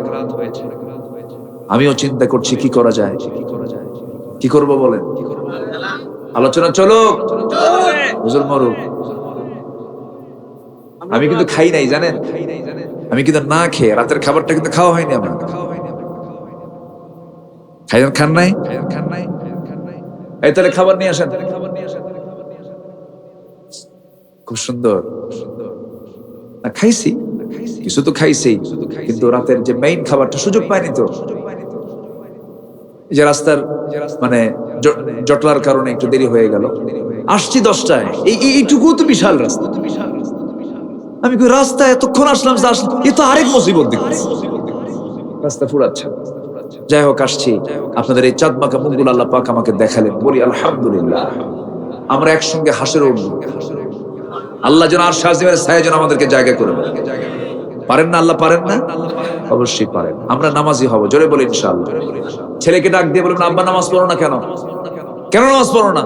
আমিও চিন্তা করছি কি করা যায়। কি করব বলেন? আলোচনা চলো হুজুর মরুক। আমি কিন্তু খাই নাই জানেন, আমি কিন্তু না খেয়ে রাতের খাবারটা কিন্তু খাওয়া হয়নি আমার। খাইছেন খান নাই? এই তাহলে খাবার নিয়ে আসেন। খুব সুন্দর। না খাইছি, কিছু তো খাইছি, কিন্তু রাতের যে মেইন খাবারটা সুযোগ পাইনি তো। যে রাস্তার মানে জটলার কারণে একটু দেরি হয়ে গেল, আসছি 10টায়, এইটুকু তো বিশাল রাস্তা। আমি কই রাস্তায় এতক্ষণ আসলাম, এ তো আরেক মুসিবত দেখতেছি, রাস্তা ফুরাচ্ছে। যাই হোক আসছি, আপনাদের এই চাঁদ মাখা মুখগুলো আল্লাহ পাক আমাকে দেখালেন, বলি আলহামদুলিল্লাহ। আমরা একসঙ্গে হাসির উঠবো, আল্লাহ যেন আরশ আজিমের ছায়া যেন আমাদেরকে জায়গা করে দেন। পারেন না আল্লাহ? পারেন না? অবশ্যই পারেন। আমরা নামাজি হব, জোরে বলি ইনশাআল্লাহ। ছেলেকে ডাক দিয়ে বলবেন, আব্বা নামাজ পড়ো না কেন? কেন নামাজ পড়ো না?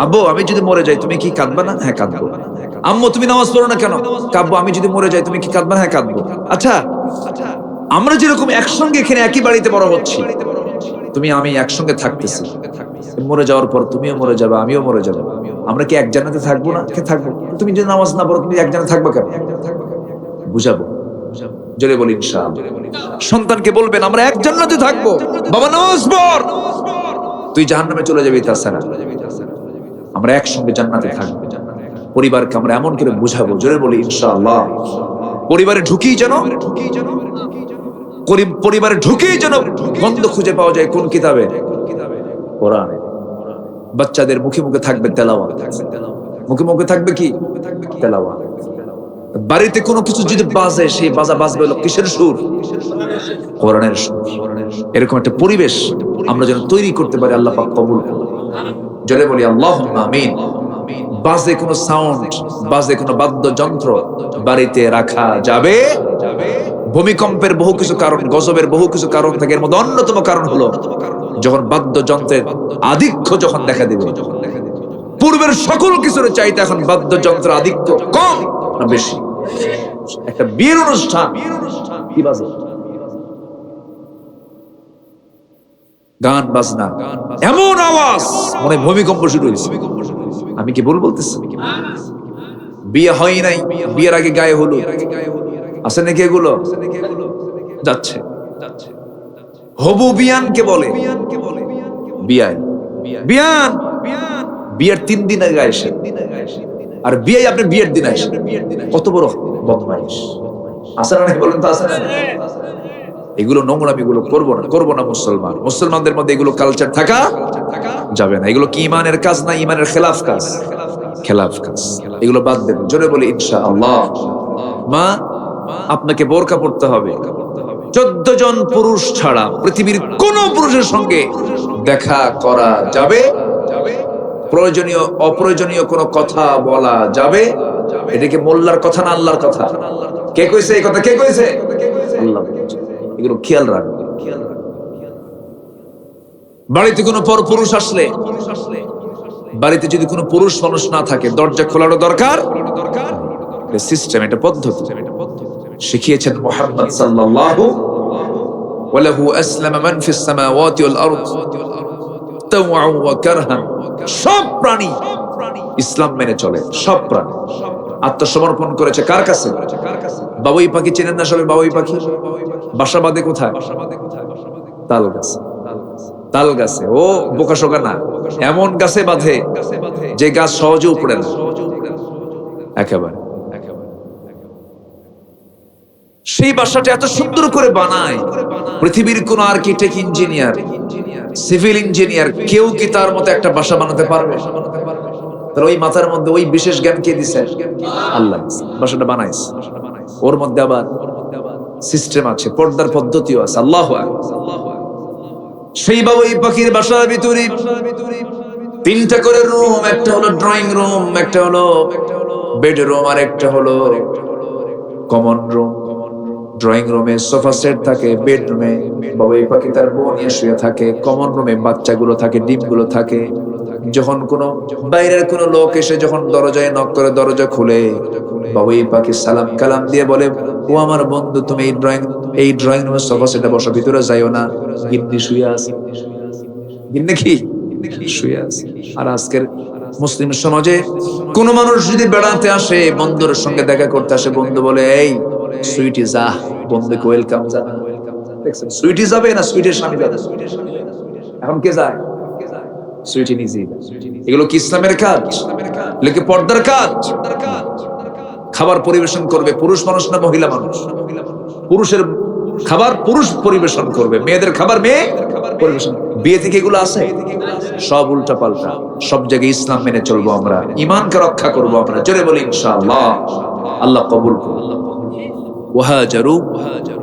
আব্বু আমি যদি মরে যাই তুমি কি কাঁদবা না? হ্যাঁ কাঁদবো। আম্মু তুমি নামাজ পড়ো না কেন? কাঁদবো। আমি যদি মরে যাই তুমি কি কাঁদবা? হ্যাঁ কাঁদবো। আচ্ছা, আমরা যেরকম একসঙ্গে এখানে একই বাড়িতে বড় হচ্ছি, তুমি আমি একসঙ্গে থাকতেছি, মরে যাওয়ার পর তুমিও মরে যাবে, আমিও মরে যাবো, আমরা কি এক জান্নাতে থাকবো না? কে থাকবো? তুমি যদি নামাজ না পড়ো তুমি এক জান্নাতে থাকবা কেন? বুঝাবো, জোরে বলি ইনশাআল্লাহ। সন্তানকে বলবেন আমরা এক জান্নাতে থাকবো, বাবা নামাজ পড়, তুই জাহান্নামে চলে যাবি তাছাড়া। আমরা একসঙ্গে জান্নাতে থাকবো। পরিবারকে আমরা এমন করে বুঝাবো, জোরে বলি ইনশাআল্লাহ। পরিবারে ঢুকেই যেন গন্ধ খুঁজে পাওয়া যায় কোন কিতাবে? কোরআনে। বাচ্চাদের মুখে মুখে থাকবে তেলাওয়াত, মুখে মুখে থাকবে কি? তেলাওয়াত। বাড়িতে কোনো কিছু যদি বাজে, সেই বাজবে হলো কিসের সুর? কোরআনের সুর। এরকম একটা পরিবেশ আমরা যেন তৈরি করতে পারি, আল্লাহ পাক কবুল করুন। জোরে বলি আল্লাহুম্মা আমিন। বাজে কোনো সাউন্ড, বাজে কোনো বাদ্যযন্ত্র বাড়িতে রাখা যাবে? ভূমিকম্পের বহু কিছু কারণ, গজবের বহু কিছু কারণ থাকে, এর মধ্যে অন্যতম কারণ হলো যখন বাদ্যযন্ত্রের আধিক্য যখন দেখা দিবে। পূর্বের সকল কিছুর চাইতে এখন বাদ্যযন্ত্রের আধিক্য কম না বেশি? একটা বিয়ের অনুষ্ঠান কি বাজে? গান বাজনা, এমন আওয়াজ মনে ভূমিকম্প শুরু হয়েছে। আমি কি ভুল বলতেছি? বিয়ে হয় নাই, বিয়ের আগে গায়ে হলুদ আছে নাকি? এগুলো যাচ্ছে। হবু বিয়ানকে বলে বিয়ান, বিয়ান বিয়ের 3 দিন আগে আসে, আর বিয়ে আপনি বিয়ের দিন আসে। কত বড় বদমাইশ! আছে না? বলেন তো আছে না? এগুলো নোংরামি, এগুলো করবো না মুসলমানদের মধ্যে এগুলো কালচার থাকা যাবে না। এগুলো কি ইমানের কাজ না? ইমানের খেলাফ কাজ। এগুলো বাদ দেব, জোরে বলি ইনশাআল্লাহ। মা, আপনাকে বোরকা পড়তে হবে। 14 জন পুরুষ ছাড়া পৃথিবীর কোন পুরুষের সঙ্গে দেখা করা যাবে? প্রয়োজনীয় অপ্রয়োজনীয় কোন কথা বলা যাবে? এটা কি মোল্লার কথা না আল্লাহর কথা? কে কইছে এই কথা? কে কইছে? আল্লাহ। এগুলো খেয়াল রাখবে। বাড়িতে কোনো পর পুরুষ আসলে, বাড়িতে যদি কোনো পুরুষ মানুষ না থাকে, দরজা খোলারও দরকার। সিস্টেম, এটা পদ্ধতি শিখিয়েছেন মুহাম্মদ সাল্লাল্লাহু ওয়ালাহু আসলামা মান ফিস সামাওয়াতি ওয়াল আরদ তাওআন ওয়া কারহান। সব প্রাণী ইসলাম মেনে চলে, সব প্রাণী আত্মসমর্পণ করেছে কার কাছে? বাবুই পাখি চেনেন না সবাই? বাবুই পাখি বাসা বাঁধে কোথায়? তাল গাছে। তাল গাছে। ও বোকাশোকা না, এমন গাছে বাঁধে যে গাছ সহজে উপড়ে না একেবারে। সেই বাসাটা এত সুন্দর করে বানায়, পৃথিবীর কোন আর্কিটেক্ট, ইঞ্জিনিয়ার, সিভিল ইঞ্জিনিয়ার কেউ কি তার মতো একটা বাসা বানাতে পারবে? তাহলে ওই মাথার মধ্যে ওই বিশেষ জ্ঞান কে দিছে? আল্লাহ বাসাটা বানাইছে। ওর মধ্যে আবার সিস্টেম আছে, পর্দার পদ্ধতিও আছে। আল্লাহু আকবার। সেই বাবুই পাখির বাসার ভিতরে 3টা করে রুম, একটা হলো ড্রয়িং রুম, একটা হলো বেডরুম, আর একটা হলো কমন রুম। ড্রয়িং রুমে সোফা সেট থাকে, বেডরুমে বাবুই পাখি তার বউ নিয়ে শুয়ে থাকে, কমন রুমে বাচ্চাগুলো থাকে, ডিমগুলো থাকে। যখন কোনো বাইরের কোনো লোক এসে যখন দরজায় নক করে, দরজা খুলে বাবুই পাখি সালাম কালাম দিয়ে বলে, ও আমার বন্ধু, তুমি এই ড্রয়িং রুমের সোফা সেটে বসো, ভিতরে যাইও না, গিন্নি শুয়ে আছে। গিন্নি কি শুয়ে আছে? আর আজকের মুসলিম সমাজে কোন মানুষ যদি বেড়াতে আসে, বন্ধুর সঙ্গে দেখা করতে আসে, বন্ধু বলে এই সুইটি যা, বন্ধুকে ওয়েলকাম জানা। দেখছেন, সুইটি যাবে না সুইটের স্বামী যাবে? এখন কে যায়? সুইটি নিজেই। এগুলো কি ইসলামের কাজ? এগুলো পর্দার কাজ? খাবার পরিবেশন করবে পুরুষ মানুষ না মহিলা মানুষ? পুরুষের খাবার পুরুষ পরিবেশন করবে, মেয়েদের খাবার মেয়ে পরিবেশন। বিয়ে থেকে এগুলো আছে? সব উল্টা পাল্টা। সব জায়গায় ইসলাম মেনে চলবো আমরা, ঈমানকে রক্ষা করবো আমরা। জোরে বলি ইনশাআল্লাহ। আল্লাহ কবুল করুন। ওয়াহাজারু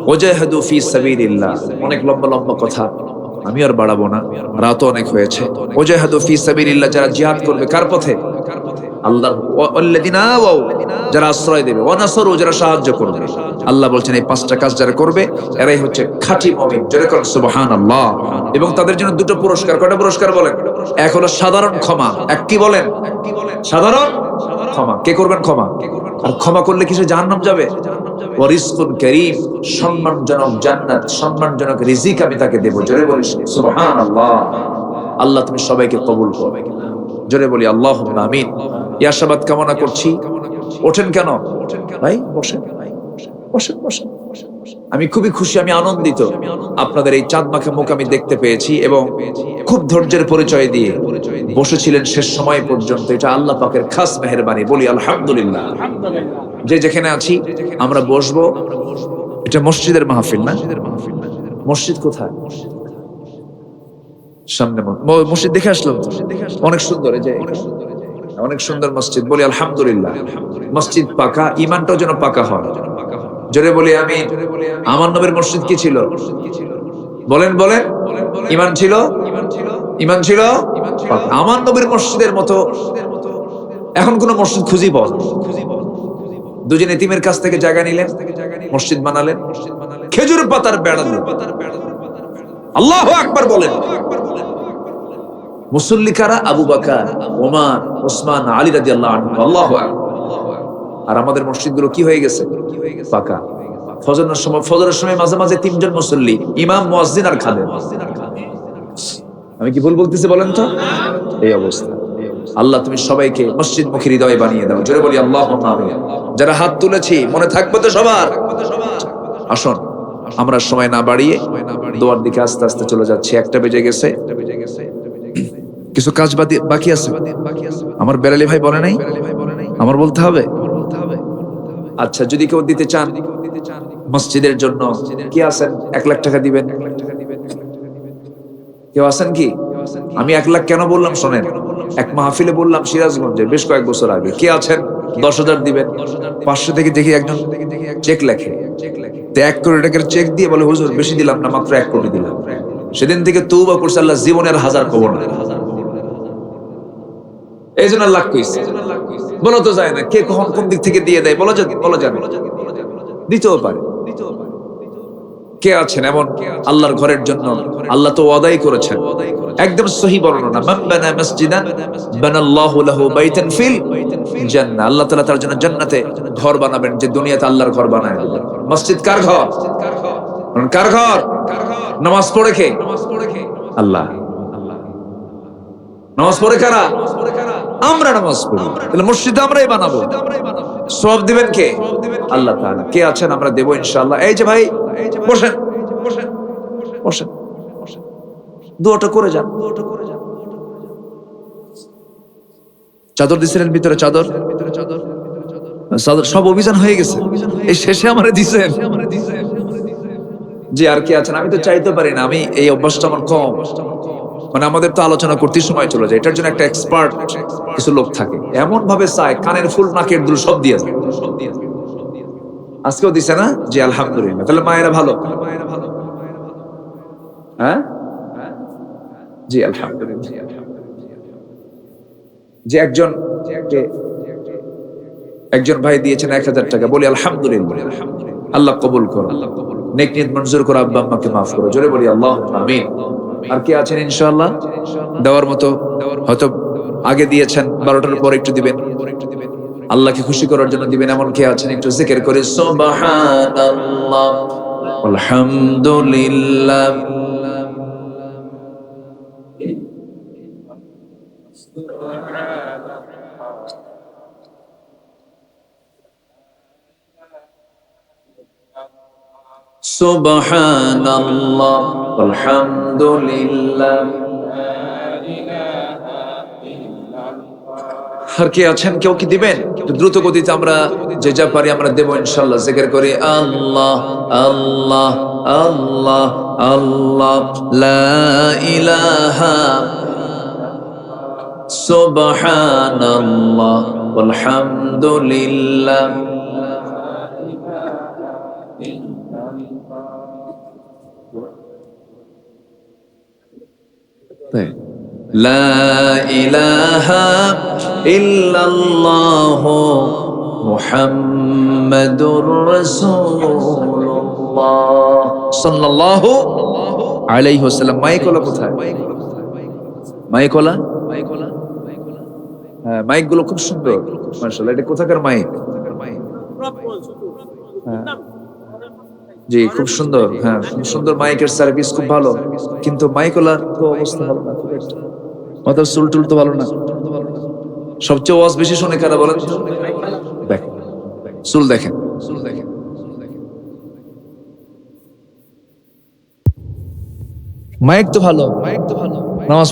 ওয়াজাহাদু ফি সাবিলিল্লাহ। অনেক লম্বা লম্বা কথা, আমি আর বাড়াবো না, রাতও অনেক হয়েছে। ওয়াজাহাদু ফি সাবিলিল্লাহ, যারা জিহাদ করবে কার পথে? আল্লাহ। ওয়াল্লাযিনা আওয়াউ, যারা আশ্রয় দেবে। ওয়ানাসারু, যারা সাহায্য করবে। আল্লাহ বলছেন এই পাঁচটা কাজ যারা করবে এরাই হচ্ছে খাঁটি মুমিন। জোরে করুন সুবহানাল্লাহ। এবং তাদের জন্য দুটো পুরস্কার। কয়টা পুরস্কার বলেন? এক হলো সাধারণ ক্ষমা। এক কি বলেন? সাধারণ ক্ষমা। কে করবেন ক্ষমা? আর ক্ষমা করলে কিসে জাহান্নাম যাবে? ওয়া রিজকুন কারীম, সম্মানজনক জান্নাত, সম্মানজনক রিজিক আমি তাকে দেব। জোরে বলি সুবহানাল্লাহ। আল্লাহ তুমি সবাইকে কবুল করো। জোরে বলি আল্লাহুম্মা আমিন। ইয়াশাবাদ কামনা করছি। ওঠেন কেন ভাই? বসেন বসেন বসেন। আমি খুবই খুশি, আমি আনন্দিত আপনাদের এই চাঁদ মাখা মুখ আমি দেখতে পেয়েছি, এবং খুব ধৈর্যের পরিচয় দিয়ে বসেছিলেন শেষ সময় পর্যন্ত। এটা আল্লাহ পাকের খাস মেহেরবানি। বলি আলহামদুলিল্লাহ। যে যেখানে আছি আমরা বসবো। এটা মসজিদের মাহফিল না? মসজিদ কোথায়? সামনে মসজিদ দেখে আসলাম, অনেক সুন্দর। এই যে অনেক সুন্দর মসজিদ। বলি আলহামদুলিল্লাহ। মসজিদ পাকা, ঈমানটাও যেন পাকা হয়। জোরে বলি আমি। আমার নবীর মসজিদ কি ছিল? বলেন বলেন। ঈমান ছিল, ঈমান ছিল। আমার নবীর মসজিদের মতো এখন কোন মসজিদ খুঁজি পাওয়া যায়? দুজন এতিমের কাছ থেকে জায়গা নিলেন, মসজিদ বানালেন, খেজুর পাতার বেড়া দিলেন। আল্লাহু আকবার বলেন। মুসল্লি কারা? আবু বকর, ওমর, ওসমান, আলী রাদিয়াল্লাহু আনহু। আল্লাহু আকবার। আর আমাদের মসজিদগুলো কি হয়ে গেছে? পাকা। ফজরের সময় মাঝে মাঝে তিনজন মুসল্লি, ইমাম, মুয়াজ্জিন আর খাদেম। আমি কি ভুল বলতেছি বলেন তো? এই অবস্থা। আল্লাহ তুমি সবাইকে মসজিদমুখী হৃদয় বানিয়ে দাও। জোরে বলি আল্লাহুম্মা আমিন। যারা হাত তুলেছি মনে থাকবে তো সবার? আসুন আমরা সময় না বাড়িয়ে দোয়ার দিকে আস্তে আস্তে চলে যাচ্ছি। 1টা বেজে গেছে। কিছু কাজ বাকি আছে। আমার বেলালি ভাই বলে নাই আমার বলতে হবে? আচ্ছা, যদি কেউ দিতে চান মসজিদের জন্য, কি আছেন? 1 লাখ টাকা দিবেন। কেউ আছেন কি? আমি 1 লাখ কেন বললাম শোনেন। এক মাহফিলে বললাম সিরাজগঞ্জে বেশ কয়েক বছর আগে। কে আছেন? 10,000 দিবেন। 500 থেকে দেখি একজন চেক লেখে। 1 কোটি টাকার চেক দিয়ে বলে হুজুর বেশি দিলাম না, মাত্র 1 কোটি দিলাম। সেদিন থেকে তওবা করছে, আল্লাহ জীবনের 1000 কবর না। এই জন্য লাখ কইছে। বলা তো যায় না কে কখন কোন দিক থেকে দিয়ে দেয়, বলা যায় না। দিতেও পারে। কে আছেন এমন আল্লাহর ঘরের জন্য? আল্লাহ তো ওয়াদাই করেছেন, একদম সহি বর্ণনা, মান বানা মসজিদান বানাল্লাহু লাহু বাইতান ফিল জান্নাহ। আল্লাহ তাআলা তার জন্য জান্নাতে ঘর বানাবেন, যে দুনিয়াতে আল্লাহর ঘর বানায় দিবেন। মসজিদ কার ঘর? কার ঘর? নামাজ পড়ে কে? আল্লাহ। নামাজ পড়ে কারা? আমরা নামাজ পড়ি। তাহলে মসজিদ আমরাই বানাবো। সওয়াব দিবেন কে? আল্লাহ তাআলা। কে আছেন? আমরা দেব ইনশাআল্লাহ। এই যে ভাই বসেন বসেন বসেন, দোয়াটা করে যান। চাদর দিছিলেন ভিতরে? চাদর সব অভিযান হয়ে গেছে। এই শেষে আমারে দিছেন। জি, আর কি আছেন? আমি তো চাইতে পারি না, আমি এই অভ্যাসটা আমার কম। মানে আমাদের তো আলোচনা করতে সময় চলে যায়। এটার জন্য একটা এক্সপার্ট কিছু লোক থাকে, এমন ভাবে চায় কানের ফুল নাকের দুল সব দিয়ে যায়। আজকেও দিছে না? জি আলহামদুলিল্লাহ। তাহলে মায়েরা ভালো? হ্যাঁ জি আলহামদুলিল্লাহ। যে একজন ভাই দিয়েছেন 1000 টাকা। বলি আলহামদুলিল্লাহ। আল্লাহ কবুল করো, নেক নিয়ত মঞ্জুর করো, আব্বা আম্মাকে মাফ করো। জোরে বলি আল্লাহুম্মা আমিন। আর কে আছেন ইনশাআল্লাহ দেওয়ার মতো? হয়তো আগে দিয়েছেন, 12টার পর একটু দিবেন, আল্লাহকে খুশি করার জন্য দিবেন। এমন কে আছেন? একটু জিকির করে সুবহানাল্লাহ আলহামদুলিল্লাহ। সুবহানাল্লাহ আলহামদুলিল্লাহ। আর কি আছেন? কেউ কি দিবেন? একটু দ্রুত গতিতে আমরা যে যা পারি আমরা দেব ইনশাআল্লাহ। জিকির করি আল্লাহ আল্লাহ আল্লাহ আল্লাহ, লা ইলাহা সুবহানাল্লাহ আলহামদুলিল্লাহ। লা ইলাহা ইল্লাল্লাহ মুহাম্মাদুর রাসূলুল্লাহ সাল্লাল্লাহু আলাইহি ওয়াসাল্লাম। মাইকওয়ালা কোথায়? মাইকওয়ালা? হ্যাঁ, মাইক গুলো খুব সুন্দর মাশাআল্লাহ। এটা কোথাকার মাইক? হ্যাঁ। জি, খুব সুন্দর। হ্যাঁ, খুব সুন্দর মাইকের সার্ভিস খুব ভালো, কিন্তু মাইকওয়ালার তো অবস্থা ভালো না খুব একটা। মাথার চুল টুল তো ভালো না। সবচেয়ে ওয়াজ বেশি শুনে কারা বলেন তো? দেখেন চুল, দেখেন মাইক তো ভালো, নামাজ